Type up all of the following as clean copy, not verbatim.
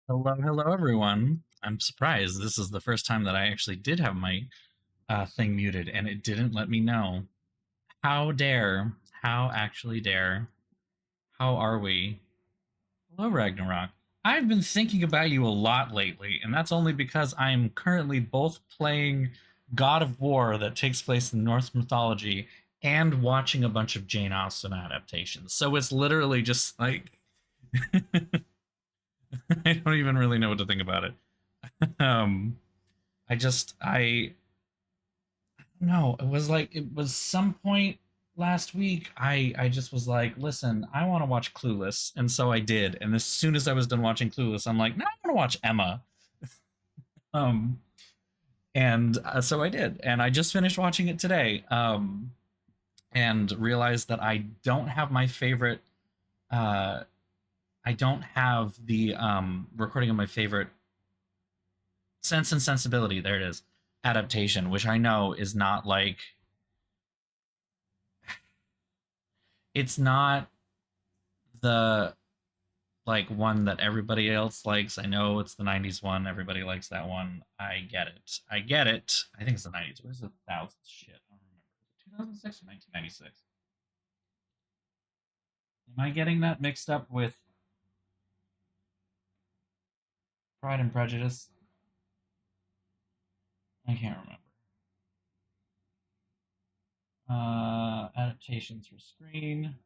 Hello, everyone. I'm surprised. This is the first time that I actually did have my thing muted, and it didn't let me know. How dare? How actually dare? How are we? Hello, Ragnarok. I've been thinking about you a lot lately, and that's only because I'm currently both playing God of War that takes place in Norse mythology and watching a bunch of Jane Austen adaptations. So it's literally just like I don't even really know what to think about it. um I no, it was some point last week I just was like, listen, I want to watch Clueless, and so I did. And as soon as I was done watching Clueless, I'm like, now I want to watch Emma. Um and So I did, and I just finished watching it today. And realized that uh I don't have the recording of my favorite Sense and Sensibility, there it is, adaptation, which I know is not like it's not the like one that everybody else likes. I know it's the 90s one. Everybody likes that one. I get it. I get it. I think it's the 90s. What is it? Thousands? Shit. I don't remember. 2006 or 1996? Am I getting that mixed up with Pride and Prejudice? I can't remember. Adaptations for screen.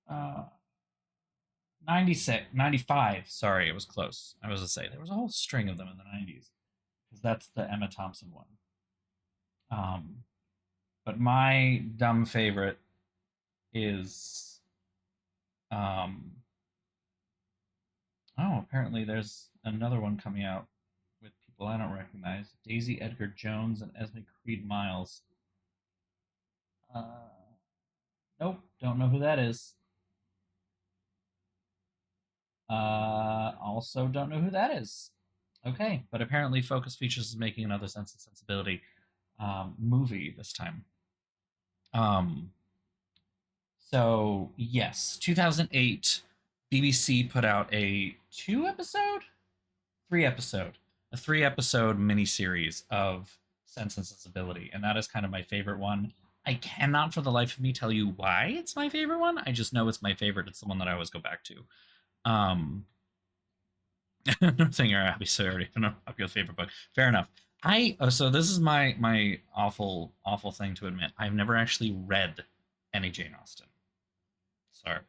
Uh, 96, 95. Sorry, it was close. I was to say there was a whole string of them in the 90s because that's the Emma Thompson one. Um, but my dumb favorite is oh, apparently there's another one coming out with people I don't recognize. Daisy Edgar Jones and Esme Creed Miles. Uh, nope, don't know who that is. Also don't know who that is. Okay, but apparently Focus Features is making another Sense and Sensibility movie this time. Um, so yes, 2008, BBC put out a a 3 episode miniseries of Sense and Sensibility, and that is kind of my favorite one. I cannot for the life of me tell you why it's my favorite one. I just know it's my favorite. It's the one that I always go back to. Um, Northanger Abbey, so I already know your favorite book. Fair enough. So this is my awful thing to admit. I've never actually read any Jane Austen. Sorry.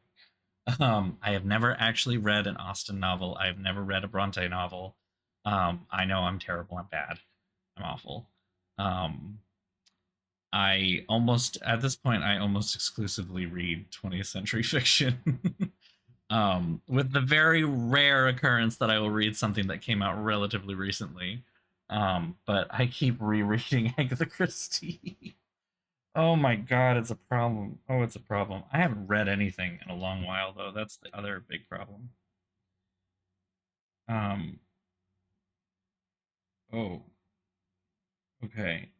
I have never actually read an Austen novel. I have never read a Bronte novel. I know I'm terrible. I'm bad. I'm awful. Um, I almost at this point I almost exclusively read 20th century fiction. With the very rare occurrence that I will read something that came out relatively recently. But I keep rereading Agatha Christie. Oh my god, it's a problem. Oh, it's a problem. I haven't read anything in a long while though. That's the other big problem. Um, oh, okay.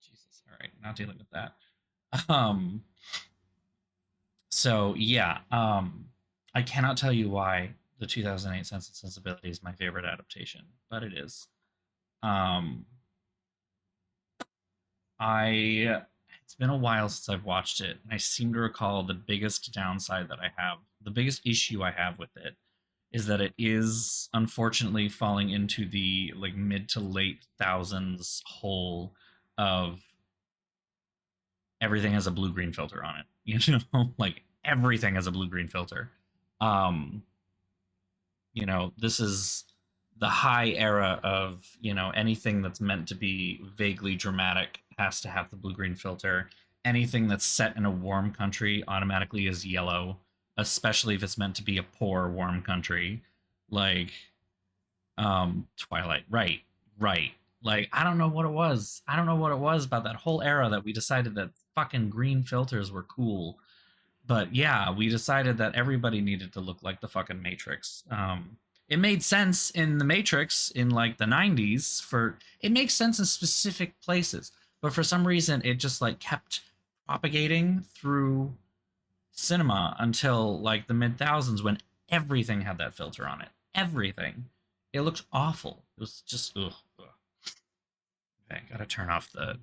Jesus. All right, not dealing with that. Um, so yeah, I cannot tell you why the 2008 Sense and Sensibility is my favorite adaptation, but it is. Um, I It's been a while since I've watched it, and I seem to recall the biggest downside that I have, the biggest issue I have with it, is that it is unfortunately falling into the like mid to late thousands hole of everything has a blue green filter on it. You know, like everything has a blue green filter. Um, this is the high era of, anything that's meant to be vaguely dramatic has to have the blue green filter. Anything that's set in a warm country automatically is yellow, especially if it's meant to be a poor warm country. Like Twilight. Right. Right. Like I don't know what it was. I don't know what it was about that whole era that we decided that fucking green filters were cool. But yeah, we decided that everybody needed to look like the fucking Matrix. It made sense in the Matrix in like the 90s. For it makes sense in specific places, but for some reason it just like kept propagating through cinema until like the mid thousands when everything had that filter on it. Everything. It looked awful. It was just ugh. Okay, gotta turn off the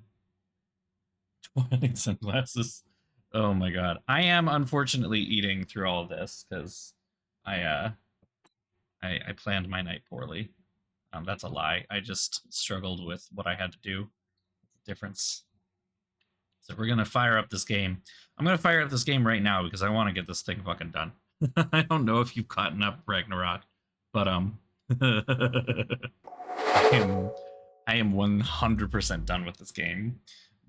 twilight sunglasses. Oh my god. I am unfortunately eating through all of this because I I planned my night poorly. That's a lie. I just struggled with what I had to do. Difference. So we're gonna fire up this game. I'm gonna fire up this game right now because I want to get this thing fucking done. I don't know if you've gotten up Ragnarok, but I am 100% done with this game.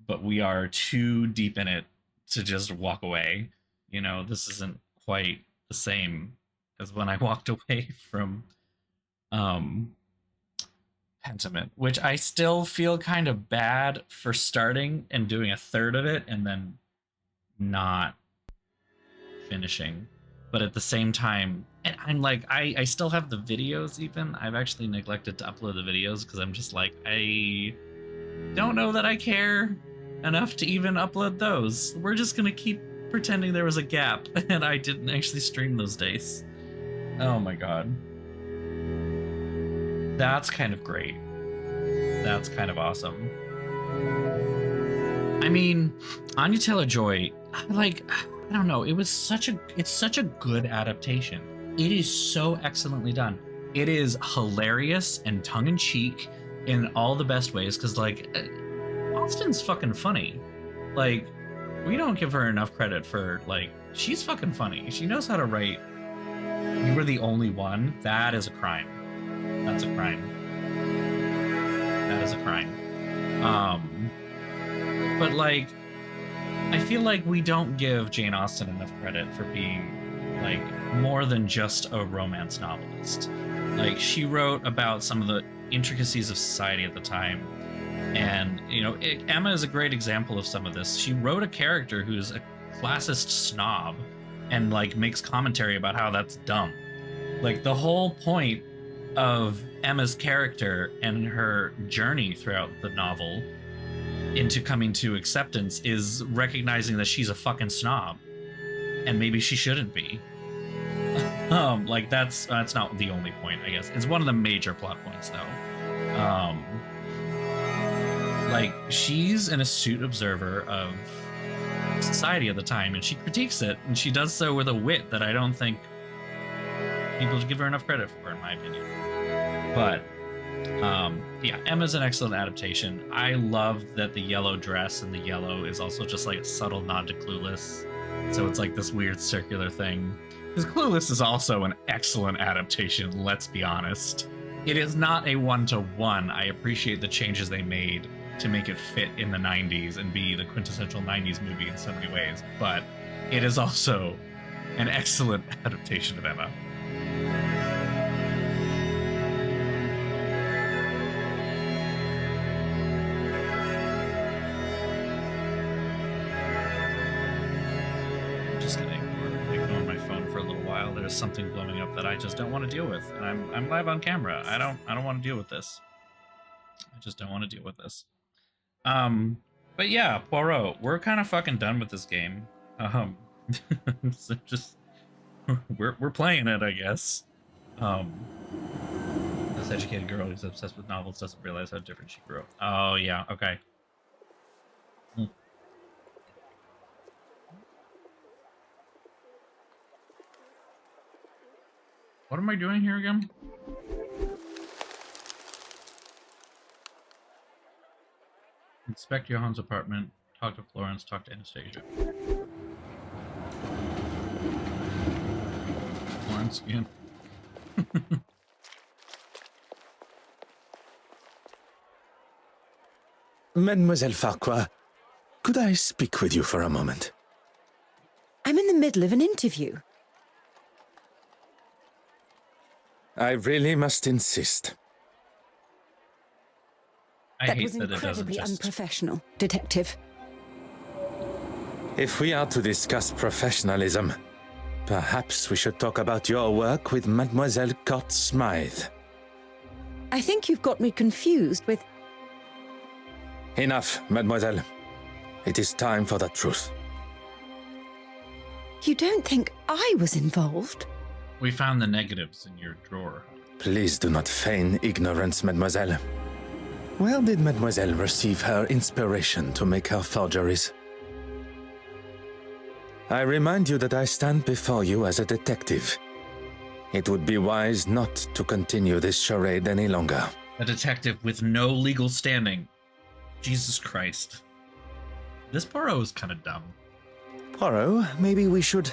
But we are too deep in it to just walk away. You know, this isn't quite the same as when I walked away from Pentiment, which I still feel kind of bad for starting and doing a third of it and then not finishing. But at the same time, and I'm like, I still have the videos even. I've actually neglected to upload the videos because I'm just like, I don't know that I care enough to even upload those. We're just going to keep pretending there was a gap and I didn't actually stream those days. Oh my god. That's kind of great. That's kind of awesome. I mean, Anya Taylor-Joy, I don't know, it's such a good adaptation. It is so excellently done. It is hilarious and tongue-in-cheek in all the best ways, because, like, Austen's fucking funny. Like, we don't give her enough credit for, like, she's fucking funny. She knows how to write. You were the only one. That is a crime. That's a crime. That is a crime. But like, I feel like we don't give Jane Austen enough credit for being like more than just a romance novelist. Like, she wrote about some of the intricacies of society at the time, and you know, Emma is a great example of some of this. She wrote a character who's a classist snob and like makes commentary about how that's dumb. Like, the whole point of Emma's character and her journey throughout the novel into coming to acceptance is recognizing that she's a fucking snob and maybe she shouldn't be. Like, that's not the only point, I guess. It's one of the major plot points, though. Like, she's an astute observer of society at the time, and she critiques it, and she does so with a wit that I don't think people should give her enough credit for, in my opinion. But yeah, Emma's an excellent adaptation. I love that the yellow dress and the yellow is also just like a subtle nod to Clueless. So it's like this weird circular thing. Because Clueless is also an excellent adaptation, let's be honest. It is not a one-to-one. I appreciate the changes they made to make it fit in the 90s and be the quintessential 90s movie in so many ways. But it is also an excellent adaptation of Emma. Just gonna ignore my phone for a little while. There's something blowing up that I just don't want to deal with, and I'm live on camera. I don't want to deal with this. I just don't want to deal with this. But yeah, Poirot, we're kind of fucking done with this game. So just we're playing it, I guess. This educated girl who's obsessed with novels doesn't realize how different she grew up. Oh yeah, okay. What am I doing here again? Inspect Johan's apartment, talk to Florence, talk to Anastasia. Florence again. Mademoiselle Farquhar, could I speak with you for a moment? I'm in the middle of an interview. I really must insist. That was incredibly unprofessional, Detective. If we are to discuss professionalism, perhaps we should talk about your work with Mademoiselle Court Smythe. I think you've got me confused with... Enough, mademoiselle. It is time for the truth. You don't think I was involved? We found the negatives in your drawer. Please do not feign ignorance, mademoiselle. Where did mademoiselle receive her inspiration to make her forgeries? I remind you that I stand before you as a detective. It would be wise not to continue this charade any longer. A detective with no legal standing. Jesus Christ. This Poirot is kind of dumb. Poirot, maybe we should...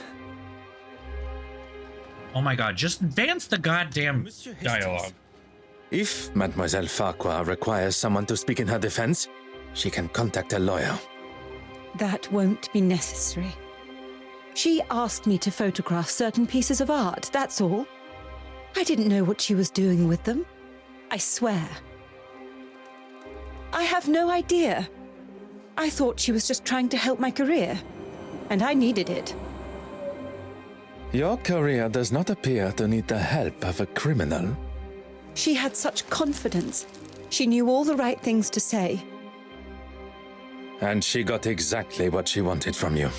Oh my god, just advance the goddamn dialogue. If Mademoiselle Farquhar requires someone to speak in her defense, she can contact a lawyer. That won't be necessary. She asked me to photograph certain pieces of art, that's all. I didn't know what she was doing with them. I swear. I have no idea. I thought she was just trying to help my career, and I needed it. Your career does not appear to need the help of a criminal. She had such confidence. She knew all the right things to say. And she got exactly what she wanted from you.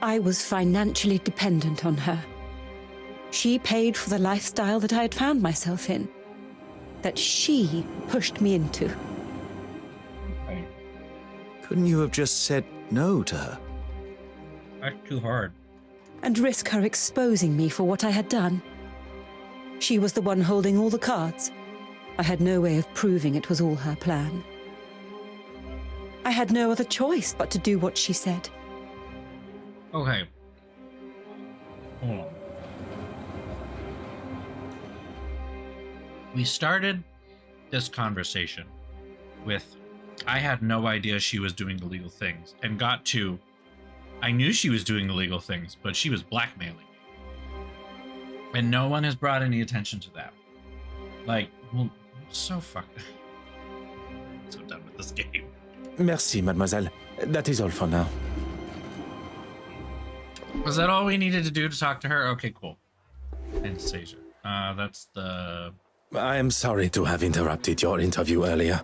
I was financially dependent on her. She paid for the lifestyle that I had found myself in, that she pushed me into. Couldn't you have just said no to her? Act too hard. And risk her exposing me for what I had done. She was the one holding all the cards. I had no way of proving it was all her plan. I had no other choice but to do what she said. Okay. Hold on. We started this conversation with, I had no idea she was doing illegal things, and got to, I knew she was doing illegal things, but she was blackmailing me. And no one has brought any attention to that. Like, well, so fucked. So done with this game. Merci, mademoiselle. That is all for now. Was that all we needed to do to talk to her? Okay, cool. Anastasia. That's the... I am sorry to have interrupted your interview earlier.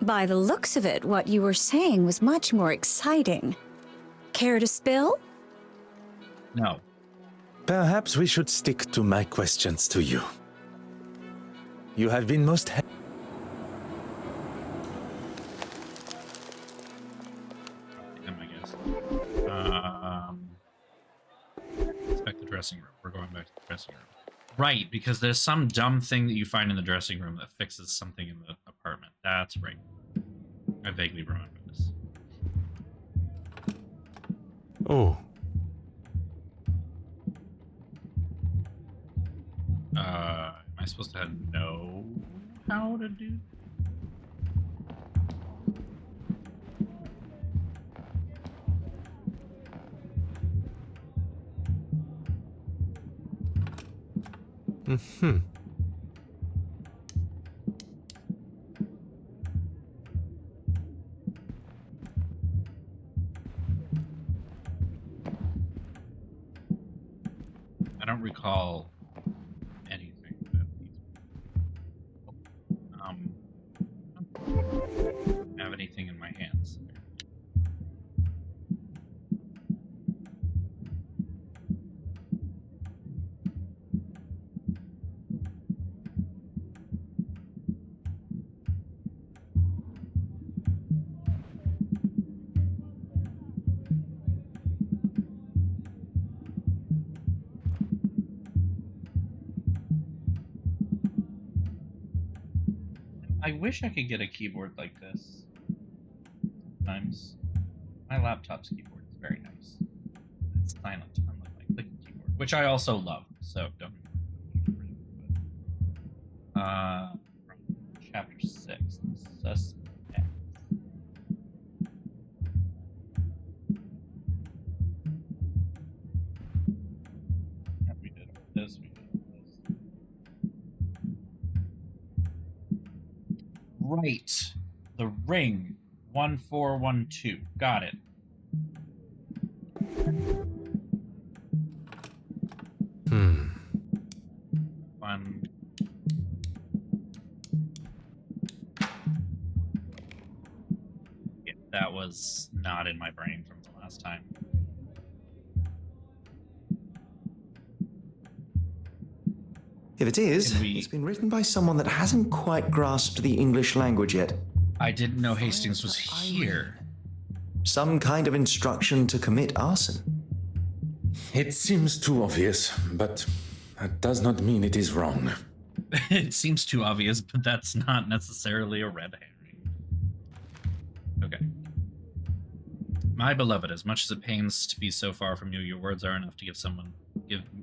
By the looks of it, what you were saying was much more exciting. Care to spill? No. Perhaps we should stick to my questions to you. You have been most... Him, I guess. Inspect the dressing room. We're going back to the dressing room. Right, because there's some dumb thing that you find in the dressing room that fixes something in the apartment. That's right. I vaguely remember this. Oh. Am I supposed to know how to do? Mm-hmm. I don't recall anything that needs have anything in my hands. I wish I could get a keyboard like this. Sometimes my laptop's keyboard is very nice. It's silent, unlike my clicking keyboard, which I also love. So don't. From chapter 6, the suspect. Yeah, we did this. We did this. Right. The ring. 1412. Got it. One. that was not in my brain from the last time. If it is, Can we- it's been written by someone that hasn't quite grasped the English language yet. I didn't know Hastings was here. Some kind of instruction to commit arson. It seems too obvious, but that does not mean it is wrong. It seems too obvious, but that's not necessarily a red herring. Okay. My beloved, as much as it pains to be so far from you, your words are enough to give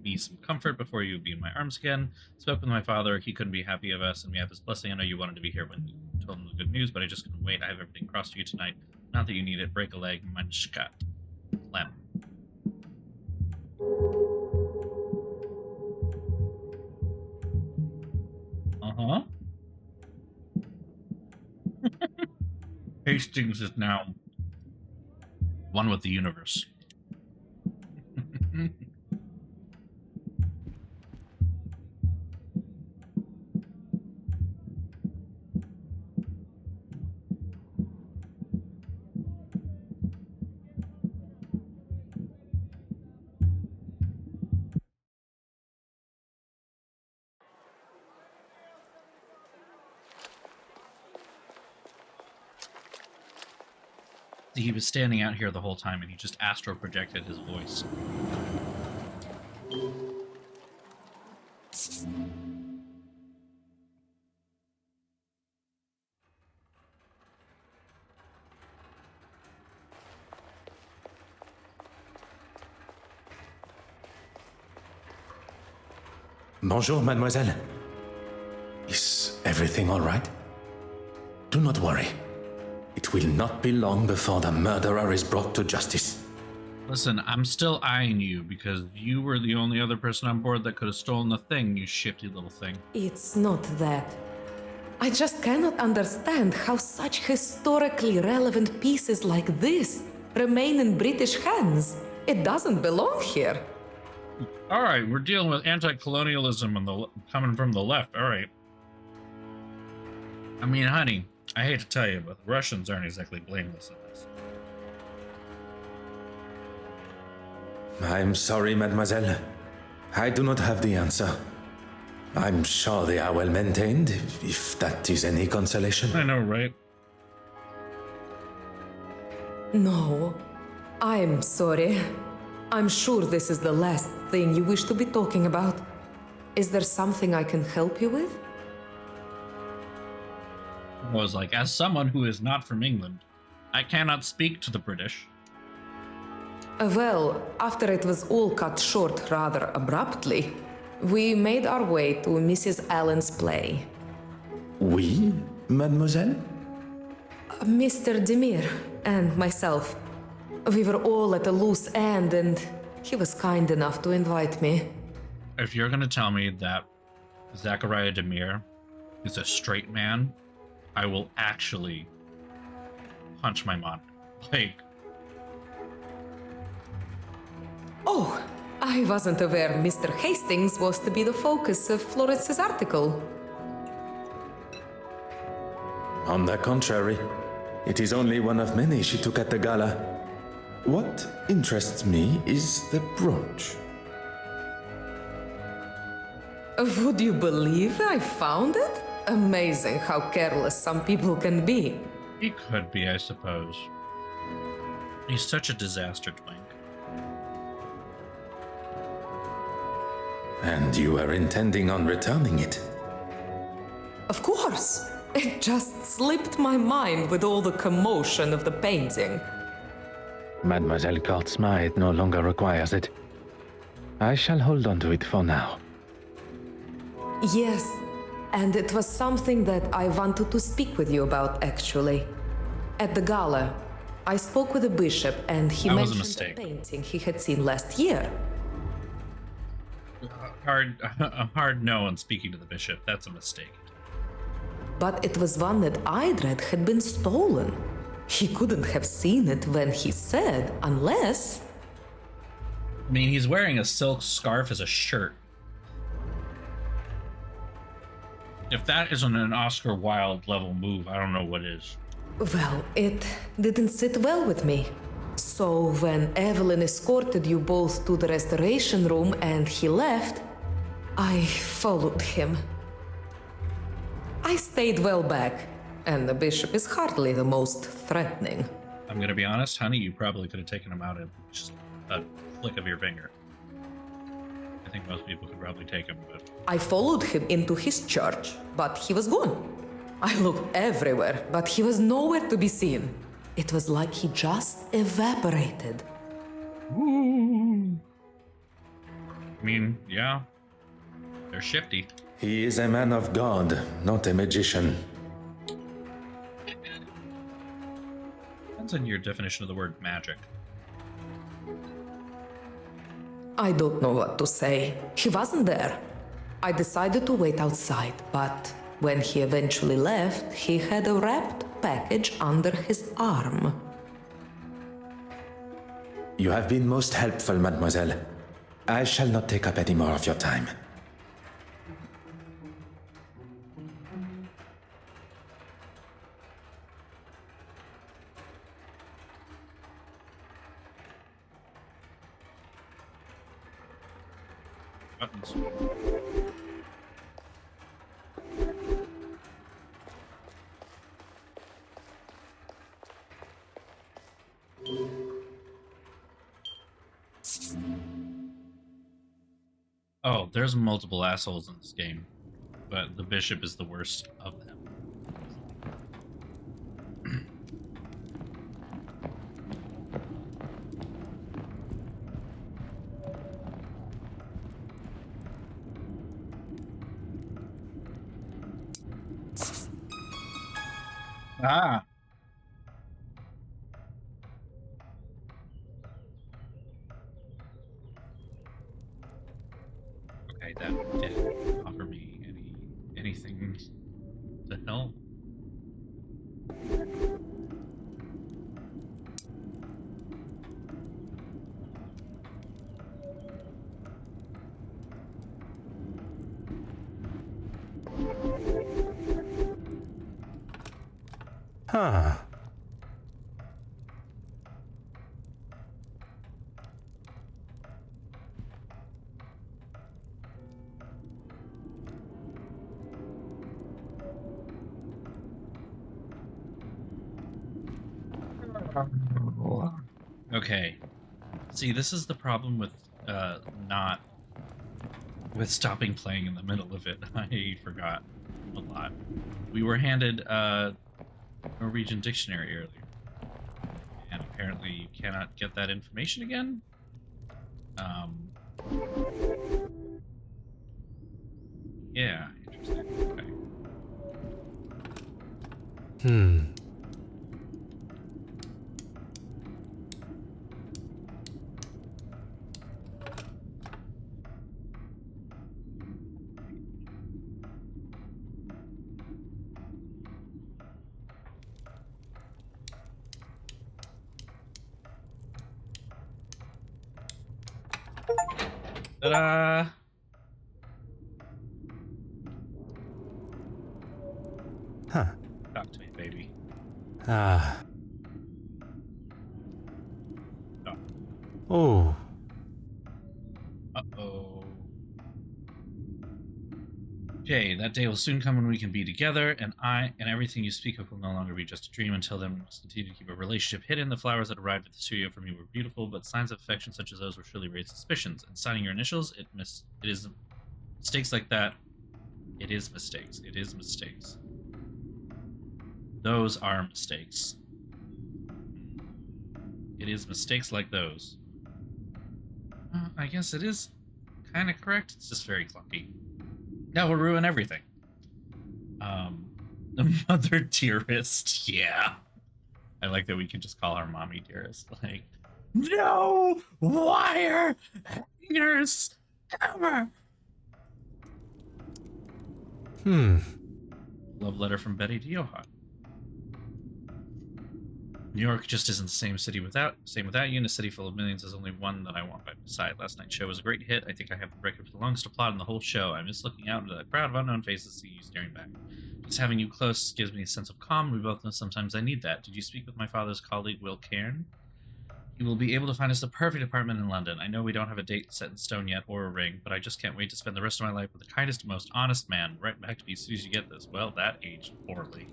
me some comfort before you be in my arms again. Spoke with my father, he couldn't be happy of us, and we have his blessing. I know you wanted to be here when you told him the good news, but I just couldn't wait. I have everything crossed for you tonight. Not that you need it. Break a leg, Manschkat. Lem. Uh-huh. Hastings is now one with the universe. He was standing out here the whole time, and he just astro projected his voice. Bonjour, mademoiselle. Is everything all right? Do not worry. It will not be long before the murderer is brought to justice. Listen, I'm still eyeing you because you were the only other person on board that could have stolen the thing, you shifty little thing. It's not that. I just cannot understand how such historically relevant pieces like this remain in British hands. It doesn't belong here. All right, we're dealing with anti-colonialism and coming from the left. All right. I mean, honey, I hate to tell you, but the Russians aren't exactly blameless in this. I'm sorry, mademoiselle. I do not have the answer. I'm sure they are well maintained, if that is any consolation. I know, right? No, I'm sorry. I'm sure this is the last thing you wish to be talking about. Is there something I can help you with? I was like, as someone who is not from England, I cannot speak to the British. Well, after it was all cut short rather abruptly, we made our way to Mrs. Allen's play. Oui, mademoiselle? Mr. Demir and myself. We were all at a loose end, and he was kind enough to invite me. If you're going to tell me that Zachariah Demir is a straight man, I will actually punch my mom. Like, Oh, I wasn't aware Mr. Hastings was to be the focus of Florence's article. On the contrary, it is only one of many she took at the gala. What interests me is the brooch. Would you believe I found it? Amazing how careless some people can be. he could be, I suppose. He's such a disaster twink. And you were intending on returning it? Of course. It just slipped my mind with all the commotion of the painting. Mademoiselle Court-Smythe no longer requires it. I shall hold on to it for now. Yes, and it was something that I wanted to speak with you about, actually. At the gala, I spoke with the bishop, and he That was a mentioned mistake. a painting he had seen last year. A hard no on speaking to the bishop. That's a mistake. But it was one that I'd read had been stolen. He couldn't have seen it when he said, unless... I mean, he's wearing a silk scarf as a shirt. If that isn't an Oscar Wilde level move, I don't know what is. Well, it didn't sit well with me. So when Evelyn escorted you both to the restoration room and he left, I followed him. I stayed well back, and the bishop is hardly the most threatening. I'm gonna be honest, honey, you probably could have taken him out in just a flick of your finger. I think most people could probably take him, but... I followed him into his church, but he was gone. I looked everywhere, but he was nowhere to be seen. It was like he just evaporated. Ooh. I mean, yeah. They're shifty. He is a man of God, not a magician. Depends on your definition of the word magic. I don't know what to say. He wasn't there. I decided to wait outside, but when he eventually left, he had a wrapped package under his arm. You have been most helpful, mademoiselle. I shall not take up any more of your time. Buttons. Oh, there's multiple assholes in this game, but the bishop is the worst of them. Ah. Okay, that didn't offer me anything to help. Huh. Okay. See, this is the problem with not with stopping playing in the middle of it. I forgot a lot. We were handed a Norwegian dictionary earlier, and apparently you cannot get that information again. Yeah, interesting. Okay. Ta-da! Huh. Talk to me, baby. Ah. Oh. Oh. Uh-oh. Okay, that day will soon come when we can be together, and everything you speak of will no longer be just a dream. Until then, we must continue to keep a relationship hidden. The flowers that arrived at the studio from you were beautiful, but signs of affection such as those will surely raise suspicions. And signing your initials, it is mistakes like that. It is mistakes. It is mistakes. Those are mistakes. It is mistakes like those. I guess it is kind of correct. It's just very clunky. That will ruin everything. The mother dearest, yeah. I like that we can just call her mommy dearest. Like, no wire hangers ever. Love letter from Betty to Johan. New York just isn't the same without you. In a city full of millions, there's only one that I want by my side. Last night's show was a great hit. I think I have the record for the longest applaud in the whole show. I'm just looking out into that crowd of unknown faces, seeing you staring back. Just having you close gives me a sense of calm. We both know sometimes I need that. Did you speak with my father's colleague, Will Cairn? He will be able to find us the perfect apartment in London. I know we don't have a date set in stone yet or a ring, but I just can't wait to spend the rest of my life with the kindest, most honest man. Right back to me as soon as you get this. Well, that aged poorly.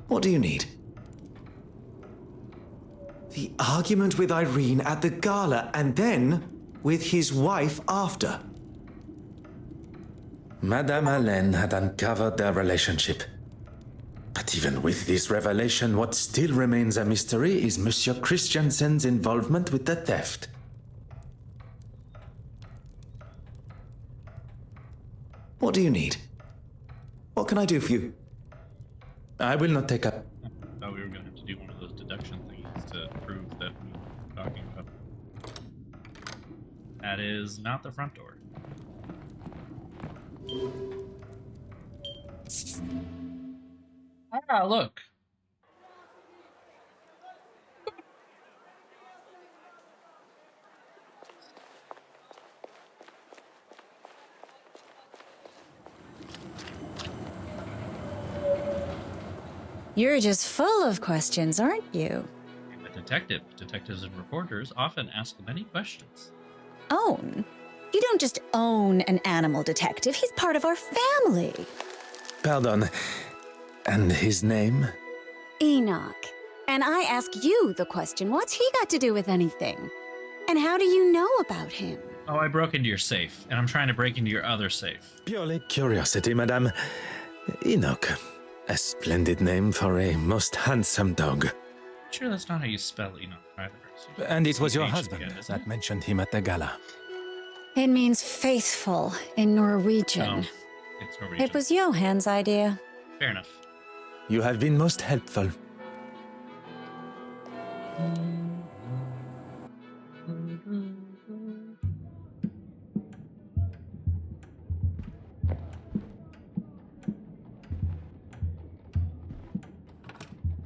What do you need? The argument with Irene at the gala, and then with his wife after. Madame Allen had uncovered their relationship. But even with this revelation, what still remains a mystery is Monsieur Christiansen's involvement with the theft. What do you need? What can I do for you? I will not take up. I thought we were going to have to do one of those deduction things to prove that we were talking about. That is not the front door. Ah, look. You're just full of questions, aren't you? I'm a detective. Detectives and reporters often ask many questions. Own? You don't just own an animal detective. He's part of our family. Pardon. And his name? Enoch. And I ask you the question, what's he got to do with anything? And how do you know about him? Oh, I broke into your safe, and I'm trying to break into your other safe. Purely curiosity, madame. Enoch. A splendid name for a most handsome dog. Sure, that's not how you spell Enoch either. So And it was your ancient husband again, isn't that it? mentioned him at the gala. It means faithful in Norwegian. Oh, it's Norwegian. It was Johann's idea. Fair enough. You have been most helpful.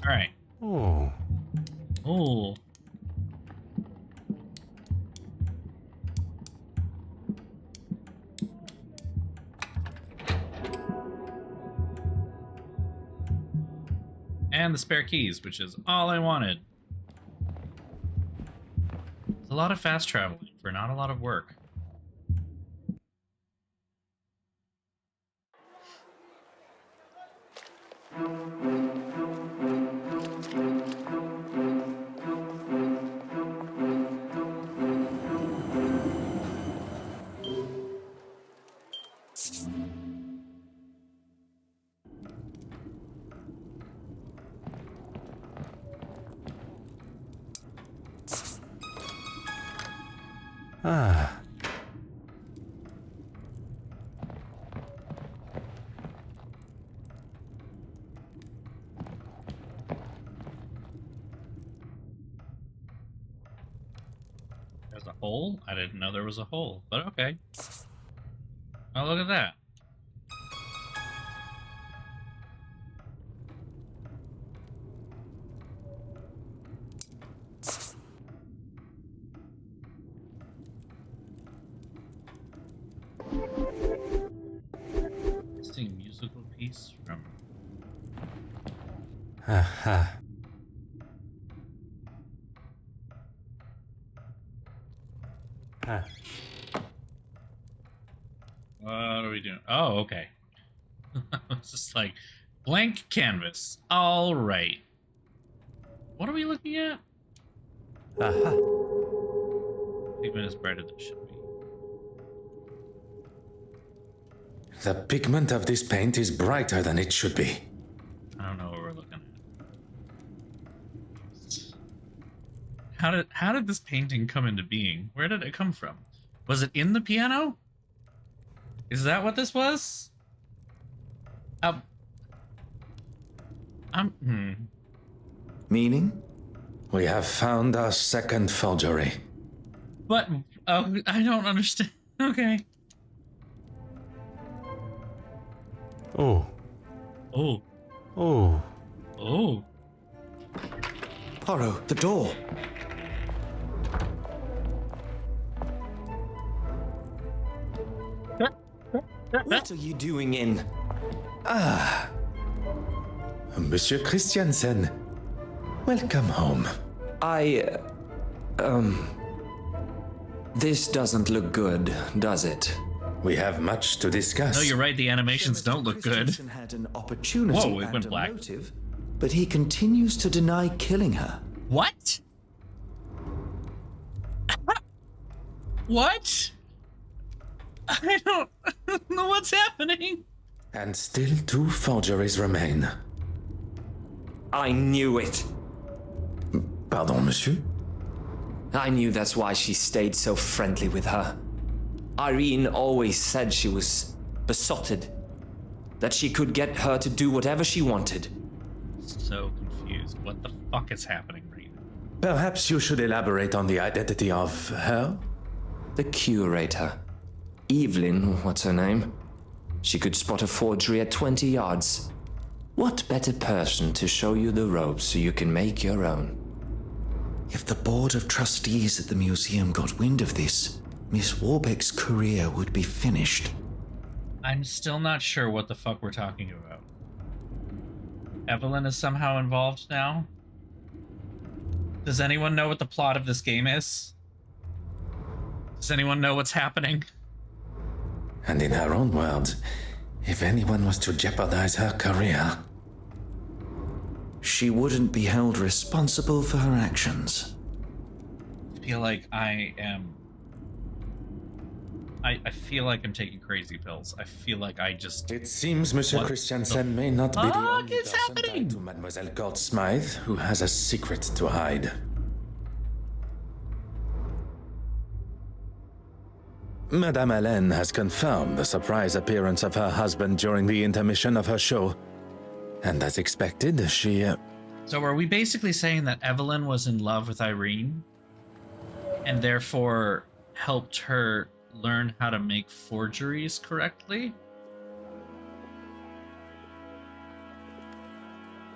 All right. Oh. Oh. And the spare keys, which is all I wanted. It's a lot of fast traveling for not a lot of work. Ah. There's a hole? I didn't know there was a hole, but okay. Oh, look at that. Interesting musical piece from... Aha. Ah. What are we doing? Oh, okay. It's just like blank canvas. All right. What are we looking at? Aha. Pigment is brighter than it should be. The pigment of this paint is brighter than it should be. I don't know what we're looking at. How did this painting come into being? Where did it come from? Was it in the piano? Is that what this was? Meaning? We have found our second forgery. But, I don't understand. Okay. Oh. Oh. Oh. Oh. Poirot, the door. What are you doing in? Monsieur Christiansen, welcome home. This doesn't look good, does it? We have much to discuss. No, you're right. The animations don't look good. Christiansen had an opportunity Whoa, it and went a black. motive, but he continues to deny killing her. What? What? I don't know what's happening. And still 2 forgeries remain. I knew it. Pardon, monsieur? I knew that's why she stayed so friendly with her. Irene always said she was besotted, that she could get her to do whatever she wanted. So confused. What the fuck is happening right now? Perhaps you should elaborate on the identity of her? The curator. Evelyn, what's her name? She could spot a forgery at 20 yards. What better person to show you the ropes so you can make your own? If the board of trustees at the museum got wind of this, Miss Warbeck's career would be finished. I'm still not sure what the fuck we're talking about. Evelyn is somehow involved now? Does anyone know what the plot of this game is? Does anyone know what's happening? And in her own words, if anyone was to jeopardize her career, She wouldn't be held responsible for her actions. I feel like I am... I feel like I'm taking crazy pills. I feel like I just... it seems Monsieur What Christiansen may not be the fuck only is person happening? tied to Mademoiselle Gord Smythe who has a secret to hide. Madame Hélène has confirmed the surprise appearance of her husband during the intermission of her show. And as expected, she... So are we basically saying that Evelyn was in love with Irene? And therefore helped her learn how to make forgeries correctly?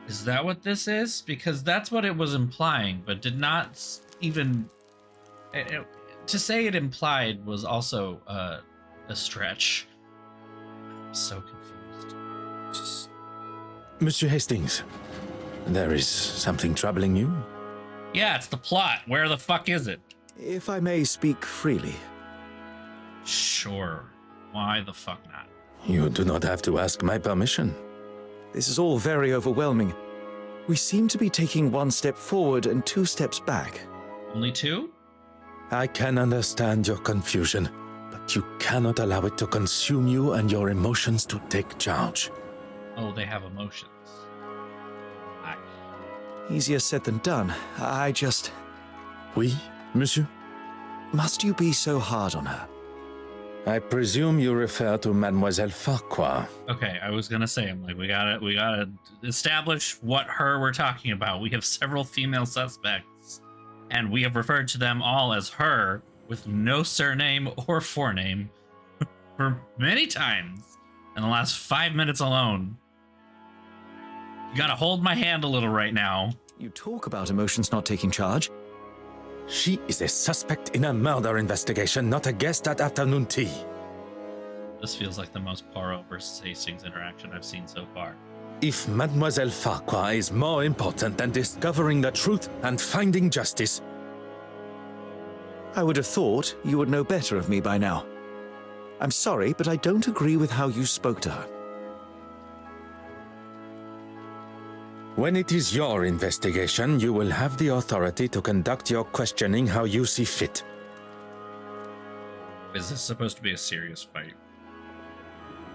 Is that what this is? Because that's what it was implying, but did not even... to say it implied was also a stretch. I'm so confused. Just... Monsieur Hastings, there is something troubling you? Yeah, it's the plot. Where the fuck is it? If I may speak freely. Sure. Why the fuck not? You do not have to ask my permission. This is all very overwhelming. We seem to be taking 1 step forward and 2 steps back. Only 2? I can understand your confusion, but you cannot allow it to consume you and your emotions to take charge. Oh, they have emotions. Easier said than done. I just... Oui, monsieur? Must you be so hard on her? I presume you refer to Mademoiselle Farquhar. Okay, I was gonna say, I'm like, we gotta establish what her we're talking about. We have several female suspects, and we have referred to them all as her, with no surname or forename, for many times in the last 5 minutes alone. You gotta hold my hand a little right now. You talk about emotions not taking charge. She is a suspect in a murder investigation, not a guest at afternoon tea. This feels like the most Poirot versus Hastings interaction I've seen so far. If Mademoiselle Farquhar is more important than discovering the truth and finding justice, I would have thought you would know better of me by now. I'm sorry, but I don't agree with how you spoke to her. when it is your investigation, you will have the authority to conduct your questioning how you see fit. Is this supposed to be a serious fight?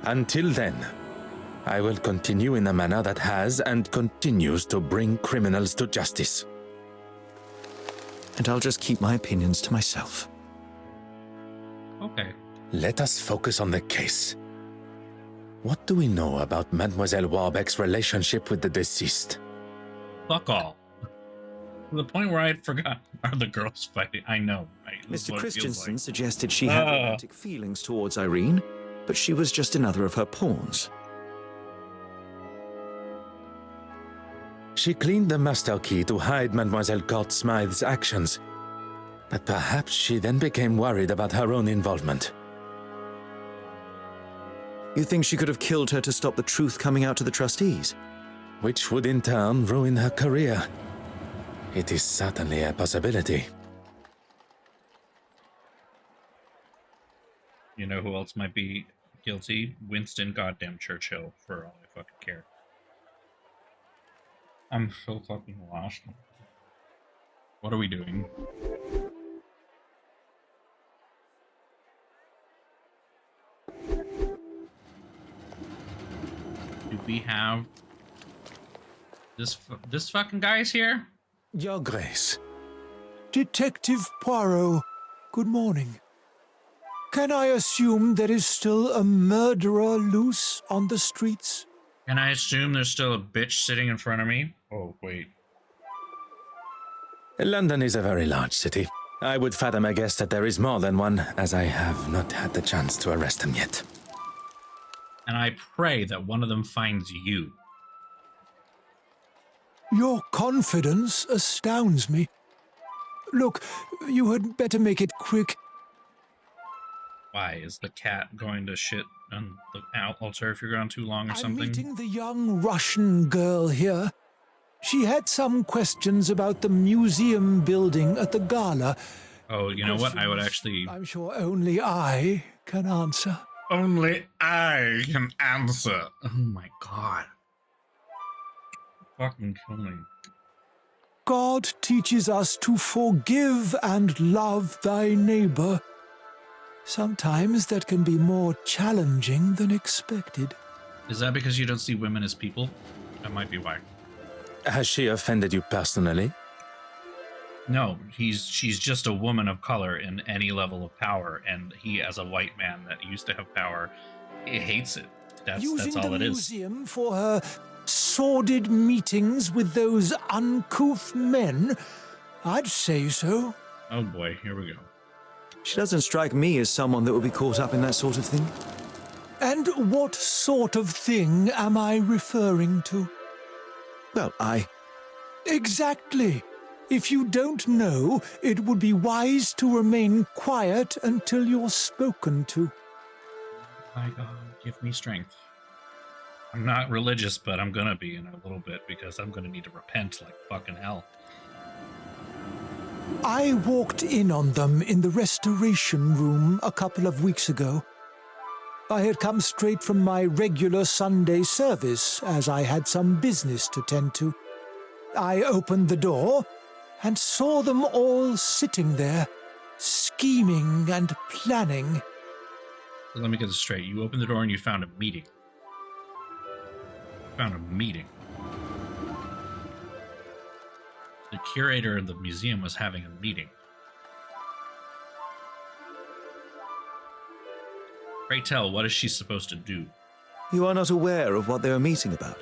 Until then, I will continue in a manner that has and continues to bring criminals to justice. And I'll just keep my opinions to myself. Okay. Let us focus on the case. What do we know about Mademoiselle Warbeck's relationship with the deceased? Fuck all. To the point where I had forgotten are the girls fighting. I know. Right? That's Mr. what it feels Christensen like. suggested she had romantic feelings towards Irene, but she was just another of her pawns. She cleaned the master key to hide Mademoiselle Court Smythe's actions, but perhaps she then became worried about her own involvement. You think she could have killed her to stop the truth coming out to the trustees? Which would in turn ruin her career. It is certainly a possibility. You know who else might be guilty? Winston goddamn Churchill, for all I fucking care. I'm so fucking lost. What are we doing? Do we have this fucking guy's here? Your Grace. Detective Poirot, good morning. Can I assume there is still a murderer loose on the streets? Can I assume there's still a bitch sitting in front of me? Oh, wait. London is a very large city. I would fathom a guess that there is more than one, as I have not had the chance to arrest them yet. And I pray that one of them finds you. Your confidence astounds me. Look, you had better make it quick. Why? Is the cat going to shit on the altar if you're gone too long or I'm something? meeting the young Russian girl here. She had some questions about the museum building at the gala. Oh, you know what? I would actually... I'm sure only I can answer. Only I can answer. Oh my god. Fucking kill me. God teaches us to forgive and love thy neighbor. Sometimes that can be more challenging than expected. Is that because you don't see women as people? That might be why. Has she offended you personally? No, she's just a woman of color in any level of power, and he, as a white man that used to have power, he hates it. That's all it is. Using the museum for her sordid meetings with those uncouth men? I'd say so. Oh boy, here we go. She doesn't strike me as someone that would be caught up in that sort of thing. And what sort of thing am I referring to? Well, Exactly. If you don't know, it would be wise to remain quiet until you're spoken to. My God, give me strength. I'm not religious, but I'm gonna be in a little bit because I'm gonna need to repent like fucking hell. I walked in on them in the restoration room a couple of weeks ago. I had come straight from my regular Sunday service, as I had some business to tend to. I opened the door and saw them all sitting there, scheming and planning. Let me get this straight. You opened the door and you found a meeting. Found a meeting. The curator of the museum was having a meeting. Pray tell, what is she supposed to do? you are not aware of what they were meeting about.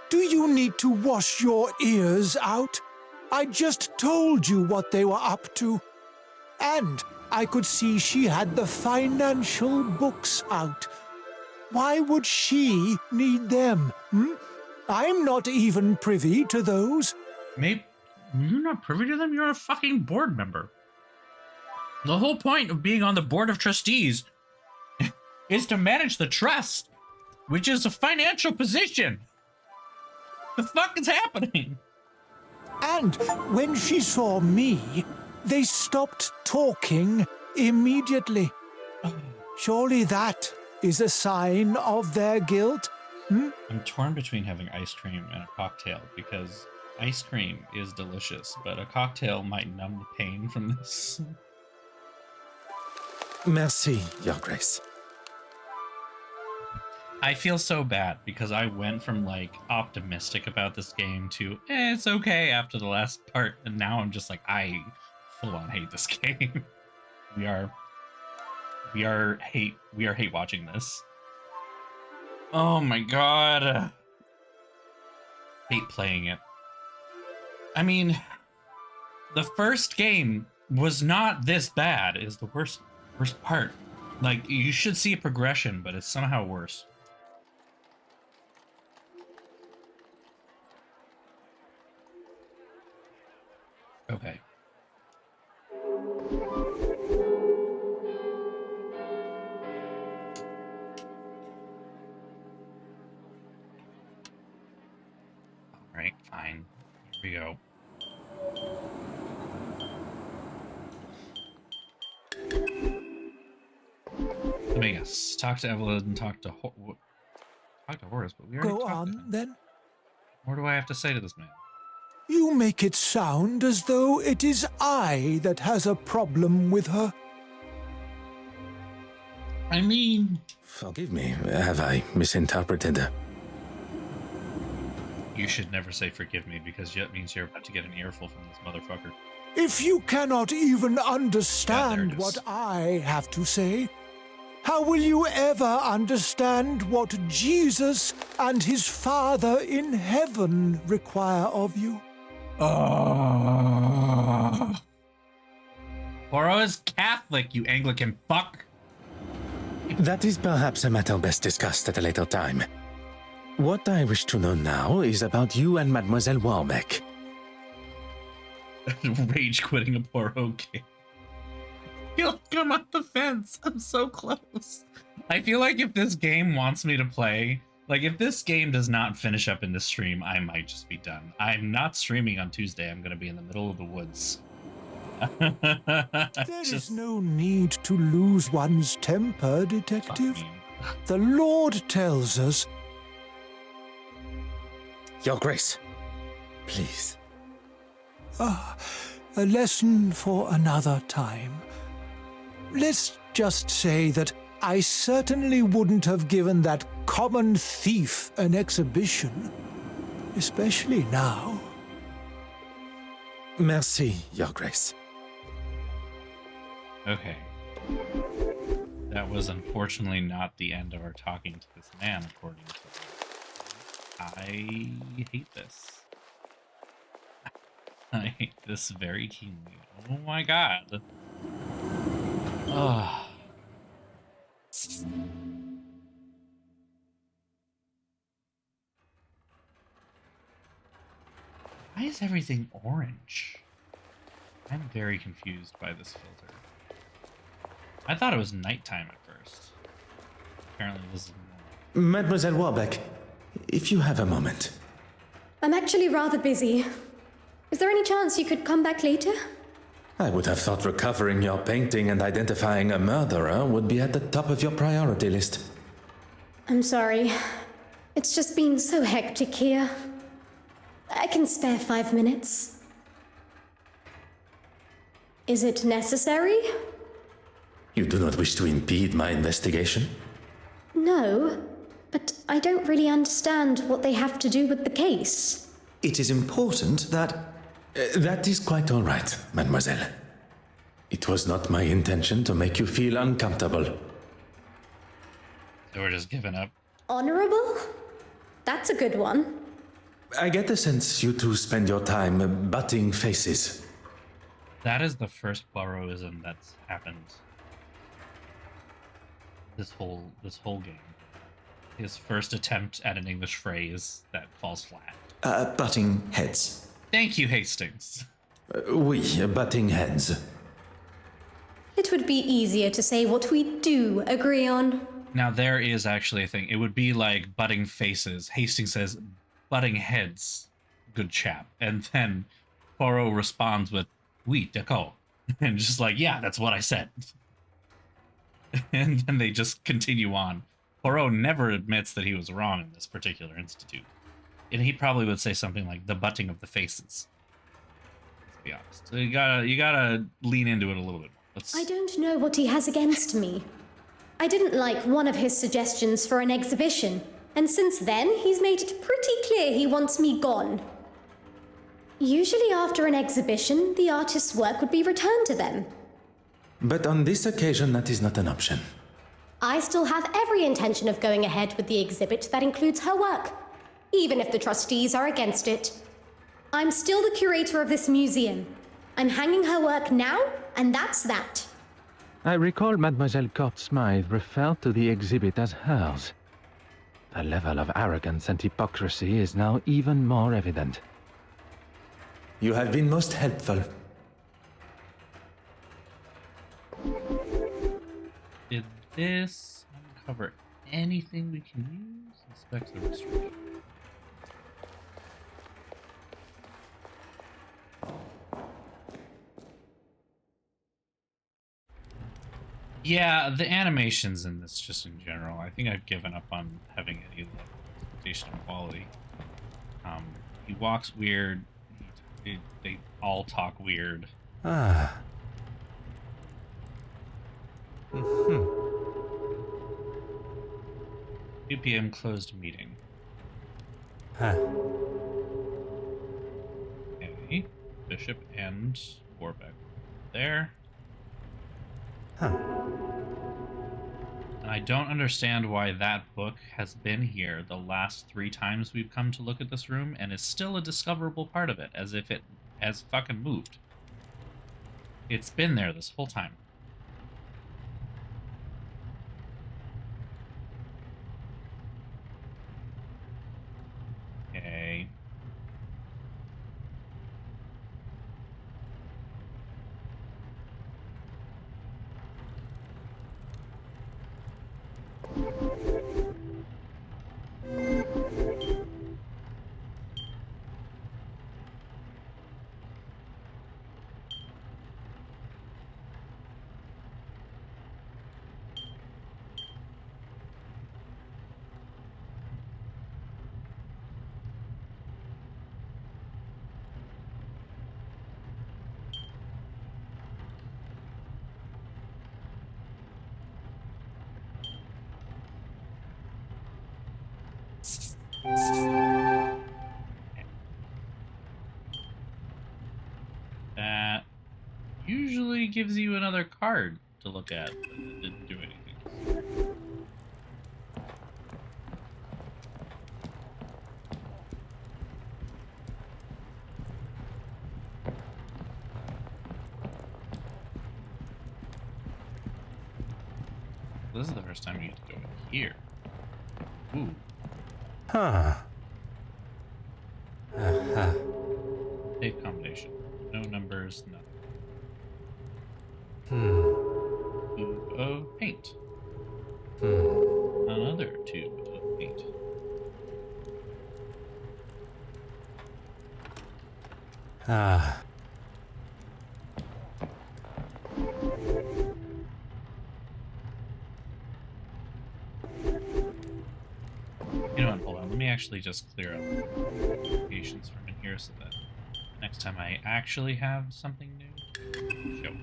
Do you need to wash your ears out? I just told you what they were up to. And I could see she had the financial books out. Why would she need them? I'm not even privy to those. Maybe you're not privy to them? You're a fucking board member. The whole point of being on the board of trustees is to manage the trust, which is a financial position. The fuck is happening? And when she saw me, they stopped talking immediately. Surely that is a sign of their guilt? I'm torn between having ice cream and a cocktail because ice cream is delicious, but a cocktail might numb the pain from this. Merci, Your Grace. I feel so bad because I went from like optimistic about this game to it's okay after the last part, and now I'm just like I full on hate this game. We are hate watching this. Oh my god. Hate playing it. I mean, the first game was not this bad, is the worst part. Like, you should see a progression, but it's somehow worse. Okay. Alright, fine. Here we go. Let me guess. Talk to Evelyn, talk to Horace, but we already Go talked to on, him. then. What do I have to say to this man? You make it sound as though it is I that has a problem with her. I mean... Forgive me, have I misinterpreted? You should never say forgive me, because that means you're about to get an earful from this motherfucker. If you cannot even understand Yeah, there it is. what I have to say, how will you ever understand what Jesus and his Father in heaven require of you? Poirot is Catholic, you Anglican fuck! That is perhaps a matter best discussed at a later time. What I wish to know now is about you and Mademoiselle Warbeck. Rage quitting a Poirot game. I feel like I'm on the fence. I'm so close. I feel like if this game wants me to play, like if this game does not finish up in this stream, I might just be done. I'm not streaming on Tuesday. I'm going to be in the middle of the woods. There is no need to lose one's temper, Detective. The Lord tells us. Your Grace, please. A lesson for another time. Let's just say that I certainly wouldn't have given that common thief an exhibition, especially now. Merci, Your Grace. Okay. That was unfortunately not the end of our talking to this man, according to me. I hate this. I hate this very keenly. Oh my god. Oh. Why is everything orange? I'm very confused by this filter. I thought it was nighttime at first. Apparently this is morning. Mademoiselle Warbeck, if you have a moment. I'm actually rather busy. Is there any chance you could come back later? I would have thought recovering your painting and identifying a murderer would be at the top of your priority list. I'm sorry. It's just been so hectic here. I can spare 5 minutes. Is it necessary? You do not wish to impede my investigation? No, but I don't really understand what they have to do with the case. It is important that... that is quite all right, mademoiselle. It was not my intention to make you feel uncomfortable. So we're just giving up. Honorable? That's a good one. I get the sense you two spend your time butting faces. That is the first Poirotism that's happened this whole game. His first attempt at an English phrase that falls flat. Butting heads. Thank you, Hastings. Oui, butting heads. It would be easier to say what we do agree on. Now there is actually a thing. It would be like butting faces. Hastings says, butting heads, good chap. And then Poirot responds with, oui, d'accord. And just like, yeah, that's what I said. And then they just continue on. Poirot never admits that he was wrong in this particular institute. And he probably would say something like the butting of the faces. Let's be honest. So you gotta lean into it a little bit more. I don't know what he has against me. I didn't like one of his suggestions for an exhibition, and since then he's made it pretty clear he wants me gone. Usually after an exhibition, the artist's work would be returned to them. But on this occasion, that is not an option. I still have every intention of going ahead with the exhibit that includes her work, even if the trustees are against it. I'm still the curator of this museum. I'm hanging her work now, and that's that. I recall Mademoiselle Court-Smythe referred to the exhibit as hers. The level of arrogance and hypocrisy is now even more evident. You have been most helpful. Did this uncover anything we can use? Inspect the restoration. Yeah, the animations in this, just in general, I think I've given up on having any level of expectation of quality. He walks weird. They all talk weird. Ah. 2 p.m. closed meeting. Huh. Okay. Bishop and Warbeck there. Huh. And I don't understand why that book has been here the last 3 times we've come to look at this room and is still a discoverable part of it, as if it has fucking moved. It's been there this whole time. Okay. That usually gives you another card to look at, but it didn't do anything. This is the first time you get to go in here. Ooh. Huh. Uh-huh. Safe combination. No numbers, nothing. Tube of paint. Another tube of paint. Ah. You know what, hold on. Let me actually just clear up notifications from in here so that next time I actually have something new. Show.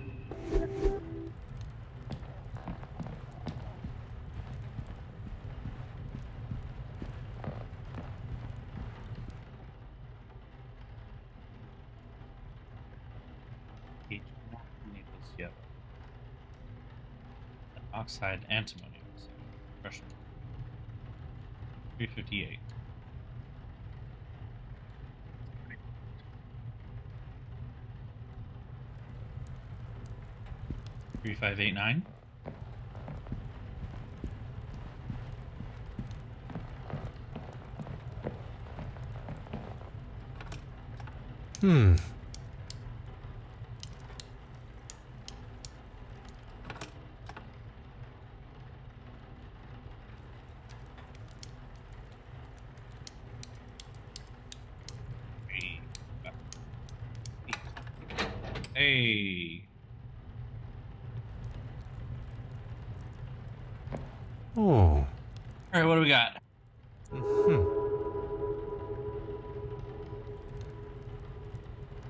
Page 1, Naples yellow. Oxide antimony oxide. Pressure. 358. Three, 5, 8, 9. Hey. Oh. All right, what do we got?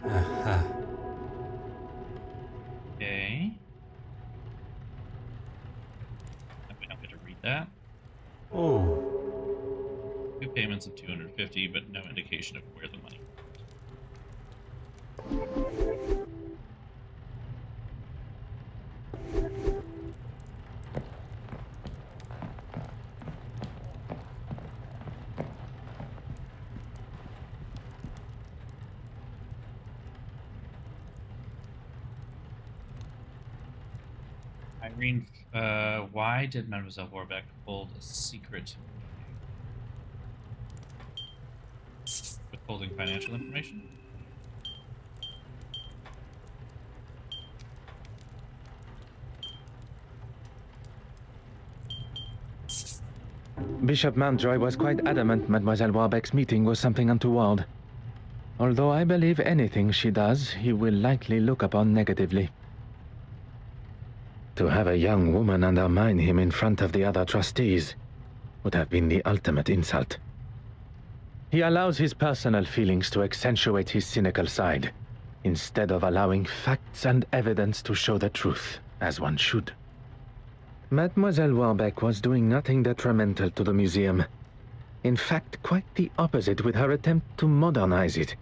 Uh-huh. Okay. We don't get to read that. Oh. 2 payments of 250, but no indication of where the money went. Irene, why did Mademoiselle Warbeck hold a secret withholding financial information? Bishop Mountjoy was quite adamant Mademoiselle Warbeck's meeting was something untoward. Although I believe anything she does, he will likely look upon negatively. To have a young woman undermine him in front of the other trustees would have been the ultimate insult. He allows his personal feelings to accentuate his cynical side, instead of allowing facts and evidence to show the truth, as one should. Mademoiselle Warbeck was doing nothing detrimental to the museum. In fact, quite the opposite with her attempt to modernize it,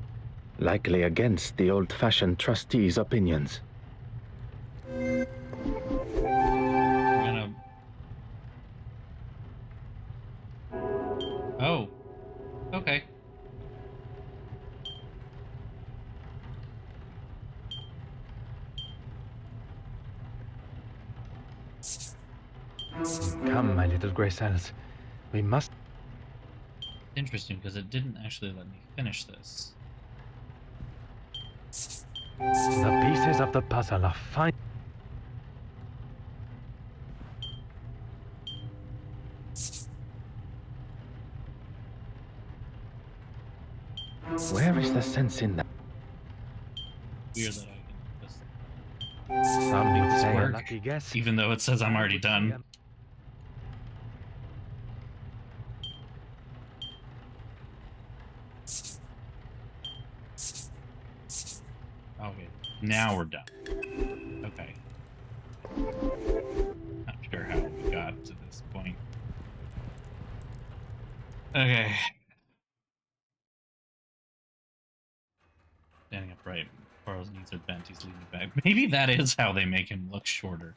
likely against the old-fashioned trustees' opinions. I'm gonna... Oh. Okay. Come, my little Grey Cells. We must... Interesting, because it didn't actually let me finish this. The pieces of the puzzle are fine. Where is the sense in that? Weird that I can just Some would say a work, lucky guess. even though it says I'm already done. Okay, now we're done. Okay. Not sure how we got to this point. Okay. Standing upright. Poirot's knees are bent. He's leaning back. Maybe that is how they make him look shorter.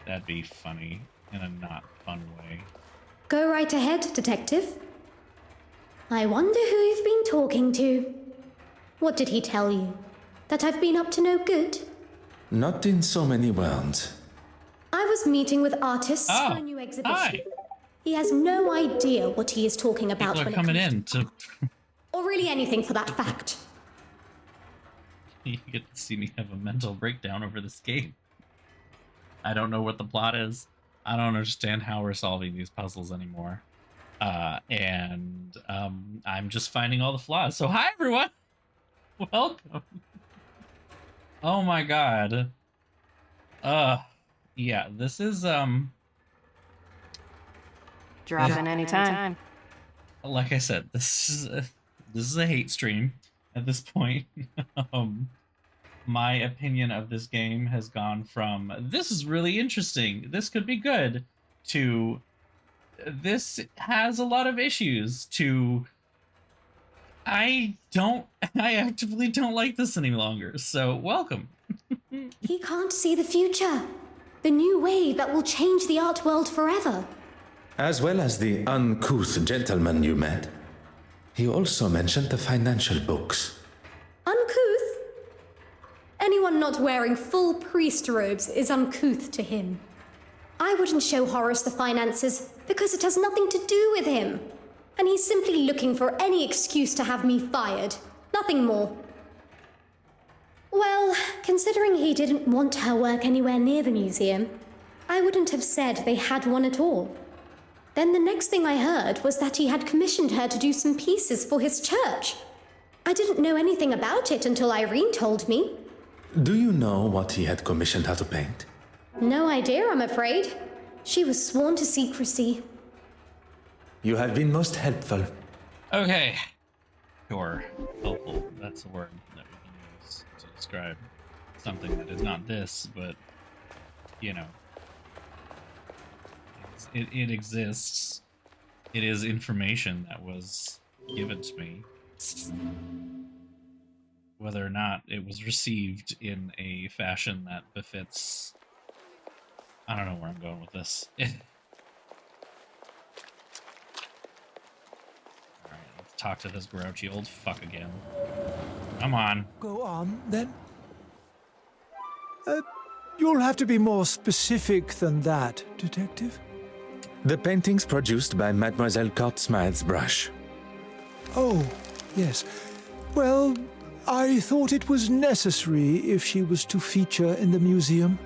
That'd be funny in a not fun way. Go right ahead, Detective. I wonder who you've been talking to. What did he tell you? That I've been up to no good? Not in so many words. I was meeting with artists for a new exhibition. Hi. He has no idea what he is talking about People are when coming it in comes to... or really anything for that fact. You get to see me have a mental breakdown over this game. I don't know what the plot is. I don't understand how we're solving these puzzles anymore. And I'm just finding all the flaws. So hi, everyone! Welcome! Oh my god. Yeah, this is, Drop in anytime. like I said, this is a hate stream at this point. My opinion of this game has gone from this is really interesting, this could be good, to this has a lot of issues, to I actively don't like this any longer. So welcome. He can't see the future. The new wave that will change the art world forever. As well as the uncouth gentleman you met. He also mentioned the financial books. Uncouth? Anyone not wearing full priest robes is uncouth to him. I wouldn't show Horace the finances because it has nothing to do with him. And he's simply looking for any excuse to have me fired. Nothing more. Well, considering he didn't want her work anywhere near the museum, I wouldn't have said they had one at all. Then the next thing I heard was that he had commissioned her to do some pieces for his church. I didn't know anything about it until Irene told me. Do you know what he had commissioned her to paint? No idea, I'm afraid. She was sworn to secrecy. You have been most helpful. Okay. Sure. Helpful. That's the word that we can use to describe something that is not this, but, you know. It exists. It is information that was given to me. Whether or not it was received in a fashion that befits... I don't know where I'm going with this. Alright, let's talk to this grouchy old fuck again. Come on. Go on, then. You'll have to be more specific than that, Detective. The paintings produced by Mademoiselle Cortsmith's brush. Oh, yes. Well, I thought it was necessary if she was to feature in the museum.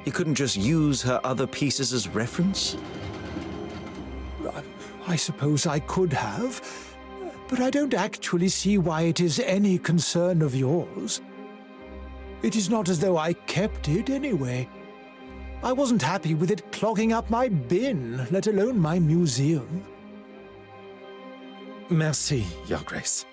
You couldn't just use her other pieces as reference? I suppose I could have, but I don't actually see why it is any concern of yours. It is not as though I kept it anyway. I wasn't happy with it clogging up my bin, let alone my museum. Merci, Your Grace.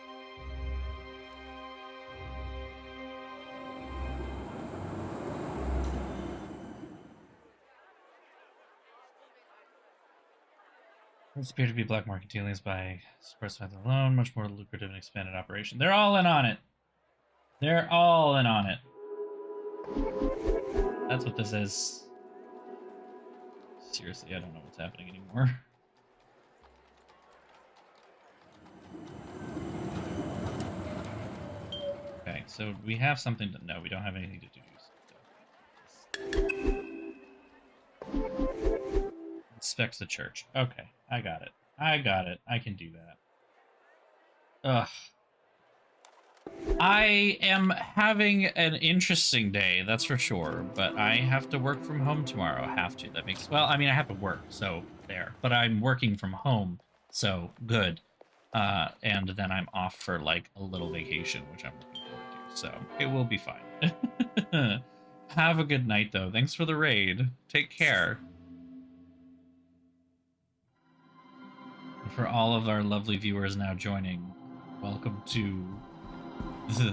It appear to be black market dealings by Sportsmith alone, much more lucrative and expanded operation. They're all in on it. They're all in on it. That's what this is. Seriously, I don't know what's happening anymore. Okay, so we have something to... No, we don't have anything to do. Inspect the church. Okay, I got it. I got it. I can do that. Ugh. I am having an interesting day, that's for sure, but I have to work from home tomorrow. I have to. That makes... Well, I mean, I have to work, so there. But I'm working from home, so good. And then I'm off for, like, a little vacation, which I'm looking forward to. So it will be fine. Have a good night, though. Thanks for the raid. Take care. And for all of our lovely viewers now joining, welcome to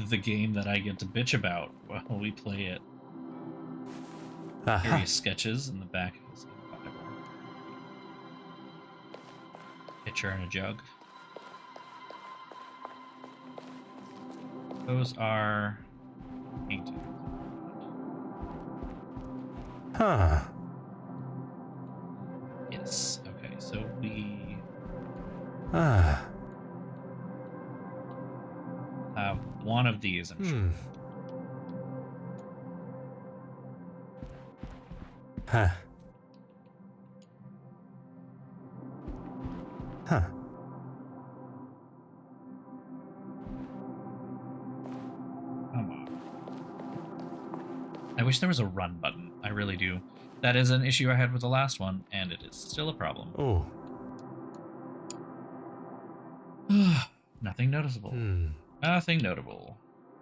the game that I get to bitch about while we play it. Various sketches in the back of his Bible. Pitcher and a jug. Those are paintings. Huh. Yes. Okay, so we have one of these, I'm sure. Huh. Huh. Come on. I wish there was a run button. I really do. That is an issue I had with the last one, and it is still a problem. Oh. Nothing noticeable. Nothing notable.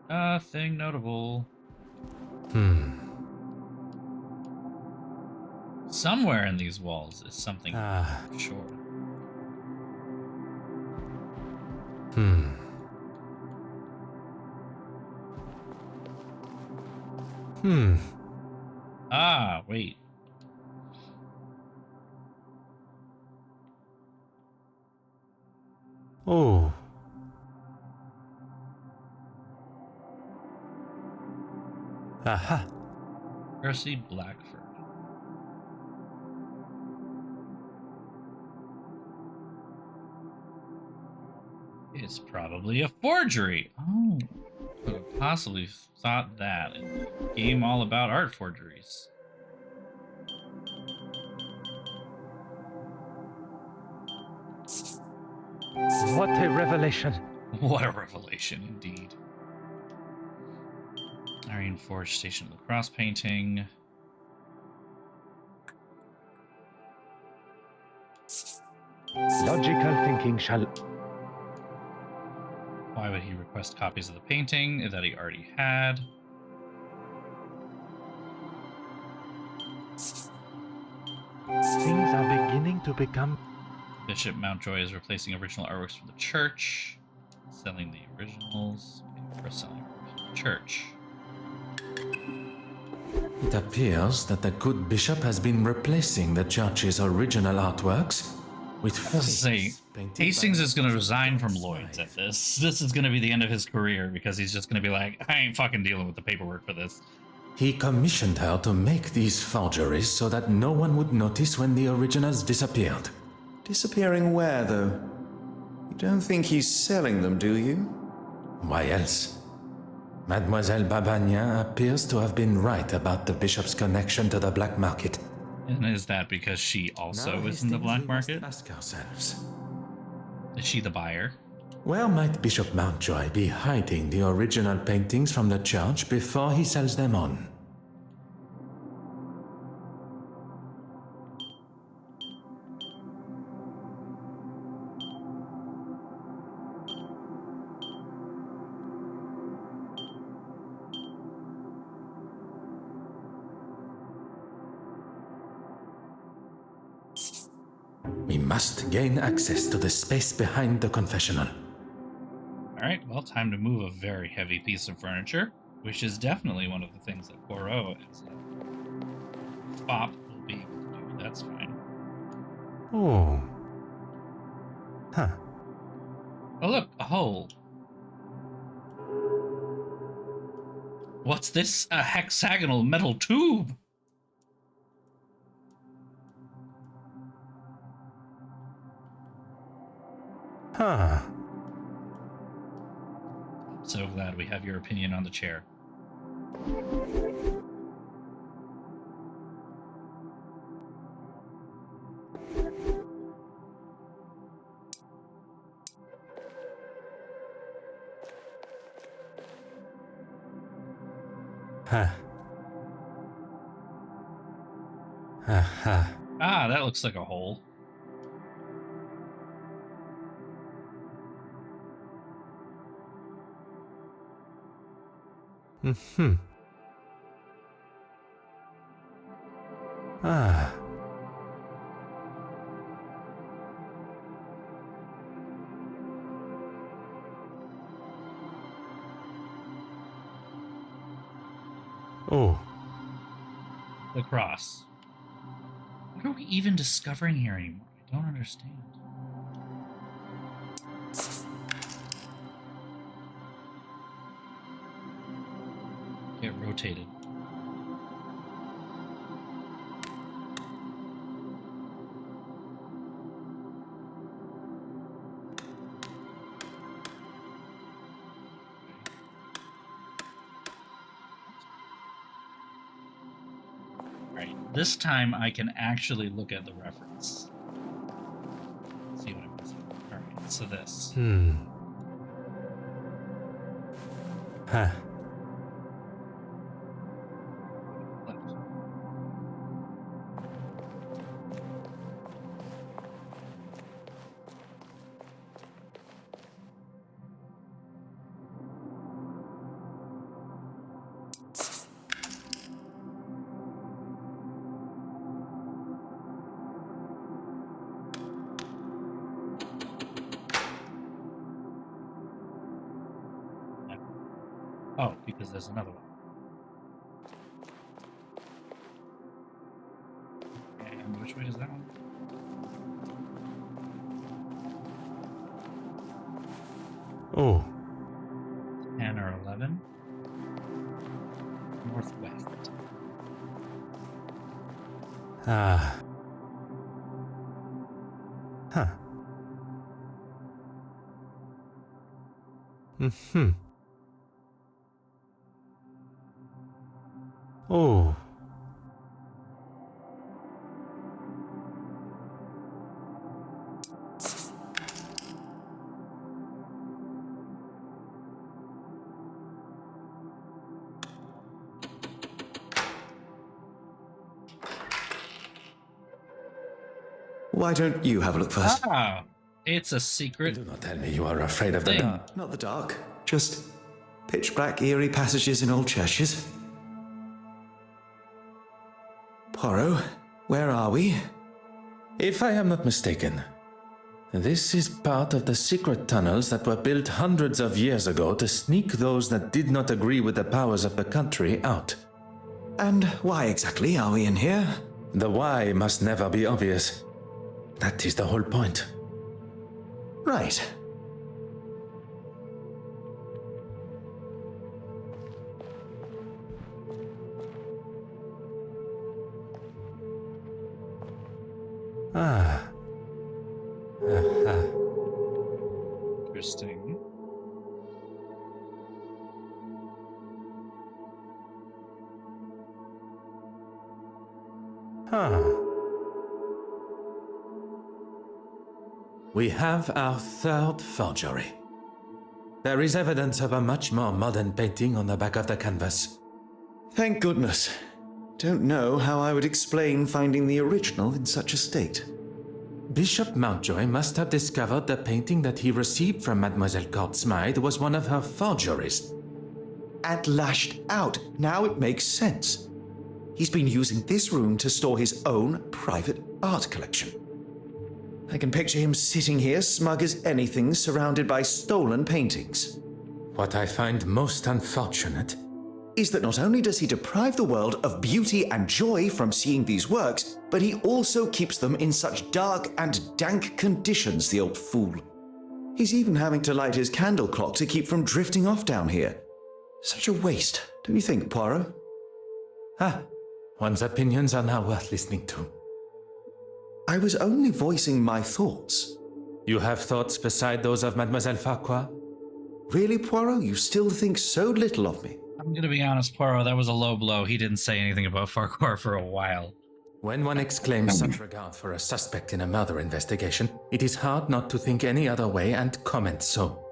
Nothing notable. Somewhere in these walls is something for sure. Ah, wait. Oh. Aha. Percy Blackford. It's probably a forgery. Oh, could have possibly thought that in the game all about art forgeries. What a revelation. What a revelation, indeed. Iron Forge Station of the Cross painting. Logical thinking shall... Why would he request copies of the painting that he already had? Things are beginning to become... Bishop Mountjoy is replacing original artworks from the church. Selling the originals. For selling from the church. It appears that the good bishop has been replacing the church's original artworks with Hastings is going to resign from Lloyd's at this. This is going to be the end of his career because he's just going to be like, I ain't fucking dealing with the paperwork for this. He commissioned her to make these forgeries so that no one would notice when the originals disappeared. Disappearing where, though? You don't think he's selling them, do you? Why else? Mademoiselle Babagna appears to have been right about the bishop's connection to the black market. And is that because she also is in the black market? Ask ourselves. Is she the buyer? Where might Bishop Mountjoy be hiding the original paintings from the church before he sells them on? We must gain access to the space behind the confessional. Alright, well, time to move a very heavy piece of furniture, which is definitely one of the things that Poirot is Fop will be able to do. That's fine. Oh. Huh. Oh, look, a hole. What's this? A hexagonal metal tube? Huh. I'm so glad we have your opinion on the chair. Huh. Aha. Ah, that looks like a hole. Mm-hmm. Ah. Oh. The cross. What are we even discovering here anymore? I don't understand. Get rotated. Alright, this time I can actually look at the reference. Let's see what I'm missing. Alright, so this. Huh. Oh, because there's another one. And which way is that one? Oh. 10 or 11? Northwest. Ah. Huh. Mm-hmm. Oh. Why don't you have a look first? Ah! It's a secret. Do not tell me you are afraid of the thing. dark. Not the dark, just pitch black, eerie passages in old churches. Poirot, where are we? If I am not mistaken, this is part of the secret tunnels that were built hundreds of years ago to sneak those that did not agree with the powers of the country out. And why exactly are we in here? The why must never be obvious. That is the whole point. Right. Ah. Aha. Interesting. We have our third forgery. There is evidence of a much more modern painting on the back of the canvas. Thank goodness. Don't know how I would explain finding the original in such a state. Bishop Mountjoy must have discovered the painting that he received from Mademoiselle Courtsmythe was one of her forgeries. And lashed out. Now it makes sense. He's been using this room to store his own private art collection. I can picture him sitting here smug as anything, surrounded by stolen paintings. What I find most unfortunate is that not only does he deprive the world of beauty and joy from seeing these works, but he also keeps them in such dark and dank conditions, the old fool. He's even having to light his candle clock to keep from drifting off down here. Such a waste, don't you think, Poirot? One's opinions are now worth listening to. I was only voicing my thoughts. You have thoughts beside those of Mademoiselle Farquhar? Really, Poirot? You still think so little of me? I'm gonna be honest, Poirot, that was a low blow. He didn't say anything about Farquhar for a while. When one exclaims such regard for a suspect in a murder investigation, it is hard not to think any other way and comment so.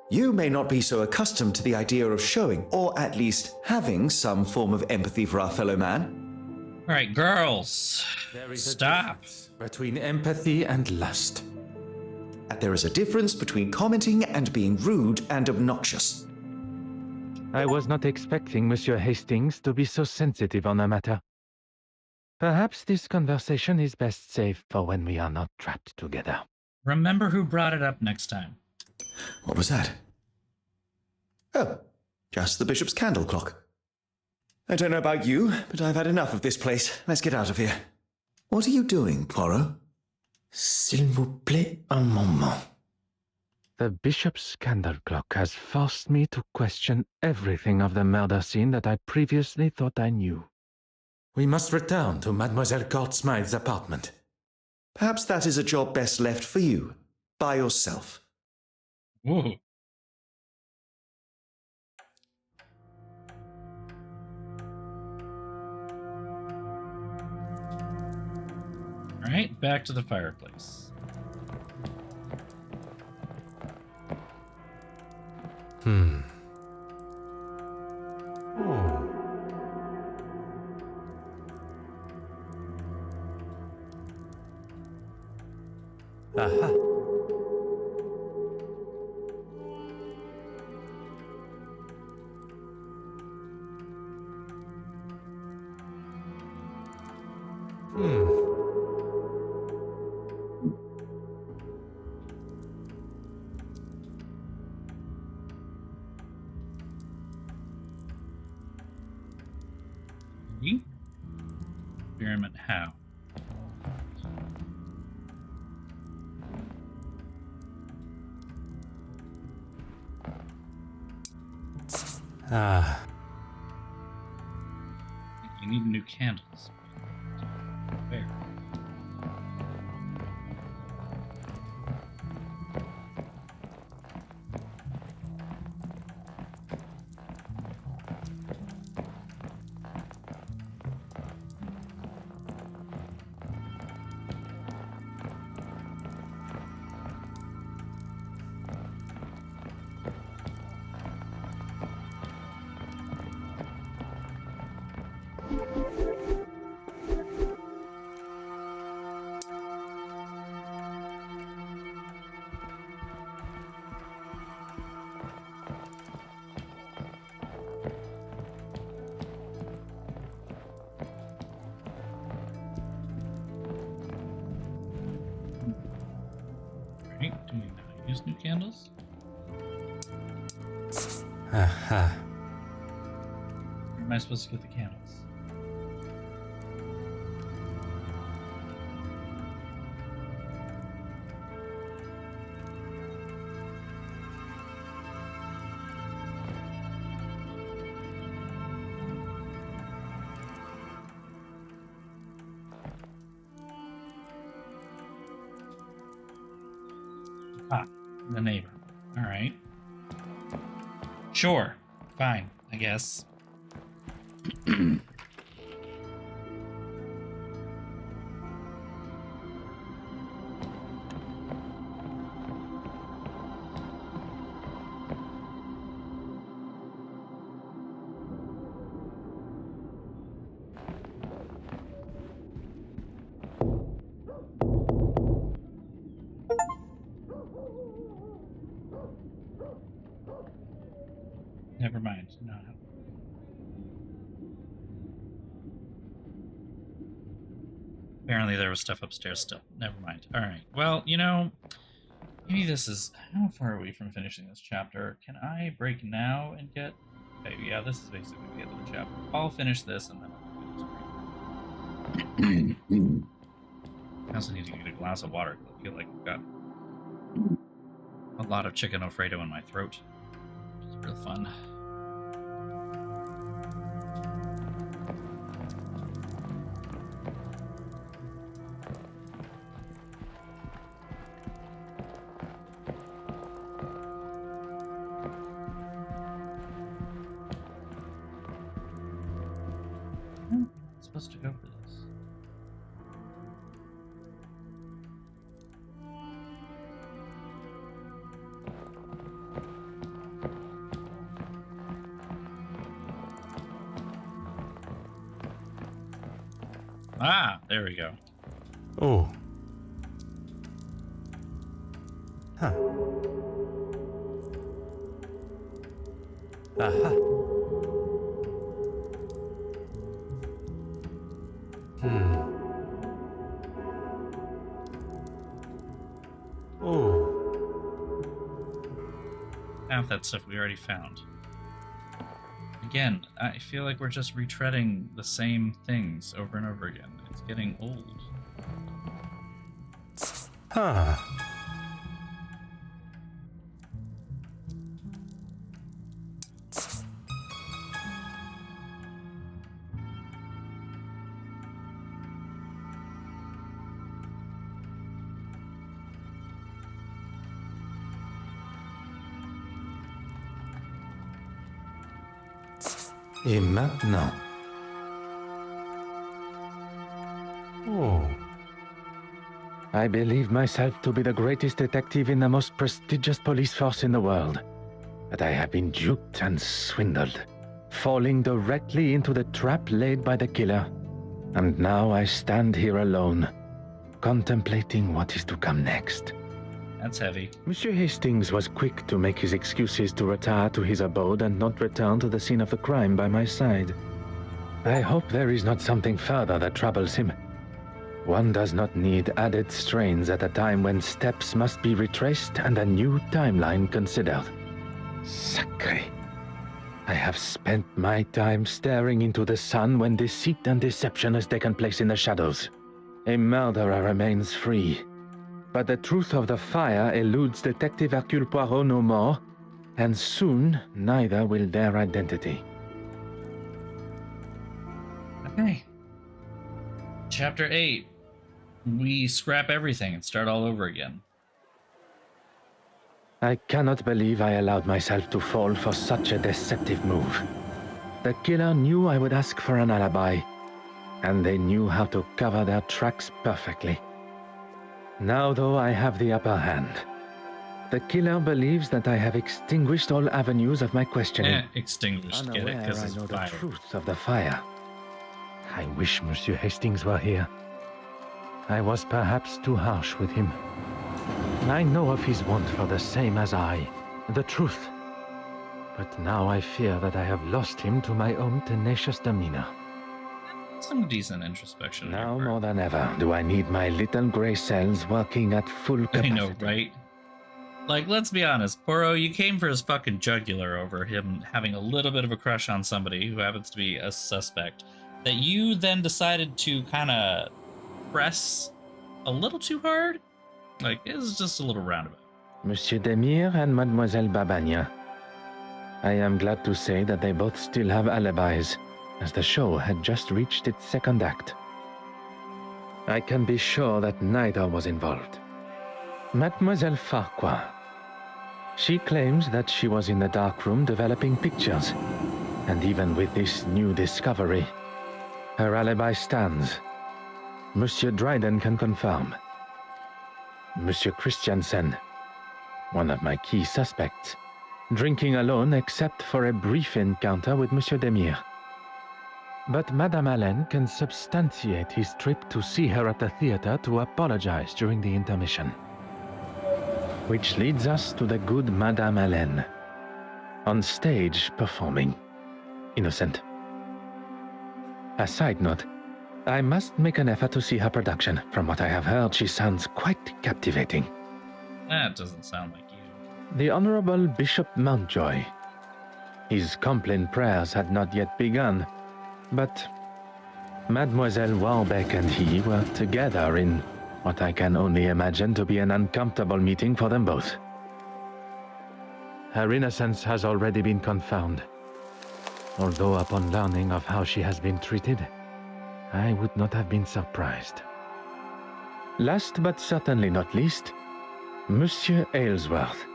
You may not be so accustomed to the idea of showing, or at least having, some form of empathy for our fellow man. All right, girls, There is stop. Between empathy and lust. And there is a difference between commenting and being rude and obnoxious. I was not expecting Monsieur Hastings to be so sensitive on the matter. Perhaps this conversation is best saved for when we are not trapped together. Remember who brought it up next time. What was that? Oh, just the bishop's candle clock. I don't know about you, but I've had enough of this place. Let's get out of here. What are you doing, Poirot? S'il vous plaît, un moment. The bishop's candle clock has forced me to question everything of the murder scene that I previously thought I knew. We must return to Mademoiselle Courtsmythe's apartment. Perhaps that is a job best left for you, by yourself. Ooh. All right, back to the fireplace. Aha. Experiment how? You need new candles. Where? Right, do we not use new candles? Aha. Where am I supposed to get the candles? Ah, the neighbor. All right. Sure. Fine, I guess. No. Apparently there was stuff upstairs still. Never mind. Alright. Well, you know, maybe this is... How far are we from finishing this chapter? Can I break now and get... Okay, yeah, this is basically the end of the chapter. I'll finish this and then I'll do this. I also need to get a glass of water. I feel like I've got a lot of chicken Alfredo in my throat. It's real fun. Supposed to go for this. Ah, there we go. Oh. Huh. Aha. Oh. Half that stuff we already found. Again, I feel like we're just retreading the same things over and over again. It's getting old. Huh. Et maintenant? Oh. I believe myself to be the greatest detective in the most prestigious police force in the world. But I have been duped and swindled, falling directly into the trap laid by the killer. And now I stand here alone, contemplating what is to come next. That's heavy. Monsieur Hastings was quick to make his excuses to retire to his abode and not return to the scene of the crime by my side. I hope there is not something further that troubles him. One does not need added strains at a time when steps must be retraced and a new timeline considered. Sacré. I have spent my time staring into the sun when deceit and deception has taken place in the shadows. A murderer remains free. But the truth of the fire eludes Detective Hercule Poirot no more, and soon neither will their identity. Okay. Chapter 8. We scrap everything and start all over again. I cannot believe I allowed myself to fall for such a deceptive move. The killer knew I would ask for an alibi, and they knew how to cover their tracks perfectly. Now, though, I have the upper hand. The killer believes that I have extinguished all avenues of my questioning. Extinguished, get it, because I it's know fire. the truth of the fire. I wish Monsieur Hastings were here. I was perhaps too harsh with him. I know of his want for the same as I, the truth. But now I fear that I have lost him to my own tenacious demeanor. Some decent introspection. Now more than ever do I need my little gray cells working at full capacity. I know, right? Like, let's be honest, Poirot, you came for his fucking jugular over him having a little bit of a crush on somebody who happens to be a suspect, that you then decided to kind of press a little too hard? Like, it was just a little roundabout. Monsieur Demire and Mademoiselle Babagna. I am glad to say that they both still have alibis, as the show had just reached its second act. I can be sure that neither was involved. Mademoiselle Farquhar. She claims that she was in the darkroom developing pictures, and even with this new discovery, her alibi stands. Monsieur Dryden can confirm. Monsieur Christiansen, one of my key suspects, drinking alone except for a brief encounter with Monsieur Demire. But Madame Allen can substantiate his trip to see her at the theater to apologize during the intermission. Which leads us to the good Madame Allen, on stage performing. Innocent. A side note, I must make an effort to see her production. From what I have heard, she sounds quite captivating. That doesn't sound like you. The Honorable Bishop Mountjoy. His Compline prayers had not yet begun, but Mademoiselle Warbeck and he were together in what I can only imagine to be an uncomfortable meeting for them both. Her innocence has already been confirmed, although upon learning of how she has been treated, I would not have been surprised. Last but certainly not least, Monsieur Aylesworth,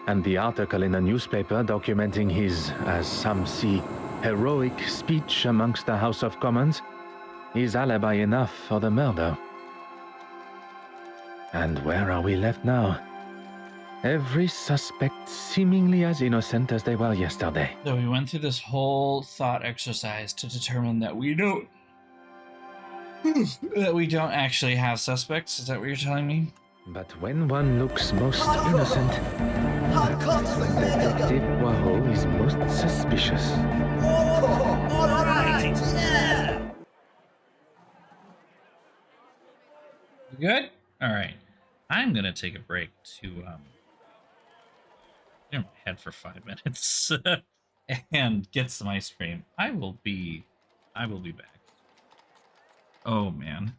and the article in the newspaper documenting his, as some see, heroic speech amongst the House of Commons is alibi enough for the murder. And where are we left now? Every suspect seemingly as innocent as they were yesterday. So we went through this whole thought exercise to determine that we don't actually have suspects. Is that what you're telling me? But when one looks most innocent, Detective Poirot is most suspicious. You good? All right. I'm gonna take a break to clear my head for 5 minutes and get some ice cream. I will be back. Oh man.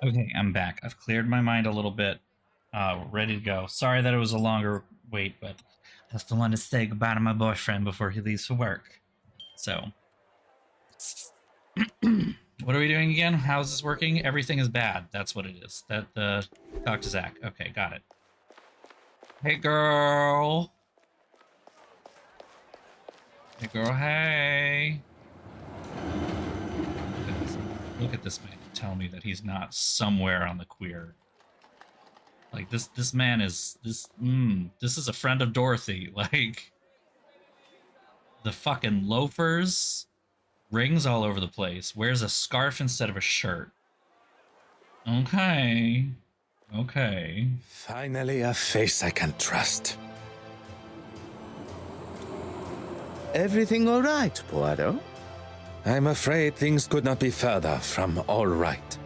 Okay, I'm back. I've cleared my mind a little bit. Ready to go. Sorry that it was a longer wait, but I still want to say goodbye to my boyfriend before he leaves for work. So, what are we doing again? How's this working? Everything is bad. That's what it is. Talk to Zach. Okay, got it. Hey, girl. Hey, girl. Hey. Look at this man. Tell me that he's not somewhere on the queer. Like this man is this is a friend of Dorothy. Like the fucking loafers, rings all over the place, wears a scarf instead of a shirt. Okay. Okay. Finally, a face I can trust. Everything all right, Poirot? I'm afraid things could not be further from all right.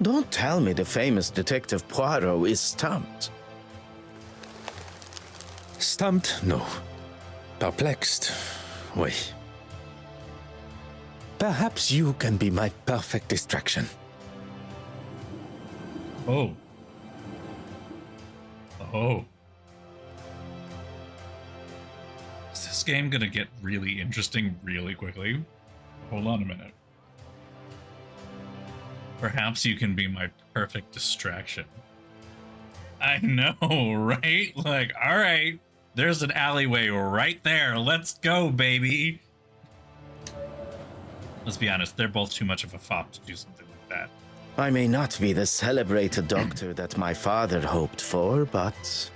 Don't tell me the famous Detective Poirot is stumped. Stumped? No. Perplexed? Oui. Perhaps you can be my perfect distraction. Oh. Oh. Is this game gonna get really interesting really quickly? Hold on a minute. Perhaps you can be my perfect distraction. I know, right? Like, all right, there's an alleyway right there. Let's go, baby. Let's be honest, they're both too much of a fop to do something like that. I may not be the celebrated doctor that my father hoped for, but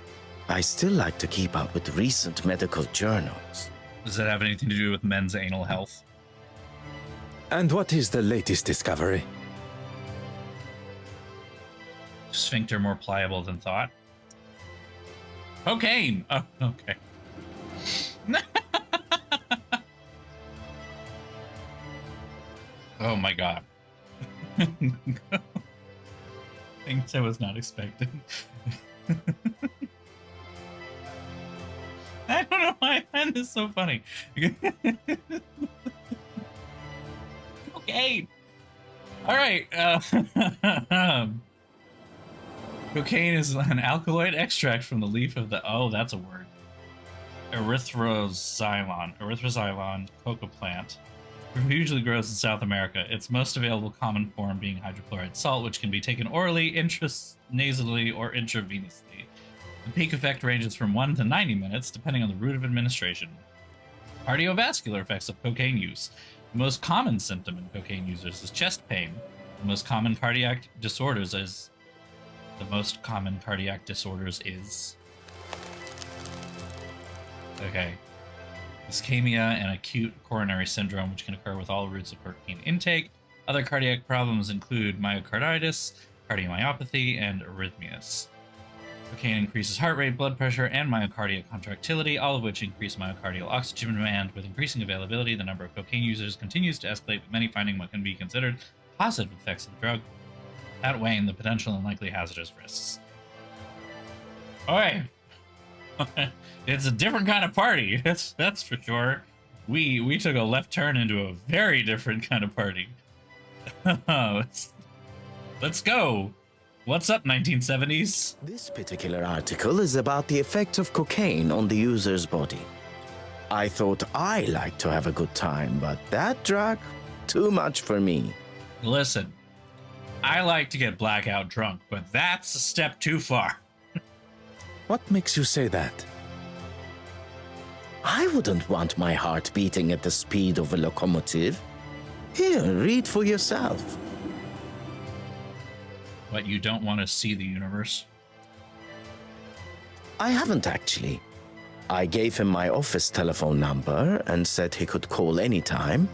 I still like to keep up with recent medical journals. Does that have anything to do with men's anal health? And what is the latest discovery? Sphincter more pliable than thought. Cocaine! Oh, okay. Oh my god. Things I was not expecting. I don't know why I find this so funny. Cocaine! Alright, cocaine is an alkaloid extract from the leaf of the, oh, that's a word. Erythroxylon coca plant. It usually grows in South America. Its most available common form being hydrochloride salt, which can be taken orally, intranasally, or intravenously. The peak effect ranges from 1 to 90 minutes, depending on the route of administration. Cardiovascular effects of cocaine use. The most common symptom in cocaine users is chest pain. The most common cardiac disorders is... Okay. Ischemia and acute coronary syndrome, which can occur with all routes of cocaine intake. Other cardiac problems include myocarditis, cardiomyopathy, and arrhythmias. Cocaine increases heart rate, blood pressure, and myocardial contractility, all of which increase myocardial oxygen demand. With increasing availability, the number of cocaine users continues to escalate, with many finding what can be considered positive effects of the drug, outweighing the potential and likely hazardous risks. Alright. It's a different kind of party, that's for sure. We took a left turn into a very different kind of party. Let's go. What's up, 1970s? This particular article is about the effect of cocaine on the user's body. I thought I liked to have a good time, but that drug, too much for me. Listen, I like to get blackout drunk, but that's a step too far. What makes you say that? I wouldn't want my heart beating at the speed of a locomotive. Here, read for yourself. What, you don't want to see the universe? I haven't actually. I gave him my office telephone number and said he could call anytime,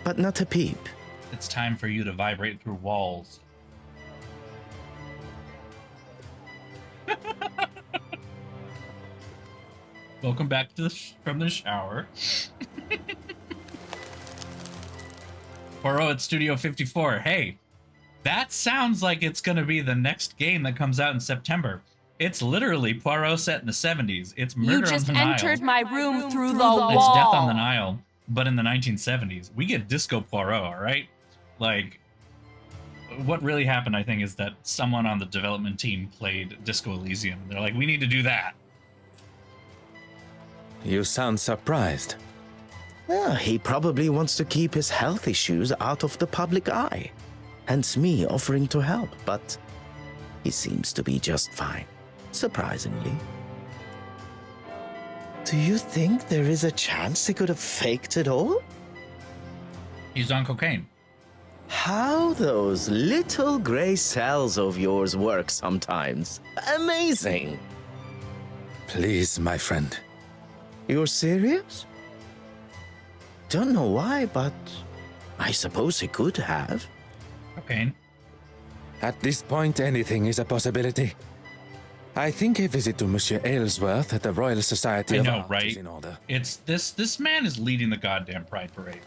but not a peep. It's time for you to vibrate through walls. Welcome back to from the shower. Poirot at Studio 54. Hey, that sounds like it's going to be the next game that comes out in September. It's literally Poirot set in the 70s. It's Murder on the Nile. You just entered my room through the wall. It's Death on the Nile, but in the 1970s. We get Disco Poirot, all right? Like, what really happened, I think, is that someone on the development team played Disco Elysium. They're like, we need to do that. You sound surprised. Well, he probably wants to keep his health issues out of the public eye. Hence me offering to help, but he seems to be just fine, surprisingly. Do you think there is a chance he could have faked it all? He's on cocaine. How those little gray cells of yours work sometimes. Amazing. Please, my friend. You're serious? Don't know why, but I suppose he could have. Cocaine. At this point, anything is a possibility. I think a visit to Monsieur Aylesworth at the Royal Society I of know, Art right? is in order. It's this man is leading the goddamn Pride Parade.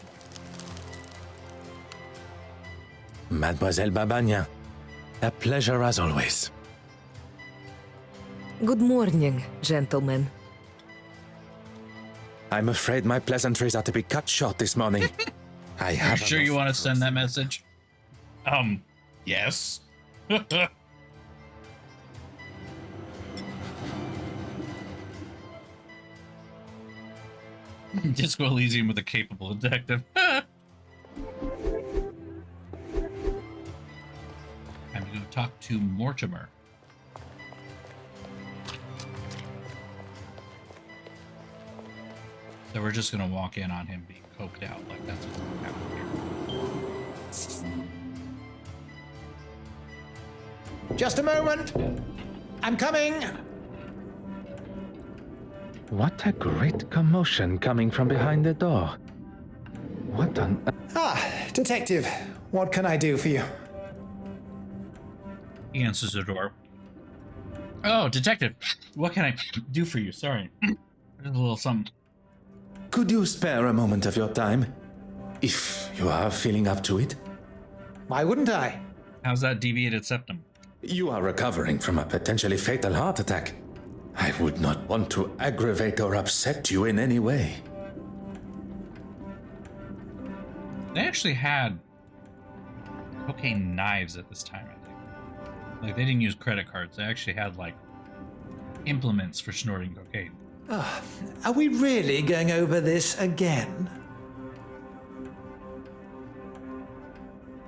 Mademoiselle Babagna, a pleasure as always. Good morning, gentlemen. I'm afraid my pleasantries are to be cut short this morning. I Are have you sure you want to send that message? Yes. Disco Elysium with a capable detective. I'm going to talk to Mortimer. So we're just going to walk in on him being coked out. Like, that's what's happening here. Just a moment. I'm coming. What a great commotion coming from behind the door. What on... Ah, detective. What can I do for you? He answers the door. Oh, detective. What can I do for you? Sorry. There's a little something. Could you spare a moment of your time? If you are feeling up to it? Why wouldn't I? How's that deviated septum? You are recovering from a potentially fatal heart attack. I would not want to aggravate or upset you in any way. They actually had cocaine knives at this time, I think. Like, they didn't use credit cards. They actually had, like, implements for snorting cocaine. Are we really going over this again?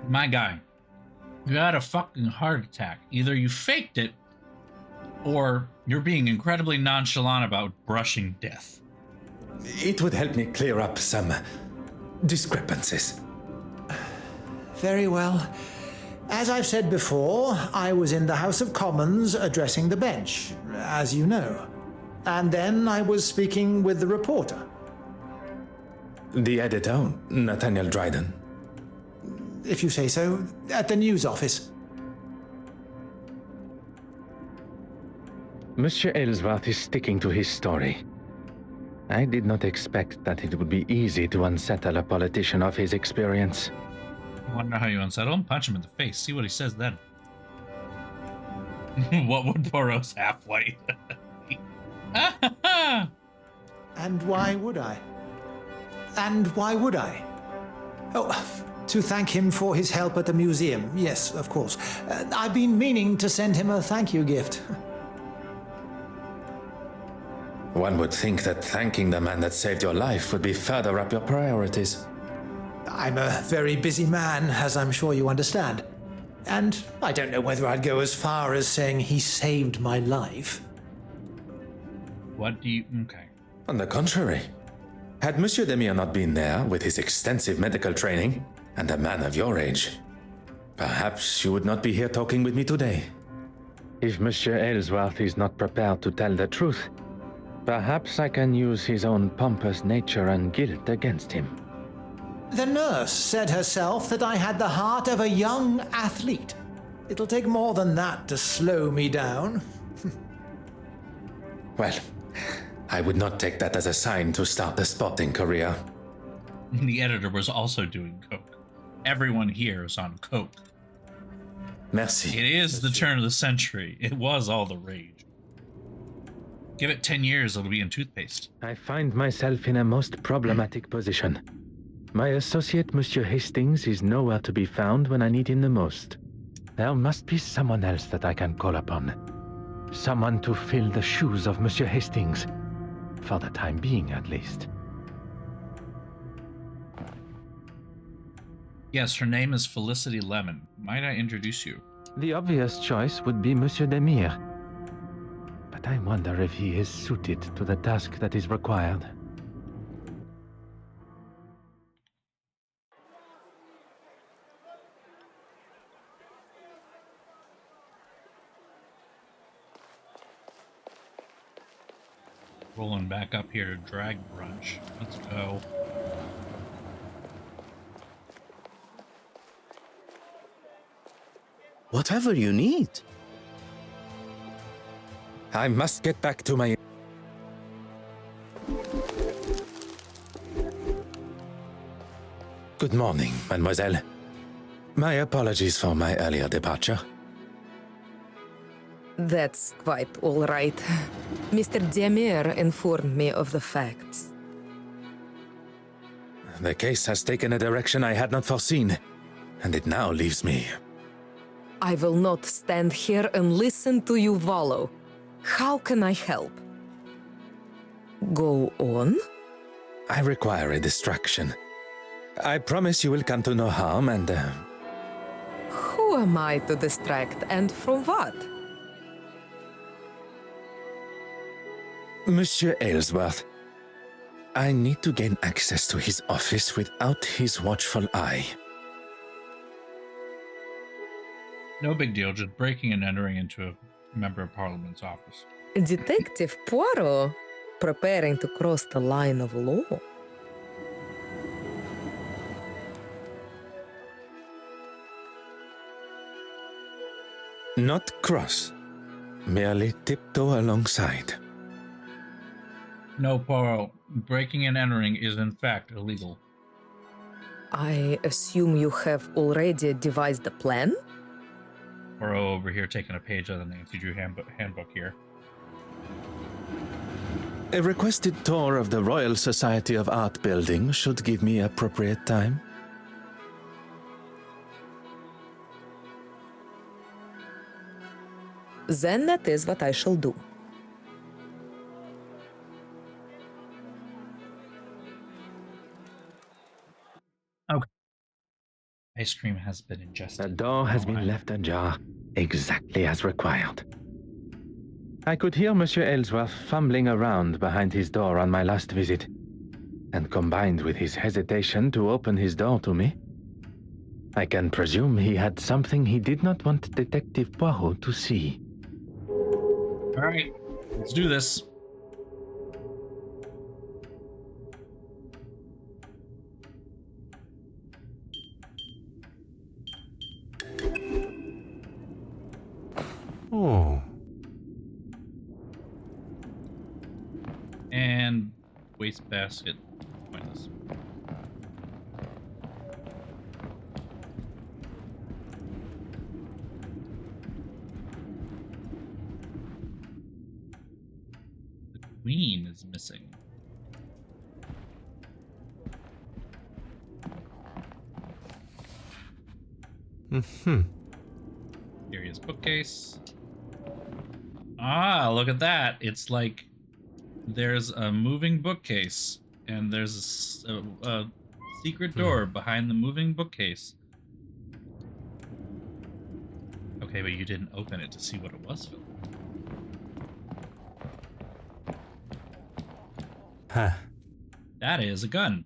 My guy, you had a fucking heart attack. Either you faked it, or you're being incredibly nonchalant about brushing death. It would help me clear up some discrepancies. Very well. As I've said before, I was in the House of Commons addressing the bench, as you know. And then I was speaking with the reporter. The editor, Nathaniel Dryden. If you say so, at the news office. Monsieur Aylesworth is sticking to his story. I did not expect that it would be easy to unsettle a politician of his experience. I wonder how you unsettle him? Punch him in the face. See what he says then. What would Poirot's half-light? And why would I? And why would I? Oh, to thank him for his help at the museum. Yes, of course. I've been meaning to send him a thank you gift. One would think that thanking the man that saved your life would be further up your priorities. I'm a very busy man, as I'm sure you understand. And I don't know whether I'd go as far as saying he saved my life. What do you... Okay. On the contrary, had Monsieur Demir not been there with his extensive medical training and a man of your age, perhaps you would not be here talking with me today. If Monsieur Aylesworth is not prepared to tell the truth, perhaps I can use his own pompous nature and guilt against him. The nurse said herself that I had the heart of a young athlete. It'll take more than that to slow me down. Well, I would not take that as a sign to start a sporting career. The editor was also doing coke. Everyone here is on coke. Merci. It is the turn of the century. It was all the rage. Give it 10 years, it'll be in toothpaste. I find myself in a most problematic position. My associate, Monsieur Hastings, is nowhere to be found when I need him the most. There must be someone else that I can call upon. Someone to fill the shoes of Monsieur Hastings. For the time being, at least. Yes, her name is Felicity Lemon. Might I introduce you? The obvious choice would be Monsieur Demire. But I wonder if he is suited to the task that is required. Rolling back up here to drag brunch. Let's go. Whatever you need. I must get back to my... Good morning, mademoiselle. My apologies for my earlier departure. That's quite all right. Mr. Demire informed me of the facts. The case has taken a direction I had not foreseen, and it now leaves me... I will not stand here and listen to you wallow. How can I help? Go on? I require a distraction. I promise you will come to no harm and... Who am I to distract, and from what? Monsieur Aylesworth, I need to gain access to his office without his watchful eye. No big deal, just breaking and entering into a member of Parliament's office. Detective Poirot, preparing to cross the line of law. Not cross, merely tiptoe alongside. No, Poirot. Breaking and entering is in fact illegal. I assume you have already devised a plan? Poirot over here taking a page out of the Nancy Drew handbook here. A requested tour of the Royal Society of Art building should give me appropriate time. Then that is what I shall do. Okay. Ice cream has been ingested. The door has been left ajar, exactly as required. I could hear Monsieur Aylesworth fumbling around behind his door on my last visit, and combined with his hesitation to open his door to me, I can presume he had something he did not want Detective Poirot to see. All right, let's do this. Oh. And wastebasket. Pointless. The queen is missing. Mm-hmm. Curious bookcase. Ah, look at that. It's like there's a moving bookcase and there's a secret door behind the moving bookcase. Okay, but you didn't open it to see what it was, Phil. Huh. That is a gun.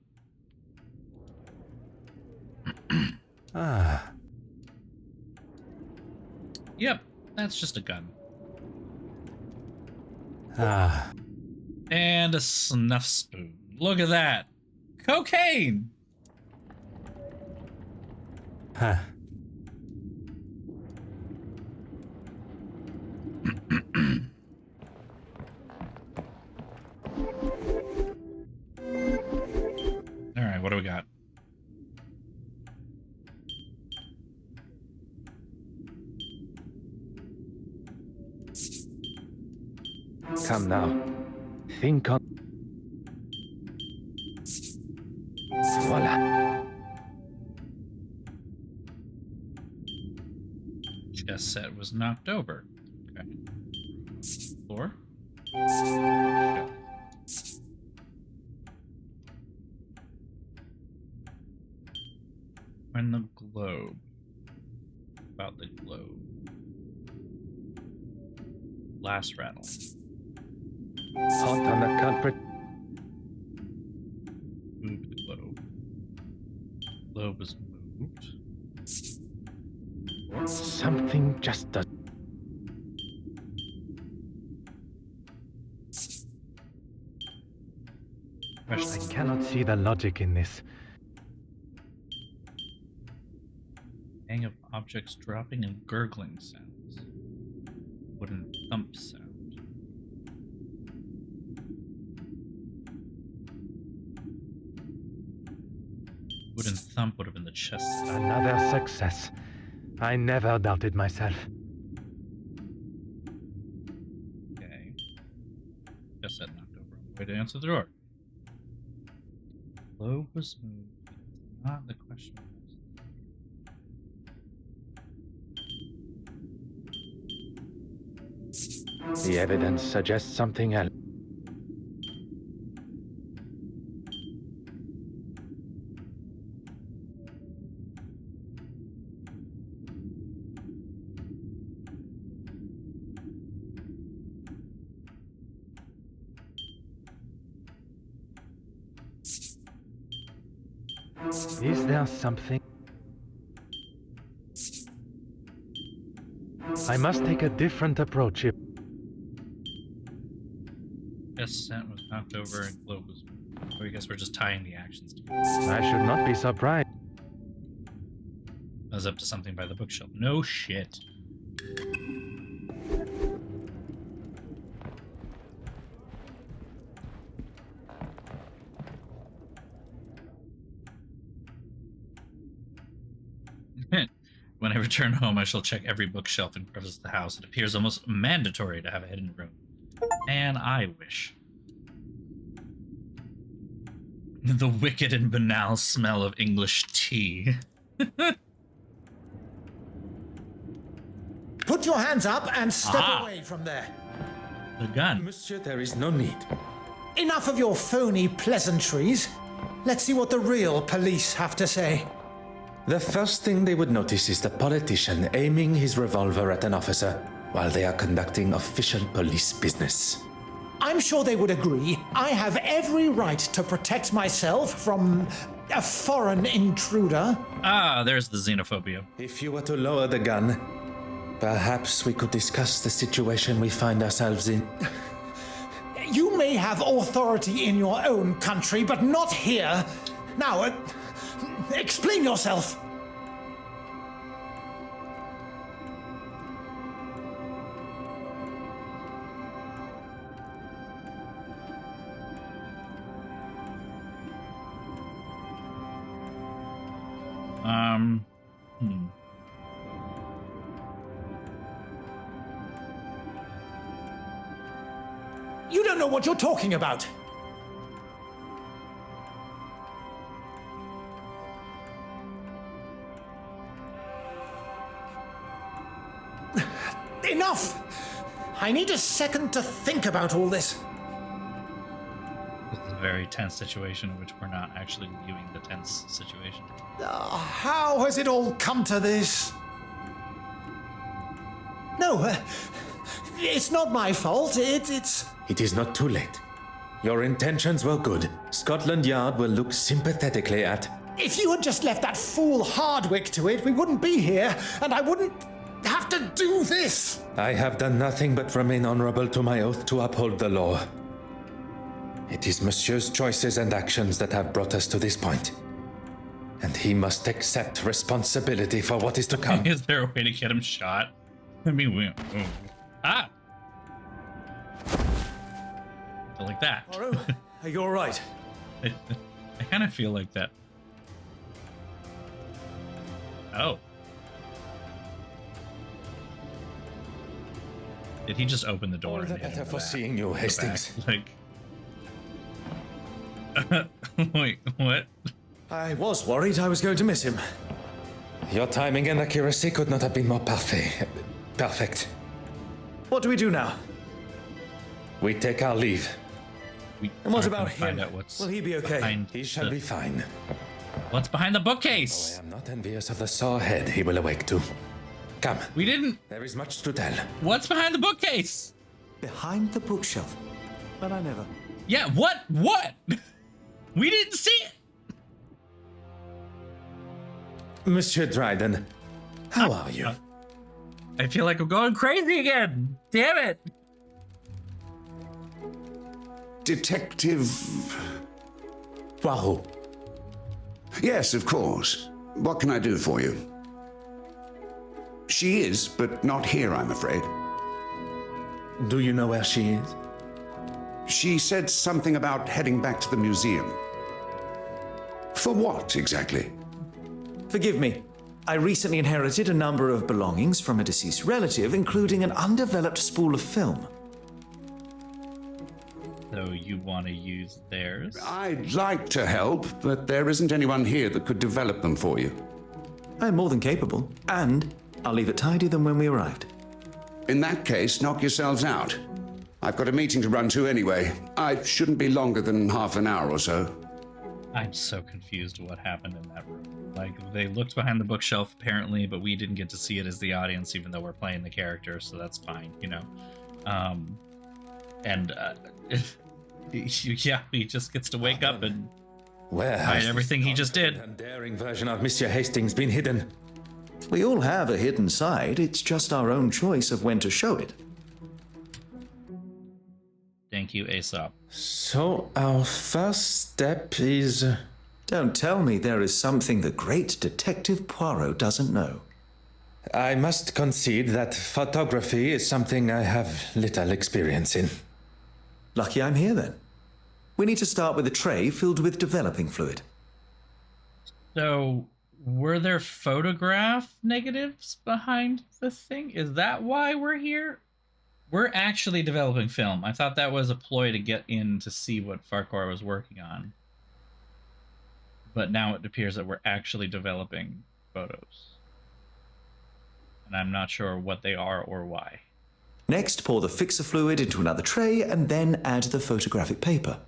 Ah. Yep, that's just a gun. Ah. And a snuff spoon. Look at that. Cocaine! Huh. Alright, what do we got? Come now. Think on... Voila. set was knocked over. Okay. Floor. When the globe. About the globe. Last rattle. Hot on the culprit. Move the globe. Globe was moved. Something just does. I cannot see the logic in this. Hang of objects dropping and gurgling sounds. Wooden thump sound. Wooden thump would have been the chest. Another success. I never doubted myself. Okay. Just that knocked over on the way to answer the door. Globe was moved. It's not the question. The evidence suggests something else. Is there something? I must take a different approach if... Scent was knocked over and globe was moved. So I guess we're just tying the actions together. I should not be surprised. I was up to something by the bookshelf. No shit. When I return home, I shall check every bookshelf and crevice of the house. It appears almost mandatory to have a hidden room. And I wish. The wicked and banal smell of English tea. Put your hands up and step away from there. The gun. Monsieur, there is no need. Enough of your phony pleasantries. Let's see what the real police have to say. The first thing they would notice is the politician aiming his revolver at an officer while they are conducting official police business. I'm sure they would agree. I have every right to protect myself from a foreign intruder. Ah, there's the xenophobia. If you were to lower the gun, perhaps we could discuss the situation we find ourselves in. You may have authority in your own country, but not here. Now, explain yourself. You don't know what you're talking about. Enough! I need a second to think about all this. This is a very tense situation in which we're not actually viewing the tense situation. How has it all come to this? No, it's not my fault. It's... It is not too late. Your intentions were good. Scotland Yard will look sympathetically at... If you had just left that fool Hardwick to it, we wouldn't be here, and I wouldn't have to do this. I have done nothing but remain honorable to my oath to uphold the law. It is Monsieur's choices and actions that have brought us to this point. And he must accept responsibility for what is to come. Is there a way to get him shot? I mean, ah! So like that. Poirot, are you all right? I kind of feel like that. Oh. Did he just open the door? All the better for seeing you, Hastings. Like... Wait, what? I was worried I was going to miss him. Your timing and accuracy could not have been more parfait. perfect. What do we do now? We take our leave. And what Are about gonna find him? out what's Will he be okay? behind He shall the- be fine. What's behind the I bookcase? am not envious of the sore head he will awake to. Come, We didn't. there is much to tell. What's behind the bookcase? Behind the bookshelf. But I never. Yeah, what? What? We didn't see it. Monsieur Dryden, how are you? I feel like I'm going crazy again. Damn it. Detective... Poirot. Yes, of course. What can I do for you? She is, but not here, I'm afraid. Do you know where she is? She said something about heading back to the museum. For what, exactly? Forgive me. I recently inherited a number of belongings from a deceased relative, including an undeveloped spool of film. So you want to use theirs? I'd like to help, but there isn't anyone here that could develop them for you. I'm more than capable, and I'll leave it tidier than when we arrived. In that case, knock yourselves out. I've got a meeting to run to anyway. I shouldn't be longer than half an hour or so. I'm so confused what happened in that room. Like, they looked behind the bookshelf, apparently, but we didn't get to see it as the audience, even though we're playing the character, so that's fine, you know? Yeah, he just gets to wake up and Where hide has everything he just did. and daring version of Monsieur Hastings been hidden? We all have a hidden side, it's just our own choice of when to show it. Thank you, Aesop. So our first step is... Don't tell me there is something the great Detective Poirot doesn't know. I must concede that photography is something I have little experience in. Lucky I'm here then. We need to start with a tray filled with developing fluid. So, were there photograph negatives behind the thing? Is that why we're here? We're actually developing film. I thought that was a ploy to get in to see what Farquhar was working on. But now it appears that we're actually developing photos. And I'm not sure what they are or why. Next, pour the fixer fluid into another tray and then add the photographic paper.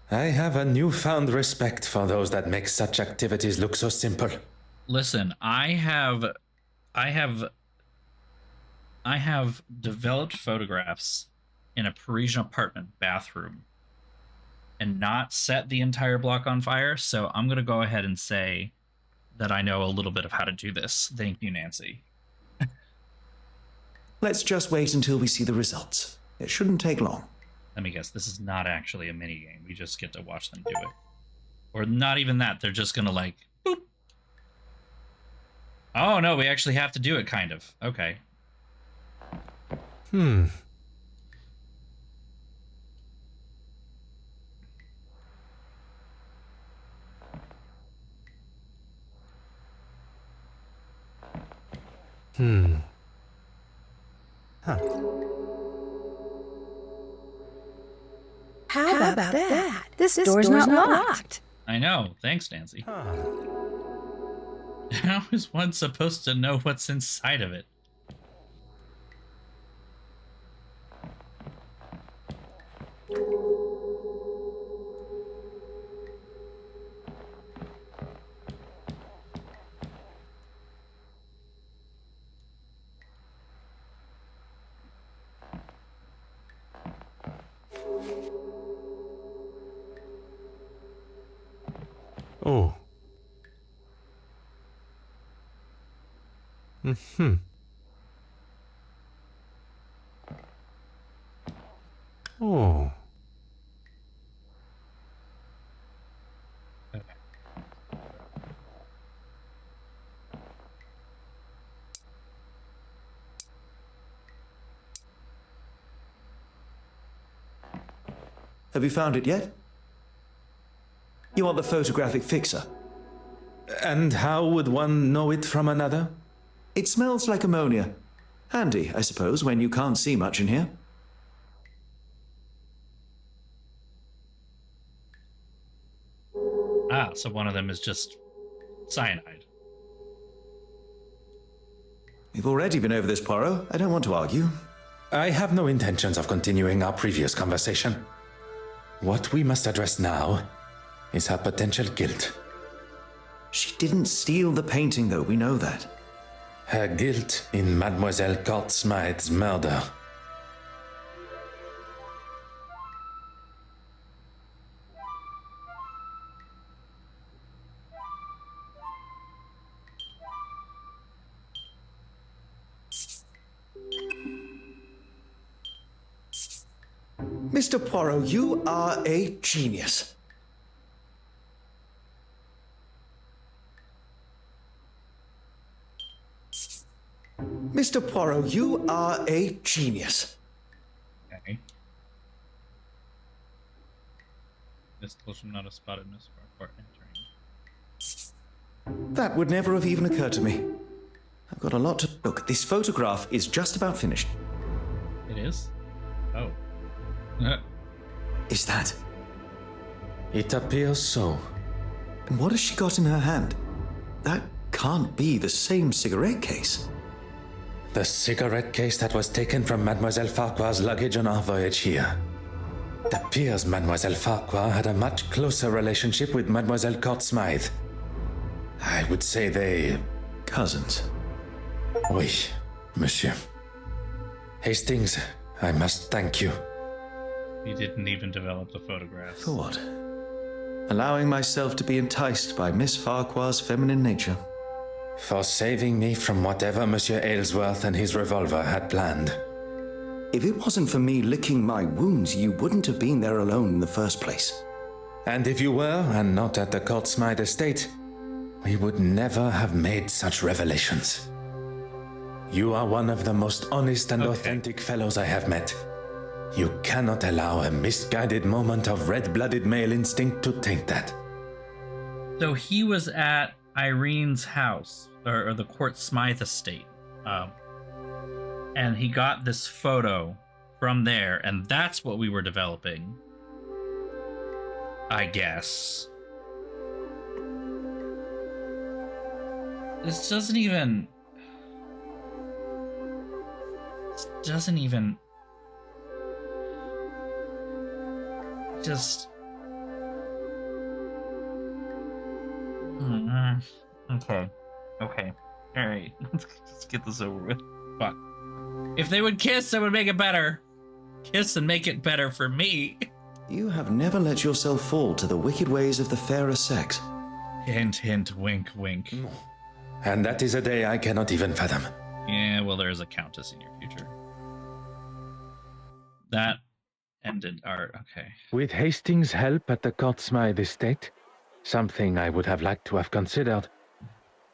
I have a newfound respect for those that make such activities look so simple. Listen, I have developed photographs in a Parisian apartment bathroom and not set the entire block on fire, so I'm going to go ahead and say that I know a little bit of how to do this. Thank you, Nancy. Let's just wait until we see the results. It shouldn't take long. Let me guess, this is not actually a mini game. We just get to watch them do it. Or not even that, they're just going to like, boop. Oh, no, we actually have to do it, kind of. Okay. How about that? This door's not locked. I know. Thanks, Nancy. How is one supposed to know what's inside of it? Oh. Oh. Have you found it yet? You want the photographic fixer? And how would one know it from another? It smells like ammonia. Handy, I suppose, when you can't see much in here. Ah, so one of them is just cyanide. We've already been over this, Poirot. I don't want to argue. I have no intentions of continuing our previous conversation. What we must address now is her potential guilt. She didn't steal the painting, though. We know that. Her guilt in Mademoiselle Court Smythe's murder. Mr. Poirot, you are a genius. Mr. Poirot, you are a genius. Okay. This should not have spotted Miss Farquhar entering. That would never have even occurred to me. I've got a lot to... Look, this photograph is just about finished. It is? Oh. Is that... It appears so. And what has she got in her hand? That can't be the same cigarette case. The cigarette case that was taken from Mademoiselle Farquhar's luggage on our voyage here. It appears Mademoiselle Farquhar had a much closer relationship with Mademoiselle Court Smythe. I would say they... Cousins. Oui, monsieur. Hastings, I must thank you. He didn't even develop the photographs. For what? Allowing myself to be enticed by Miss Farquhar's feminine nature. For saving me from whatever Monsieur Aylesworth and his revolver had planned. If it wasn't for me licking my wounds, you wouldn't have been there alone in the first place. And if you were, and not at the Court Smythe estate, we would never have made such revelations. You are one of the most honest and authentic fellows I have met. You cannot allow a misguided moment of red-blooded male instinct to taint that. So he was at Irene's house, or the Court Smythe estate, and he got this photo from there, and that's what we were developing, I guess. This doesn't even just... Okay. Alright. Let's get this over with. Fuck. If they would kiss, it would make it better. Kiss and make it better for me. You have never let yourself fall to the wicked ways of the fairer sex. Hint, hint, wink, wink. And that is a day I cannot even fathom. Yeah, well, there's a countess in your future. That ended our... Okay. With Hastings' help at the Court Smythe estate, something I would have liked to have considered,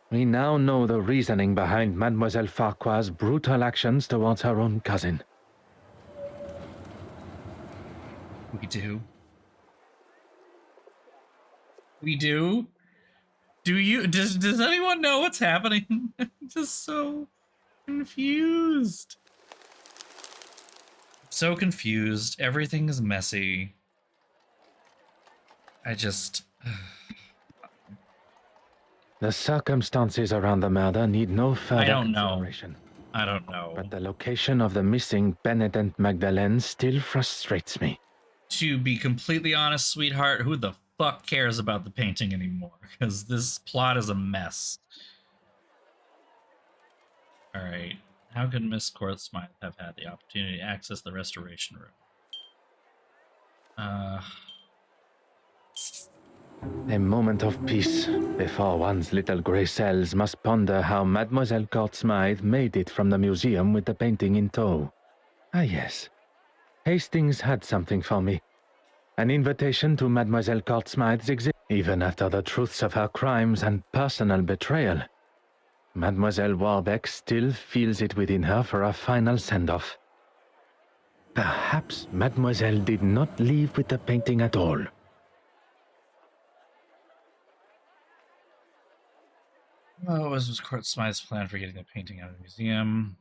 we now know the reasoning behind Mademoiselle Farquhar's brutal actions towards her own cousin. We do. We do? Do you? Does anyone know what's happening? I'm just so confused. So confused. Everything is messy. I just... The circumstances around the murder need no further consideration. I don't know. But the location of the missing Benedent Magdalene still frustrates me. To be completely honest, sweetheart, who the fuck cares about the painting anymore? Because this plot is a mess. Alright. How could Miss Court Smythe have had the opportunity to access the restoration room? A moment of peace before one's little grey cells must ponder how Mademoiselle Court Smythe made it from the museum with the painting in tow. Ah yes, Hastings had something for me. An invitation to Mademoiselle Court Smythe's exhibit. Even after the truths of her crimes and personal betrayal, Mademoiselle Warbeck still feels it within her for a final send-off. Perhaps Mademoiselle did not leave with the painting at all. What was Court Smythe's plan for getting the painting out of the museum?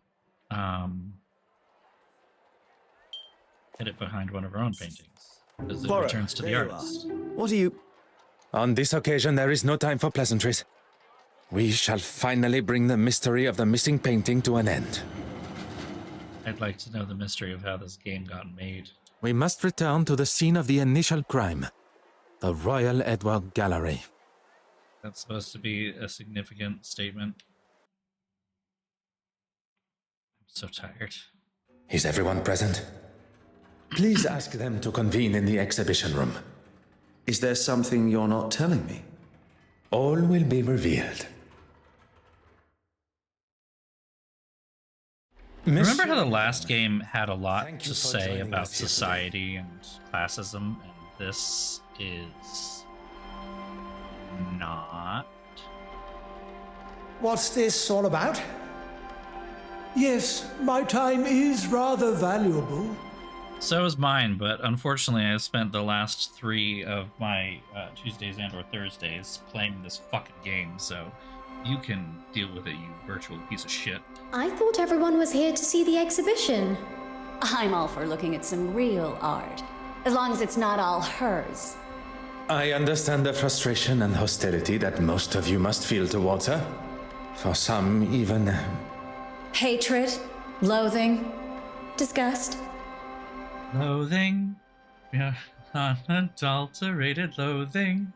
Hid it behind one of her own paintings, as it returns to the artist. What are you... On this occasion, there is no time for pleasantries. We shall finally bring the mystery of the missing painting to an end. I'd like to know the mystery of how this game got made. We must return to the scene of the initial crime, the Royal Edward Gallery. That's supposed to be a significant statement. I'm so tired. Is everyone present? Please ask them to convene in the exhibition room. Is there something you're not telling me? All will be revealed. Remember how the last game had a lot Thank you to for say joining about us here society and classism, and this is not. What's this all about? Yes, my time is rather valuable. So is mine, but unfortunately I spent the last 3 of my Tuesdays and or Thursdays playing this fucking game, so you can deal with it, you virtual piece of shit. I thought everyone was here to see the exhibition. I'm all for looking at some real art, as long as it's not all hers. I understand the frustration and hostility that most of you must feel towards her. For some, even... Hatred, loathing, disgust. Loathing, yeah, unadulterated loathing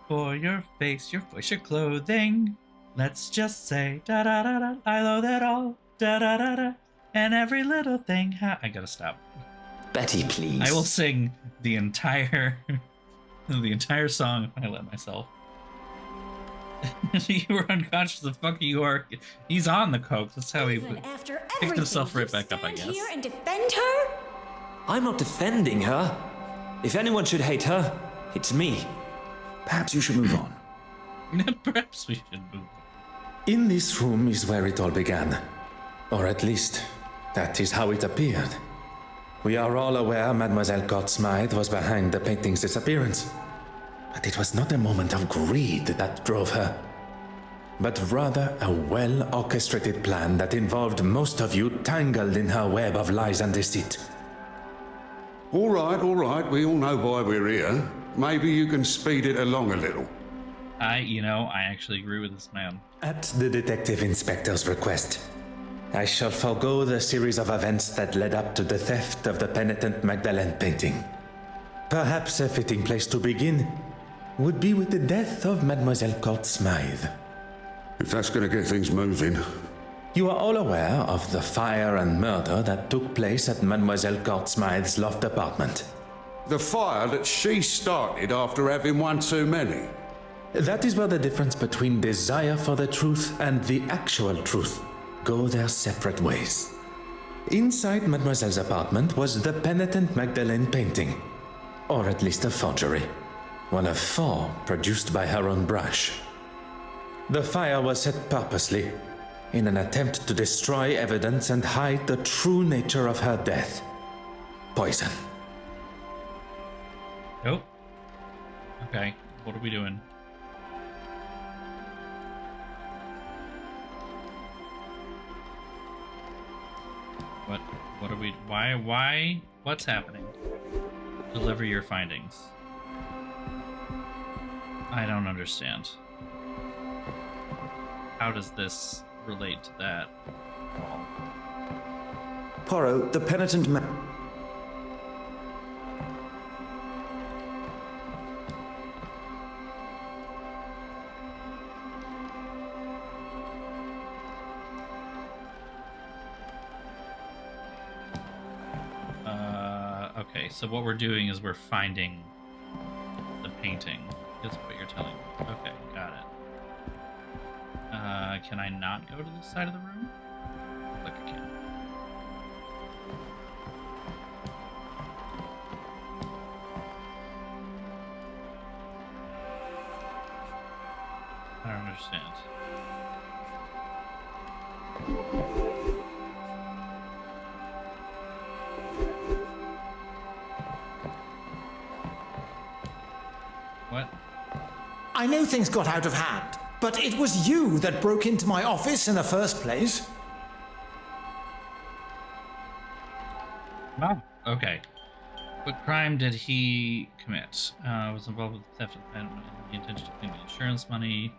for your face, your voice, your clothing. Let's just say da da da da. I loathe it all, da da da da, and every little thing. I gotta stop. Betty, please. I will sing the entire song if I let myself. You were unconscious. The fuck you are. He's on the coke. That's how he picked himself right back up, I guess. Here and defend her? I'm not defending her. If anyone should hate her, it's me. Perhaps you should move on. Perhaps we should move on. In this room is where it all began. Or at least, that is how it appeared. We are all aware Mademoiselle Court-Smythe was behind the painting's disappearance. But it was not a moment of greed that drove her, but rather a well-orchestrated plan that involved most of you tangled in her web of lies and deceit. All right, we all know why we're here. Maybe you can speed it along a little. I actually agree with this man. At the detective inspector's request, I shall forego the series of events that led up to the theft of the penitent Magdalene painting. Perhaps a fitting place to begin would be with the death of Mademoiselle Court-Smythe. If that's going to get things moving. You are all aware of the fire and murder that took place at Mademoiselle Court-Smythe's loft apartment. The fire that she started after having one too many. That is where the difference between desire for the truth and the actual truth go their separate ways. Inside Mademoiselle's apartment was the penitent Magdalene painting, or at least a forgery. One of 4 produced by her own brush. The fire was set purposely, in an attempt to destroy evidence and hide the true nature of her death. Poison. Nope. Okay, what are we doing? What are we... Why? What's happening? Deliver your findings. I don't understand. How does this relate to that? Poirot, the penitent Okay, so what we're doing is we're finding the painting, is what you're telling me. Okay, got it. Can I not go to this side of the room? Like I can. I don't understand. What? I know things got out of hand, but it was you that broke into my office in the first place. Oh, okay. What crime did he commit? Was involved with the theft of the pen, the intention to claim the insurance money.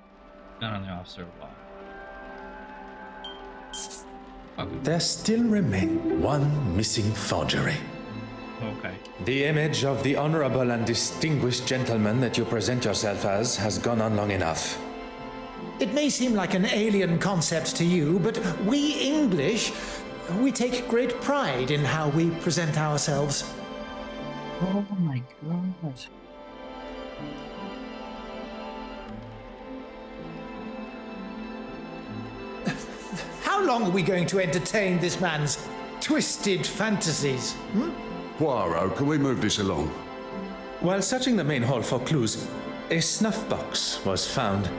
Not on the officer of law. Okay. There still remain one missing forgery. Okay. The image of the honorable and distinguished gentleman that you present yourself as has gone on long enough. It may seem like an alien concept to you, but we English, we take great pride in how we present ourselves. Oh my god. How long are we going to entertain this man's twisted fantasies? Poirot, can we move this along? While searching the main hall for clues, a snuff box was found,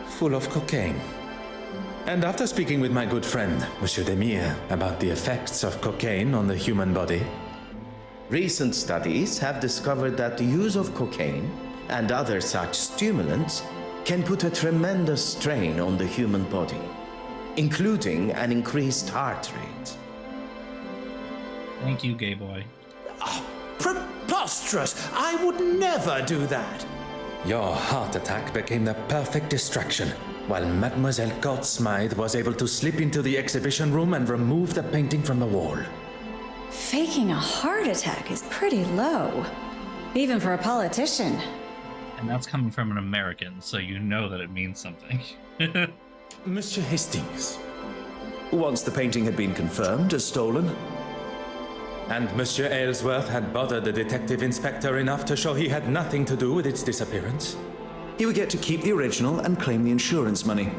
full of cocaine. And after speaking with my good friend, Monsieur Demire, about the effects of cocaine on the human body, Recent studies have discovered that the use of cocaine and other such stimulants can put a tremendous strain on the human body, including an increased heart rate. Thank you, gay boy. Preposterous! I would never do that! your heart attack became the perfect distraction, while Mademoiselle Court Smythe was able to slip into the exhibition room and remove the painting from the wall. Faking a heart attack is pretty low, even for a politician. And that's coming from an American, so you know that it means something. Monsieur Hastings. Once the painting had been confirmed as stolen. And Monsieur Aylesworth had bothered the detective inspector enough to show he had nothing to do with its disappearance. He would get to keep the original and claim the insurance money.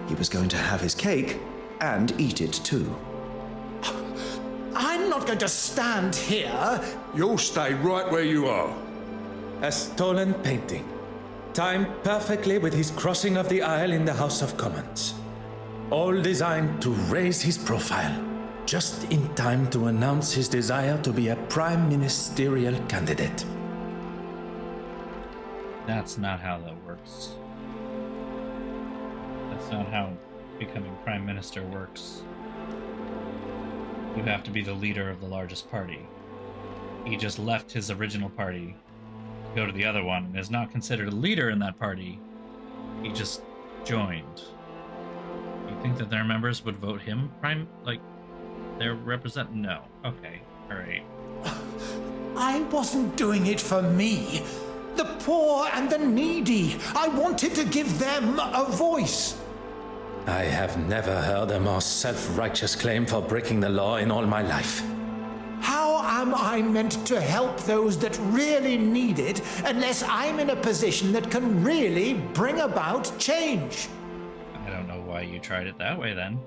He was going to have his cake and eat it too. I'm not going to stand here. You'll stay right where you are. A stolen painting, timed perfectly with his crossing of the aisle in the House of Commons. All designed to raise his profile, just in time to announce his desire to be a prime ministerial candidate. That's not how that works. That's not how becoming prime minister works. You have to be the leader of the largest party. He just left his original party to go to the other one and is not considered a leader in that party. He just joined. You think that their members would vote him prime, like, their represent? No. Okay. Alright. I wasn't doing it for me. The poor and the needy. I wanted to give them a voice. I have never heard a more self-righteous claim for breaking the law in all my life. How am I meant to help those that really need it unless I'm in a position that can really bring about change? I don't know why you tried it that way then.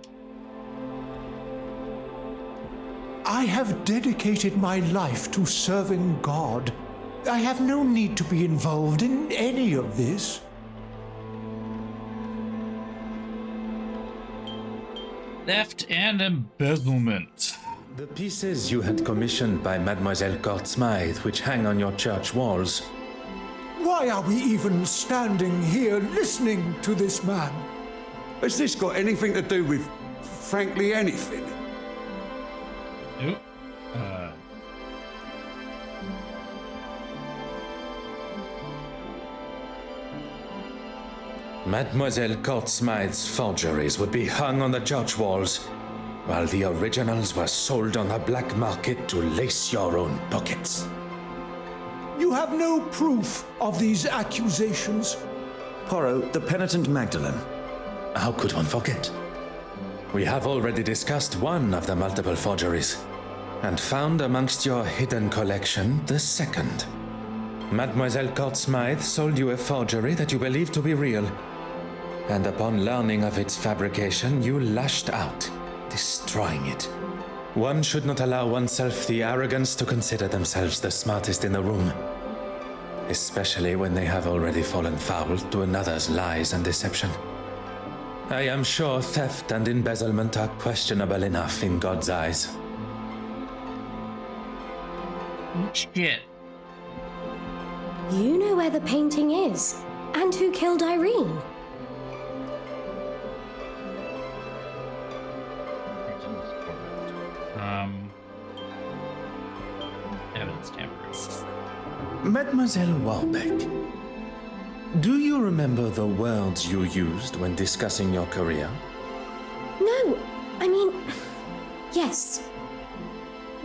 I have dedicated my life to serving God. I have no need to be involved in any of this. Theft and embezzlement. The pieces you had commissioned by Mademoiselle Court Smythe, which hang on your church walls. Why are we even standing here listening to this man? Has this got anything to do with, frankly, anything? Nope. Mademoiselle Court Smythe's forgeries would be hung on the church walls, while the originals were sold on the black market to lace your own pockets. You have no proof of these accusations. Poirot, the penitent Magdalene. How could one forget? We have already discussed one of the multiple forgeries, and found amongst your hidden collection the second. Mademoiselle Court Smythe sold you a forgery that you believed to be real, and upon learning of its fabrication, you lashed out, destroying it. One should not allow oneself the arrogance to consider themselves the smartest in the room, especially when they have already fallen foul to another's lies and deception. I am sure theft and embezzlement are questionable enough in God's eyes. Shit. You know where the painting is, and who killed Irene. Evidence tampering. Mademoiselle Warbeck, Do you remember the words you used when discussing your career? No, I mean, yes.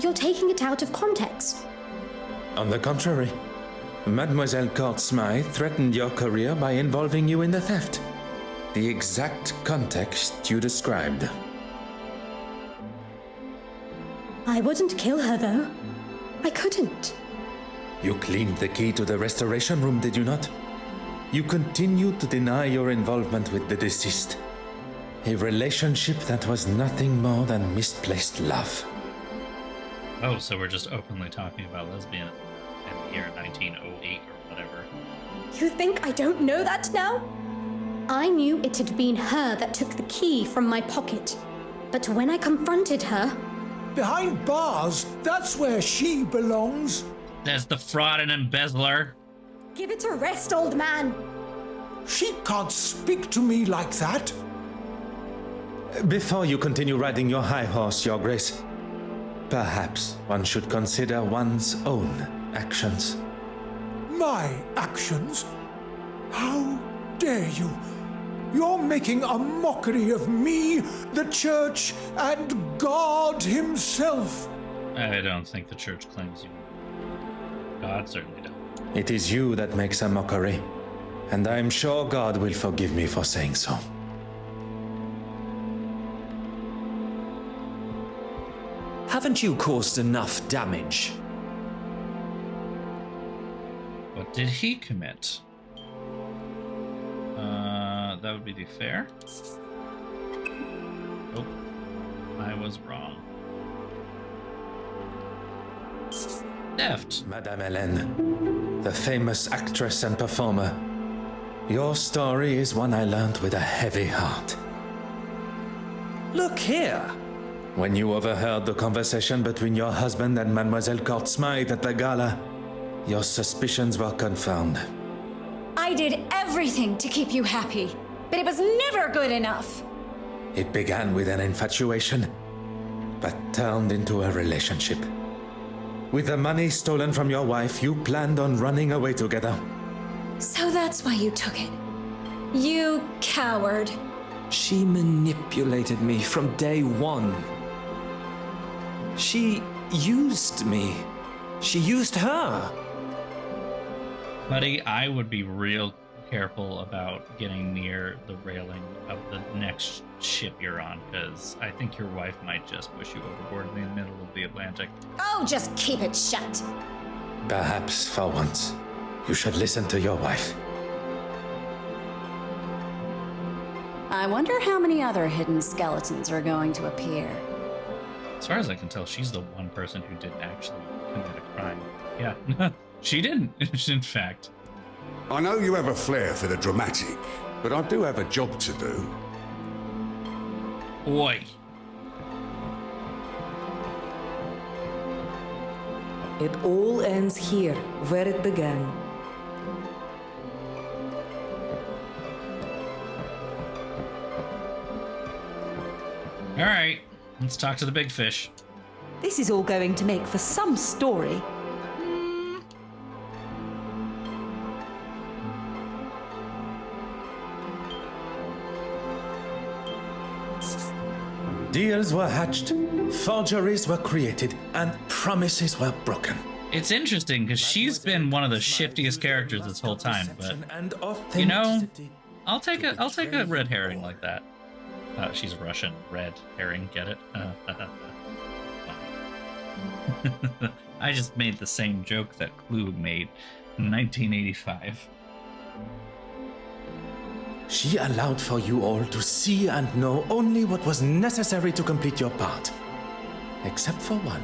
You're taking it out of context. On the contrary, Mademoiselle Court Smythe threatened your career by involving you in the theft. The exact context you described. I wouldn't kill her, though. I couldn't. You cleaned the key to the restoration room, did you not? You continued to deny your involvement with the deceased. A relationship that was nothing more than misplaced love. Oh, so we're just openly talking about lesbian in the year 1908 or whatever. You think I don't know that now? I knew it had been her that took the key from my pocket. But when I confronted her... Behind bars, that's where she belongs. There's the fraud and embezzler. Give it a rest, old man. She can't speak to me like that. Before you continue riding your high horse, Your Grace, perhaps one should consider one's own actions. My actions? How dare you? You're making a mockery of me, the Church, and God himself. I don't think the Church claims you. God certainly does. It is you that makes a mockery, and I'm sure God will forgive me for saying so. Haven't you caused enough damage? What did he commit? That would be the fair. Oh, I was wrong. Theft. Madame Hélène, the famous actress and performer, your story is one I learned with a heavy heart. Look here! When you overheard the conversation between your husband and Mademoiselle Court Smythe at the gala, your suspicions were confirmed. I did everything to keep you happy, but it was never good enough. It began with an infatuation, but turned into a relationship. With the money stolen from your wife, you planned on running away together. So that's why you took it. You coward. She manipulated me from day one. She used me. She used her. Buddy, I would be real careful about getting near the railing of the next ship you're on, because I think your wife might just push you overboard in the middle of the Atlantic. Oh, just keep it shut. Perhaps, for once, you should listen to your wife. I wonder how many other hidden skeletons are going to appear. As far as I can tell, she's the one person who didn't actually commit a crime. Yeah, she didn't, in fact. I know you have a flair for the dramatic, but I do have a job to do. Oi. It all ends here, where it began. All right, let's talk to the big fish. This is all going to make for some story. Deals were hatched, forgeries were created, and promises were broken. It's interesting because she's been one of the shiftiest characters this whole time, but you know, I'll take a red herring like that. She's Russian. Red herring, get it? I just made the same joke that Clue made in 1985. She allowed for you all to see and know only what was necessary to complete your part. Except for one.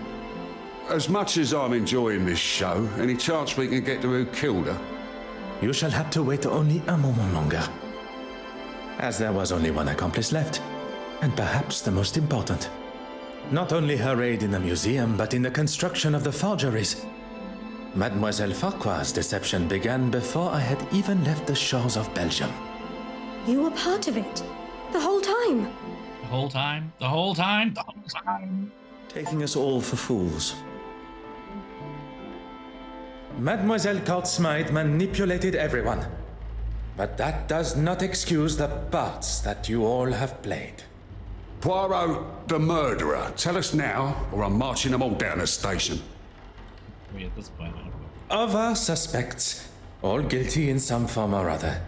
As much as I'm enjoying this show, any chance we can get to who killed her? You shall have to wait only a moment longer. As there was only one accomplice left, and perhaps the most important. Not only her aid in the museum, but in the construction of the forgeries. Mademoiselle Farquhar's deception began before I had even left the shores of Belgium. You were part of it. The whole time. The whole time? The whole time? The whole time? Taking us all for fools. Mademoiselle Court Smythe manipulated everyone. But that does not excuse the parts that you all have played. Poirot, the murderer. Tell us now, or I'm marching them all down the station. We at this point. Of our suspects, all guilty in some form or other,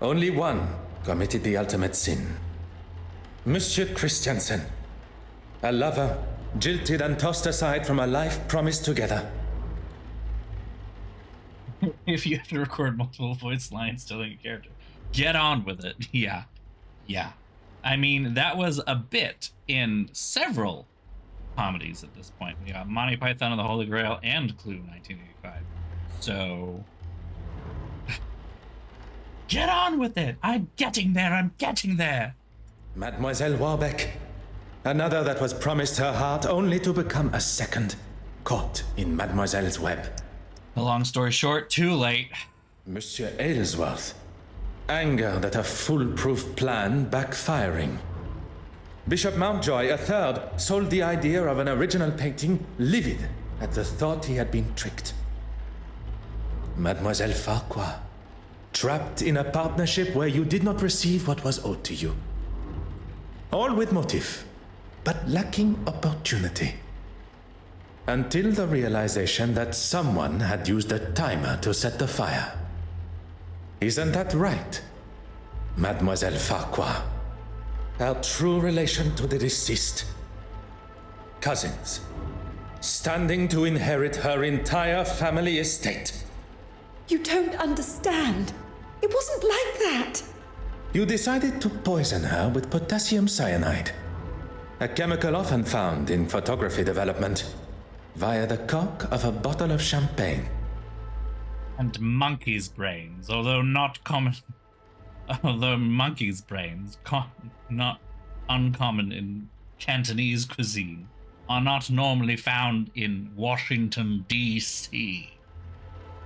only one committed the ultimate sin. Monsieur Christiansen, a lover, jilted and tossed aside from a life promised together. If you have to record multiple voice lines telling a character, get on with it. Yeah. I mean, that was a bit in several comedies at this point. We got Monty Python and the Holy Grail and Clue 1985. So get on with it. I'm getting there. Mademoiselle Warbeck, another that was promised her heart only to become a second, caught in Mademoiselle's web. The long story short, too late. Monsieur Aylesworth, anger that a foolproof plan backfiring. Bishop Mountjoy, a third, sold the idea of an original painting, livid at the thought he had been tricked. Mademoiselle Farquhar, trapped in a partnership where you did not receive what was owed to you. All with motive, but lacking opportunity. Until the realization that someone had used a timer to set the fire. Isn't that right, Mademoiselle Farquhar? Our true relation to the deceased. Cousins, standing to inherit her entire family estate. You don't understand. It wasn't like that. You decided to poison her with potassium cyanide, a chemical often found in photography development, via the cork of a bottle of champagne. And monkey's brains, although not common. Although monkey's brains, not uncommon in Cantonese cuisine, are not normally found in Washington, D.C.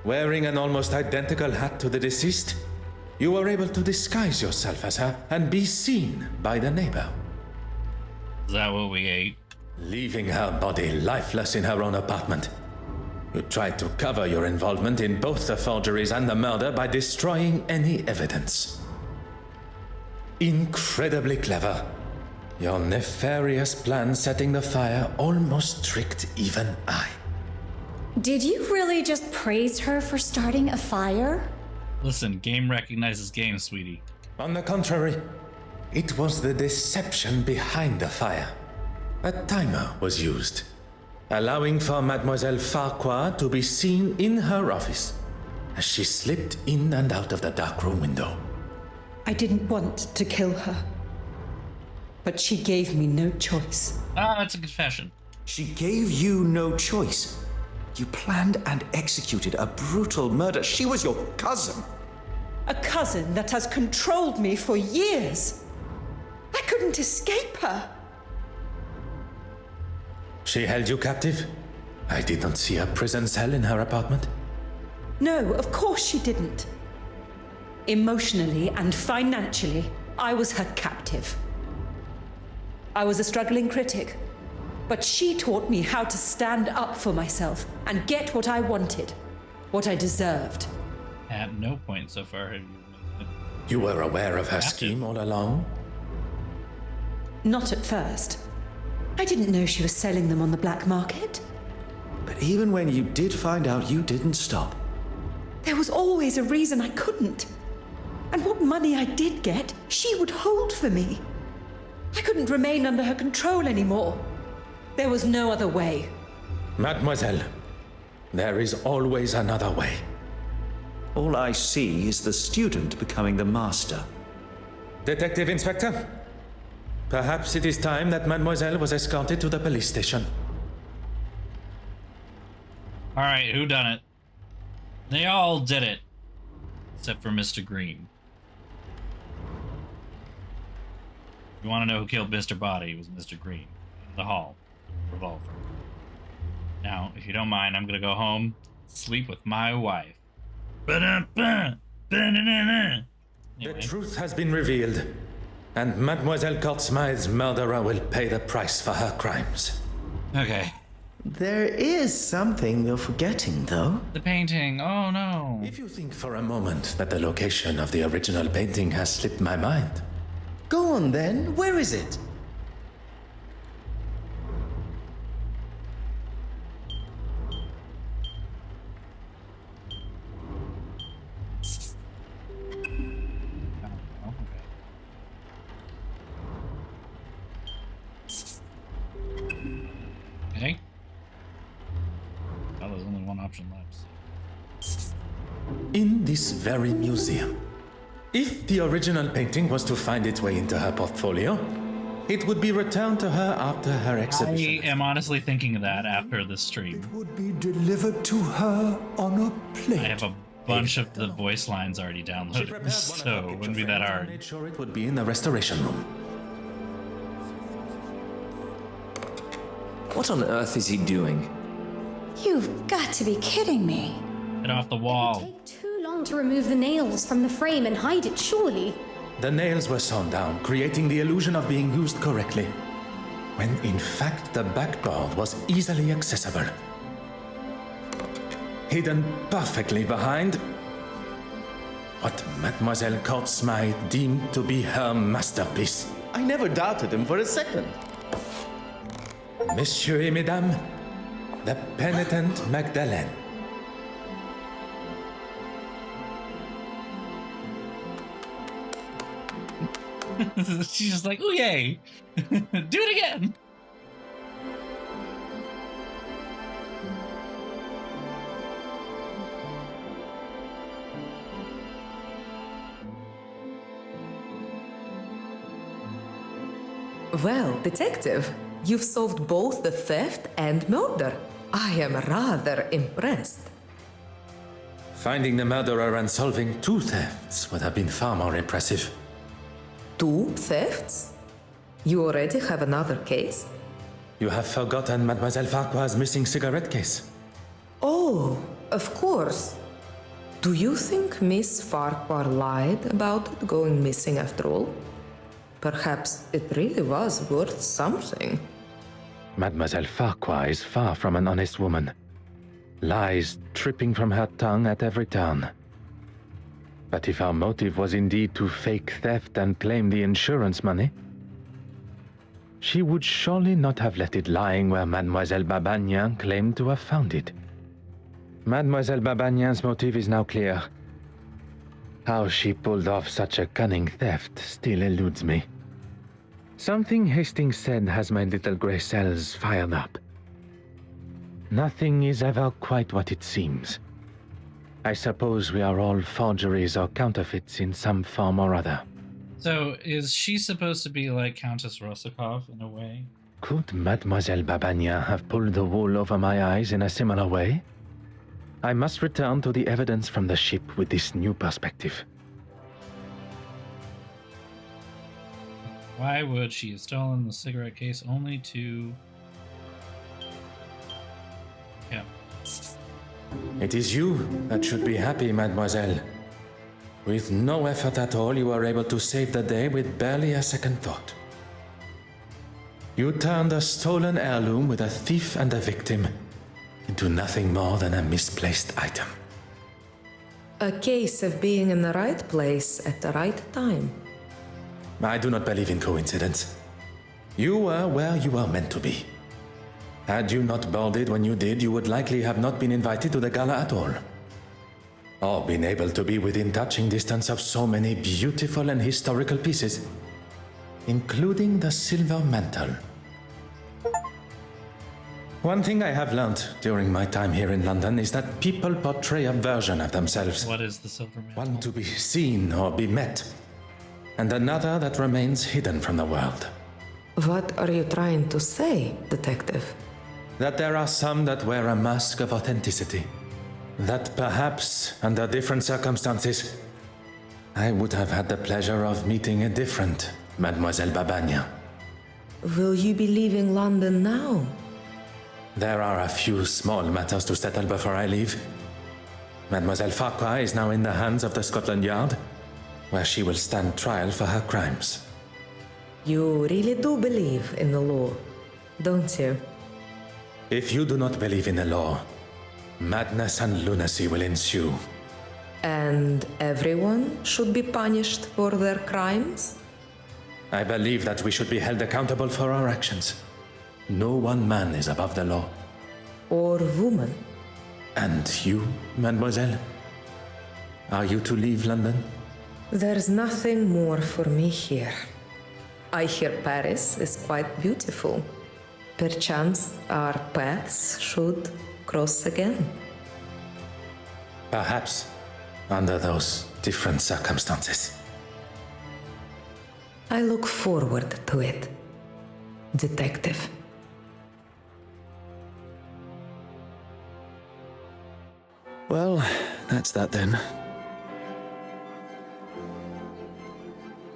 Wearing an almost identical hat to the deceased, you were able to disguise yourself as her and be seen by the neighbor. Is that what we ate? Leaving her body lifeless in her own apartment. You tried to cover your involvement in both the forgeries and the murder by destroying any evidence. Incredibly clever. Your nefarious plan setting the fire almost tricked even I. Did you really just praise her for starting a fire? Listen, game recognizes game, sweetie. On the contrary, it was the deception behind the fire. A timer was used, allowing for Mademoiselle Farquhar to be seen in her office as she slipped in and out of the darkroom window. I didn't want to kill her, but she gave me no choice. Ah, that's a confession. She gave you no choice. You planned and executed a brutal murder. She was your cousin. A cousin that has controlled me for years. I couldn't escape her. She held you captive? I did not see a prison cell in her apartment. No, of course she didn't. Emotionally and financially, I was her captive. I was a struggling critic, but she taught me how to stand up for myself and get what I wanted, what I deserved. At no point so far have you... You were aware of her scheme all along? Not at first. I didn't know she was selling them on the black market. But even when you did find out, you didn't stop. There was always a reason I couldn't. And what money I did get, she would hold for me. I couldn't remain under her control anymore. There was no other way. Mademoiselle, there is always another way. All I see is the student becoming the master. Detective Inspector, perhaps it is time that Mademoiselle was escorted to the police station. All right, who done it? They all did it, except for Mr. Green. If you want to know who killed Mr. Body, it was Mr. Green in the hall, revolver. Now, if you don't mind, I'm gonna go home, sleep with my wife. The truth has been revealed, and Mademoiselle Courtsmythe's murderer will pay the price for her crimes. Okay. There is something you're forgetting, though. The painting. Oh no. If you think for a moment that the location of the original painting has slipped my mind, Go on then, where is it? Okay. Oh, there's only one option left. in this very museum. If the original painting was to find its way into her portfolio, it would be returned to her after her exhibition. I am honestly thinking of that after this stream. It would be delivered to her on a plate. I have a bunch of the voice lines already downloaded, so it wouldn't be that hard. Made sure it would be in the restoration room. What on earth is he doing? You've got to be kidding me. Get off the wall. It would take too long to remove the nails from the frame and hide it, surely. The nails were sewn down, creating the illusion of being used correctly, when in fact the backboard was easily accessible. Hidden perfectly behind what Mademoiselle Kortsmai deemed to be her masterpiece. I never doubted him for a second. Messieurs et Mesdames, the penitent Magdalene. She's just like, ooh, yay! Do it again! Well, detective, you've solved both the theft and murder. I am rather impressed. Finding the murderer and solving two thefts would have been far more impressive. Two thefts? You already have another case? You have forgotten Mademoiselle Farquhar's missing cigarette case. Oh, of course. Do you think Miss Farquhar lied about it going missing after all? Perhaps it really was worth something. Mademoiselle Farquhar is far from an honest woman. Lies tripping from her tongue at every turn. But if our motive was indeed to fake theft and claim the insurance money, she would surely not have let it lying where Mademoiselle Babagnan claimed to have found it. Mademoiselle Babagnan's motive is now clear. How she pulled off such a cunning theft still eludes me. Something Hastings said has my little grey cells fired up. Nothing is ever quite what it seems. I suppose we are all forgeries or counterfeits in some form or other. So, is she supposed to be like Countess Rosakov in a way? Could Mademoiselle Babagnan have pulled the wool over my eyes in a similar way? I must return to the evidence from the ship with this new perspective. Why would she have stolen the cigarette case only to... Yeah. It is you that should be happy, mademoiselle. With no effort at all, you were able to save the day with barely a second thought. You turned a stolen heirloom with a thief and a victim into nothing more than a misplaced item. A case of being in the right place at the right time. I do not believe in coincidence. You were where you were meant to be. Had you not boarded when you did, you would likely have not been invited to the gala at all. Or been able to be within touching distance of so many beautiful and historical pieces, including the silver mantle. One thing I have learned during my time here in London is that people portray a version of themselves. What is the silver mantle? One to be seen or be met, and another that remains hidden from the world. What are you trying to say, detective? That there are some that wear a mask of authenticity. That perhaps, under different circumstances, I would have had the pleasure of meeting a different Mademoiselle Babagnan. Will you be leaving London now? There are a few small matters to settle before I leave. Mademoiselle Farquhar is now in the hands of the Scotland Yard, where she will stand trial for her crimes. You really do believe in the law, don't you? If you do not believe in the law, madness and lunacy will ensue. And everyone should be punished for their crimes? I believe that we should be held accountable for our actions. No one man is above the law. Or woman? And you, mademoiselle? Are you to leave London? There's nothing more for me here. I hear Paris is quite beautiful. Perchance our paths should cross again. Perhaps, under those different circumstances. I look forward to it, Detective. Well, that's that then.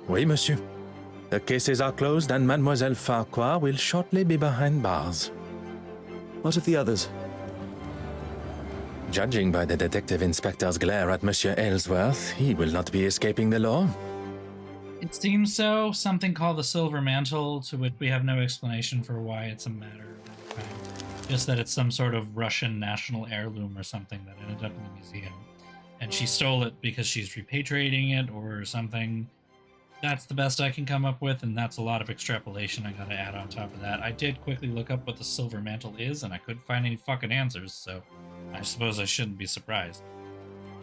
Oui, monsieur. The cases are closed and Mademoiselle Farquhar will shortly be behind bars. What of the others? Judging by the detective inspector's glare at Monsieur Aylesworth, he will not be escaping the law. It seems so. Something called the Silver Mantle, to which we have no explanation for why it's a matter of that kind. Just that it's some sort of Russian national heirloom or something that ended up in the museum. And she stole it because she's repatriating it or something. That's the best I can come up with, and that's a lot of extrapolation I gotta add on top of that. I did quickly look up what the Silver Mantle is, and I couldn't find any fucking answers, so I suppose I shouldn't be surprised.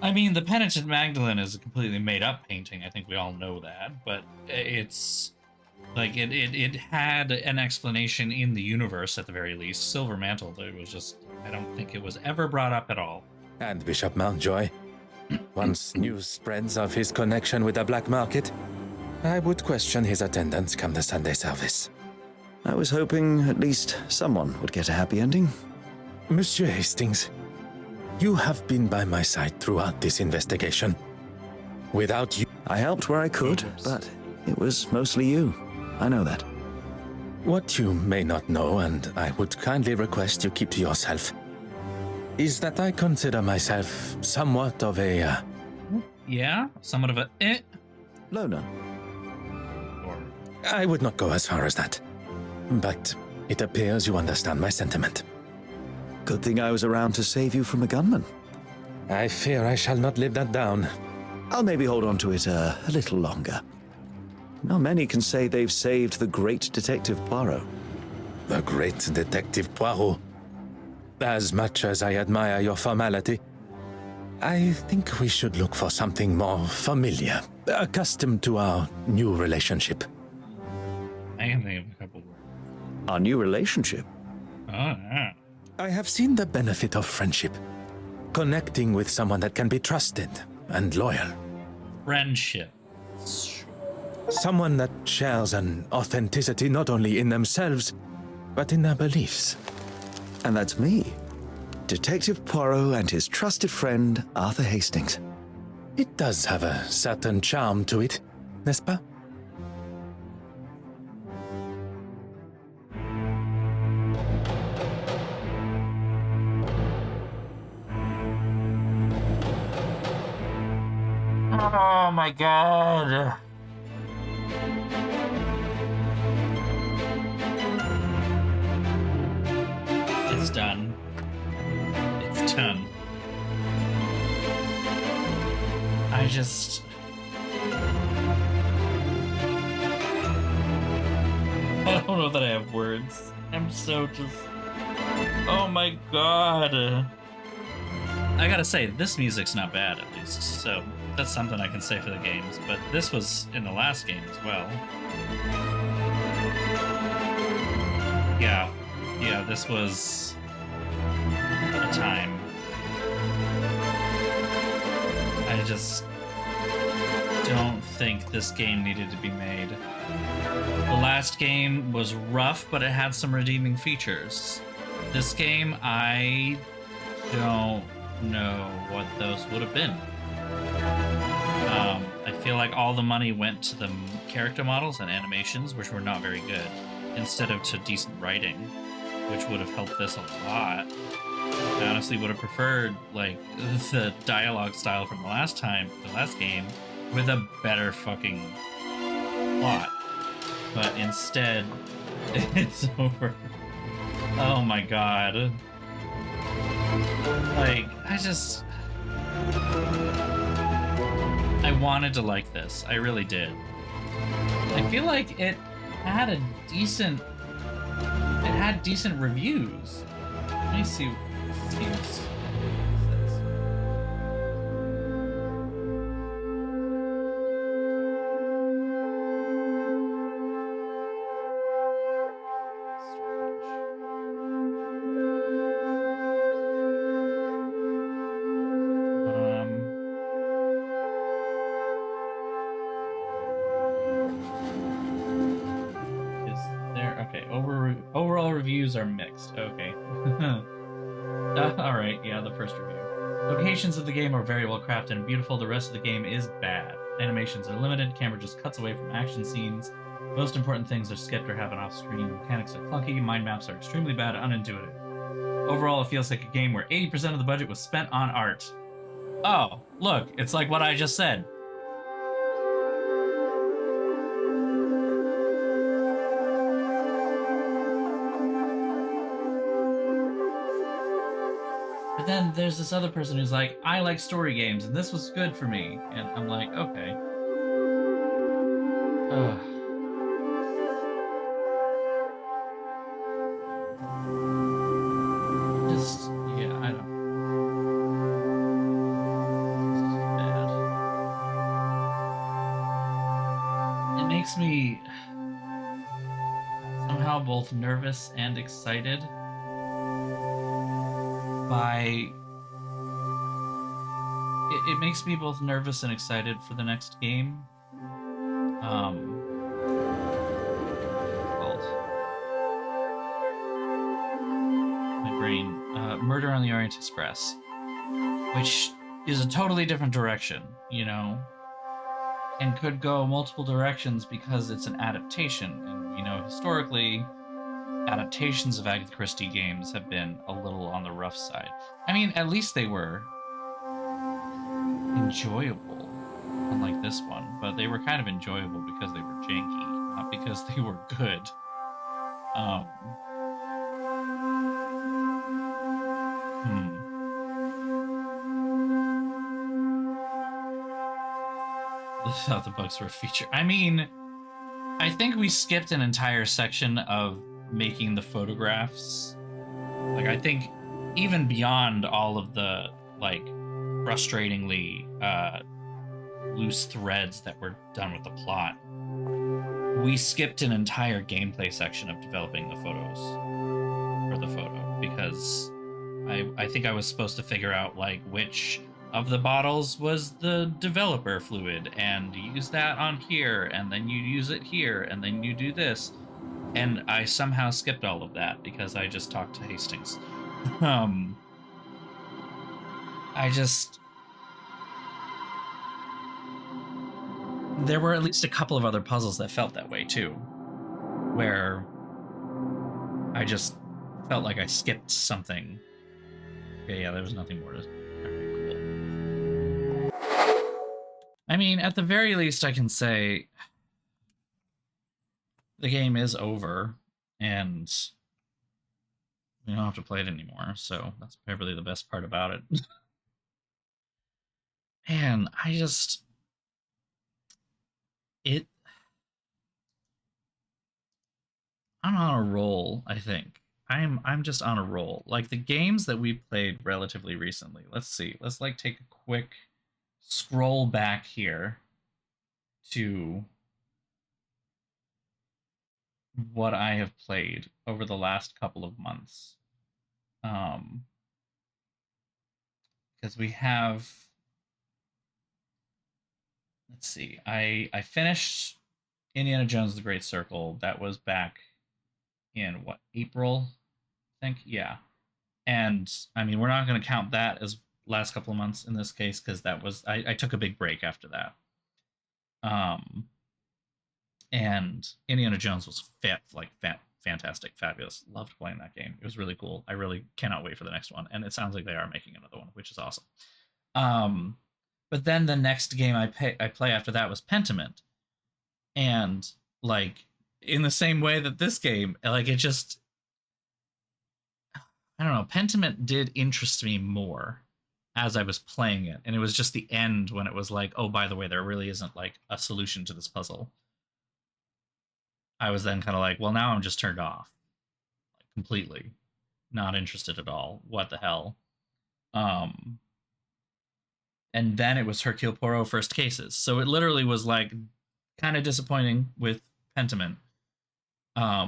I mean, the Penitent Magdalene is a completely made-up painting, I think we all know that, but it's... like, it had an explanation in the universe, at the very least. Silver Mantle, it was just... I don't think it was ever brought up at all. And Bishop Mountjoy. Once news spreads of his connection with the black market, I would question his attendance come the Sunday service. I was hoping at least someone would get a happy ending. Monsieur Hastings, you have been by my side throughout this investigation. Without you... I helped where I could, but it was mostly you. I know that. What you may not know, and I would kindly request you keep to yourself, is that I consider myself somewhat of a... Yeah? Somewhat of a... Loner. I would not go as far as that. But it appears you understand my sentiment. Good thing I was around to save you from a gunman. I fear I shall not live that down. I'll maybe hold on to it a little longer. Not many can say they've saved the great Detective Poirot. The great Detective Poirot. As much as I admire your formality, I think we should look for something more familiar, accustomed to our new relationship. I can think of a couple words. Our new relationship? Oh, yeah. I have seen the benefit of friendship. Connecting with someone that can be trusted and loyal. Friendship. Someone that shares an authenticity not only in themselves, but in their beliefs. And that's me. Detective Poirot and his trusted friend, Arthur Hastings. It does have a certain charm to it, n'est-ce pas? Oh my god. It's done. It's done. I just... I don't know that I have words. I'm so just... Oh my god. I gotta say, this music's not bad, at least, so that's something I can say for the games, but this was in the last game as well. Yeah, this was a time. I just don't think this game needed to be made. The last game was rough, but it had some redeeming features. This game, I don't know what those would have been. I feel like all the money went to the character models and animations, which were not very good, instead of to decent writing, which would have helped this a lot. I honestly would have preferred like the dialogue style from the last game, with a better fucking plot. But instead, it's over. Oh my god. Like, I wanted to like this. I really did. I feel like it had decent reviews. Let me see what it says. Overall reviews are mixed. Okay. Alright, yeah, the first review. Locations of the game are very well crafted and beautiful. The rest of the game is bad. Animations are limited. Camera just cuts away from action scenes. Most important things are skipped or happen off-screen. Mechanics are clunky. Mind maps are extremely bad and unintuitive. Overall, it feels like a game where 80% of the budget was spent on art. Oh, look, it's like what I just said. But then there's this other person who's like, I like story games, and this was good for me. And I'm like, okay. Ugh. Just, yeah, I don't. This is bad. It makes me somehow both nervous and excited by it makes me both nervous and excited for the next game. My brain. Murder on the Orient Express, which is a totally different direction, you know, and could go multiple directions because it's an adaptation, and you know, historically adaptations of Agatha Christie games have been a little on the rough side. I mean, at least they were enjoyable, unlike this one, but they were kind of enjoyable because they were janky, not because they were good. I thought the books were a feature. I mean, I think we skipped an entire section of making the photographs. Like, I think even beyond all of the like frustratingly loose threads that were done with the plot, we skipped an entire gameplay section of developing the photos for the photo, because I think I was supposed to figure out like which of the bottles was the developer fluid, and use that on here, and then you use it here, and then you do this. And I somehow skipped all of that because I just talked to Hastings. There were at least a couple of other puzzles that felt that way too, where I just felt like I skipped something. Okay, yeah, there was nothing more to... Alright, cool. I mean, at the very least, I can say the game is over, and we don't have to play it anymore, so that's probably the best part about it. Man, I'm on a roll, I think. I'm just on a roll. Like, the games that we played relatively recently, let's see. Let's like take a quick scroll back here to what I have played over the last couple of months. Because we have, let's see, I finished Indiana Jones: The Great Circle. That was back in what, April, I think? Yeah. And I mean, we're not going to count that as last couple of months in this case, because that was, I took a big break after that. And Indiana Jones was fantastic, fabulous. Loved playing that game. It was really cool. I really cannot wait for the next one, and it sounds like they are making another one, which is awesome. But then the next game I play after that was Pentiment, and like in the same way that this game, like, it just, I don't know, Pentiment did interest me more as I was playing it, and it was just the end when it was like, oh, by the way, there really isn't like a solution to this puzzle. I was then kind of like, well, now I'm just turned off, like, completely, not interested at all. What the hell? And then it was Hercule Poirot First Cases, so it literally was like kind of disappointing with Pentiment,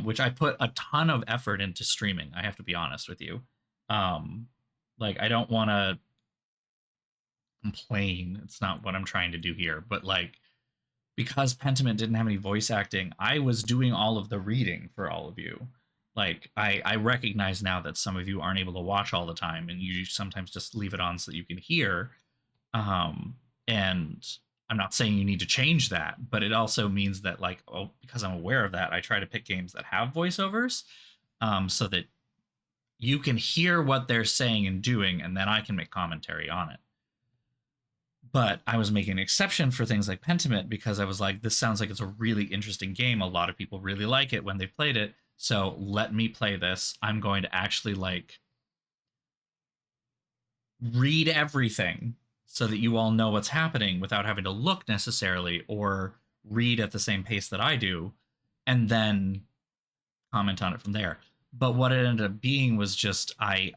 which I put a ton of effort into streaming. I have to be honest with you. Like, I don't want to complain. It's not what I'm trying to do here, but like, because Pentiment didn't have any voice acting, I was doing all of the reading for all of you. Like, I recognize now that some of you aren't able to watch all the time, and you sometimes just leave it on so that you can hear. And I'm not saying you need to change that, but it also means that, like, oh, because I'm aware of that, I try to pick games that have voiceovers, so that you can hear what they're saying and doing, and then I can make commentary on it. But I was making an exception for things like Pentiment because I was like, this sounds like it's a really interesting game. A lot of people really like it when they've played it. So let me play this. I'm going to actually, like, read everything so that you all know what's happening without having to look necessarily or read at the same pace that I do, and then comment on it from there. But what it ended up being was just I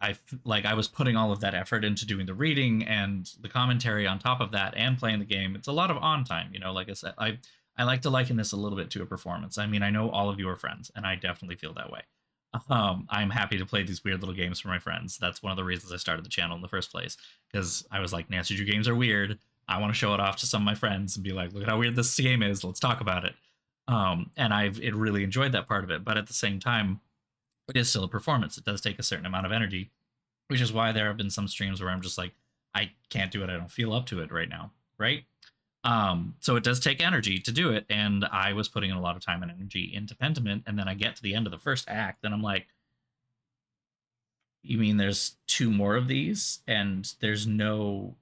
was putting all of that effort into doing the reading and the commentary on top of that and playing the game. It's a lot of on time, you know. Like I said, I like to liken this a little bit to a performance. I mean, I know all of you are friends, and I definitely feel that way. I'm happy to play these weird little games for my friends. That's one of the reasons I started the channel in the first place, because I was like, Nancy Drew games are weird. I want to show it off to some of my friends and be like, look at how weird this game is. Let's talk about it. And I've really enjoyed that part of it. But at the same time, it is still a performance. It does take a certain amount of energy, which is why there have been some streams where I'm just like, I can't do it. I don't feel up to it right now. Right. So it does take energy to do it, and I was putting in a lot of time and energy into Pentiment, and then I get to the end of the first act, and I'm like, you mean there's 2 more of these, and there's no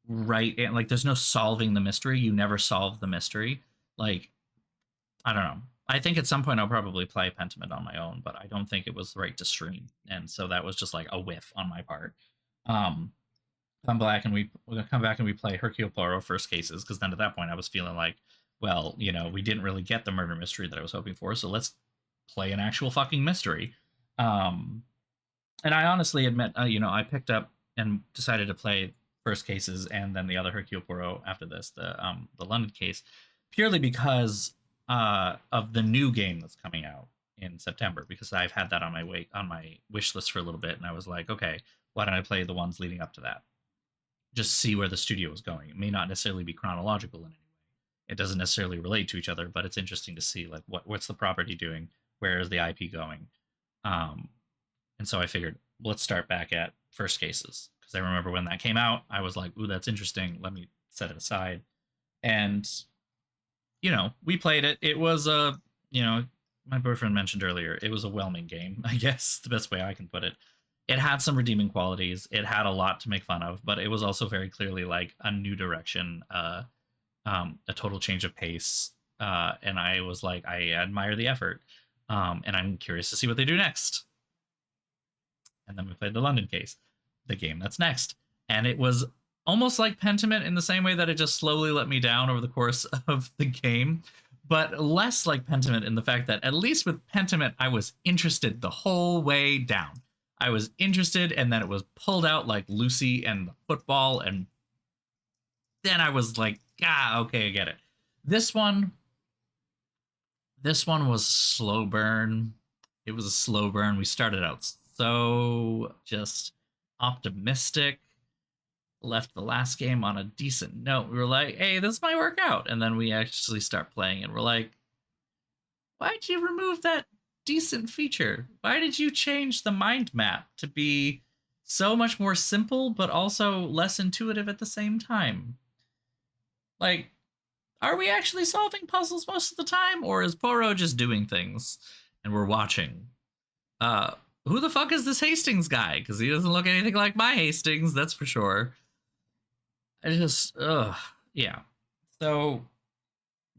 there's no solving the mystery. You never solve the mystery. Like, I don't know. I think at some point I'll probably play Pentiment on my own, but I don't think it was right to stream, and so that was just like a whiff on my part. We're gonna come back and we play Hercule Poirot First Cases, because then at that point I was feeling like, well, you know, we didn't really get the murder mystery that I was hoping for, so let's play an actual fucking mystery. And I honestly admit, you know, I picked up and decided to play First Cases and then the other Hercule Poirot after this, the London case, purely because of the new game that's coming out in September, because I've had that on my wish list for a little bit, and I was like, okay, why don't I play the ones leading up to that? Just see where the studio is going. It may not necessarily be chronological in any way. It doesn't necessarily relate to each other, but it's interesting to see, like, what's the property doing? Where is the IP going? And so I figured, let's start back at First Cases, because I remember when that came out, I was like, ooh, that's interesting. Let me set it aside. And, you know, we played it. It was you know, my boyfriend mentioned earlier, it was a whelming game, I guess, the best way I can put it. It had some redeeming qualities. It had a lot to make fun of, but it was also very clearly like a new direction, a total change of pace. And I was like, I admire the effort. And I'm curious to see what they do next. And then we played the London case, the game that's next. And it was almost like Pentiment in the same way that it just slowly let me down over the course of the game, but less like Pentiment in the fact that at least with Pentiment, I was interested the whole way down. I was interested, and then it was pulled out like Lucy and the football, and then I was like, okay, I get it. This one was slow burn. It was a slow burn. We started out so just optimistic, left the last game on a decent note. We were like, hey, this might work out. And then we actually start playing, and we're like, why'd you remove that decent feature? Why did you change the mind map to be so much more simple but also less intuitive at the same time? Like, are we actually solving puzzles most of the time, or is Poirot just doing things and we're watching? Who the fuck is this Hastings guy? Because he doesn't look anything like my Hastings, that's for sure. Yeah. So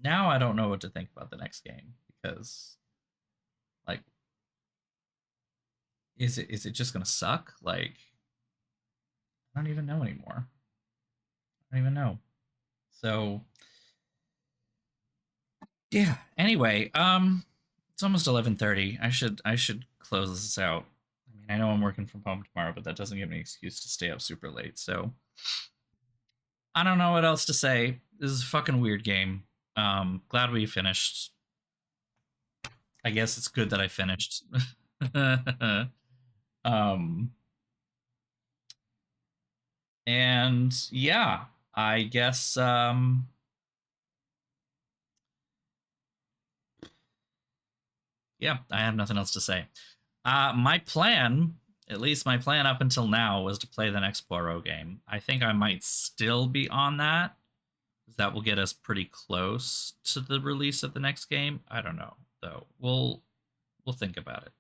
now I don't know what to think about the next game, because, like, is it just gonna suck? Like, I don't even know anymore. I don't even know. So yeah. Anyway, it's almost 11:30. I should close this out. I mean, I know I'm working from home tomorrow, but that doesn't give me an excuse to stay up super late. So I don't know what else to say. This is a fucking weird game. Glad we finished. I guess it's good that I finished. And yeah, I guess yeah, I have nothing else to say. My plan, at least my plan up until now, was to play the next Poirot game. I think I might still be on that. That will get us pretty close to the release of the next game. I don't know, though. We'll think about it.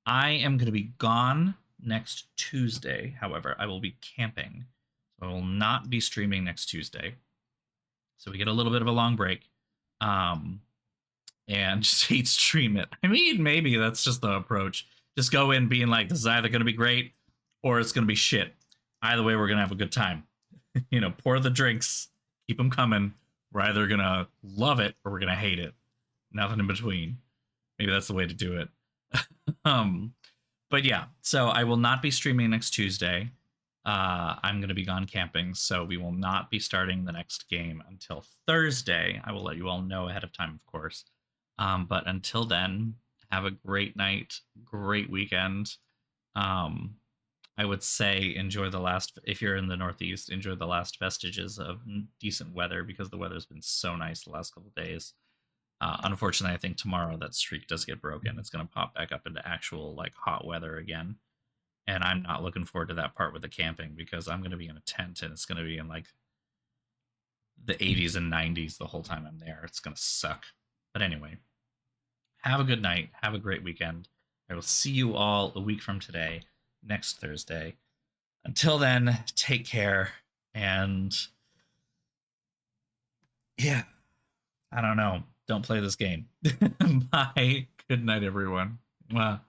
I am going to be gone next Tuesday. However, I will be camping. So I will not be streaming next Tuesday. So we get a little bit of a long break. And just hate stream it. I mean, maybe that's just the approach. Just go in being like, this is either going to be great or it's going to be shit. Either way, we're going to have a good time. Pour the drinks, keep them coming. We're either going to love it or we're going to hate it. Nothing in between. Maybe that's the way to do it. But yeah, so I will not be streaming next Tuesday. I'm going to be gone camping, so we will not be starting the next game until Thursday. I will let you all know ahead of time, of course. But until then, have a great night, great weekend. I would say enjoy the last, if you're in the Northeast, enjoy the last vestiges of decent weather, because the weather's been so nice the last couple of days. Unfortunately, I think tomorrow that streak does get broken. It's going to pop back up into actual like hot weather again. And I'm not looking forward to that part with the camping, because I'm going to be in a tent and it's going to be in like the 80s and 90s the whole time I'm there. It's going to suck. But anyway, have a good night. Have a great weekend. I will see you all a week from today, next Thursday. Until then, take care. And yeah, I don't know. Don't play this game. Bye. Good night, everyone. Mwah.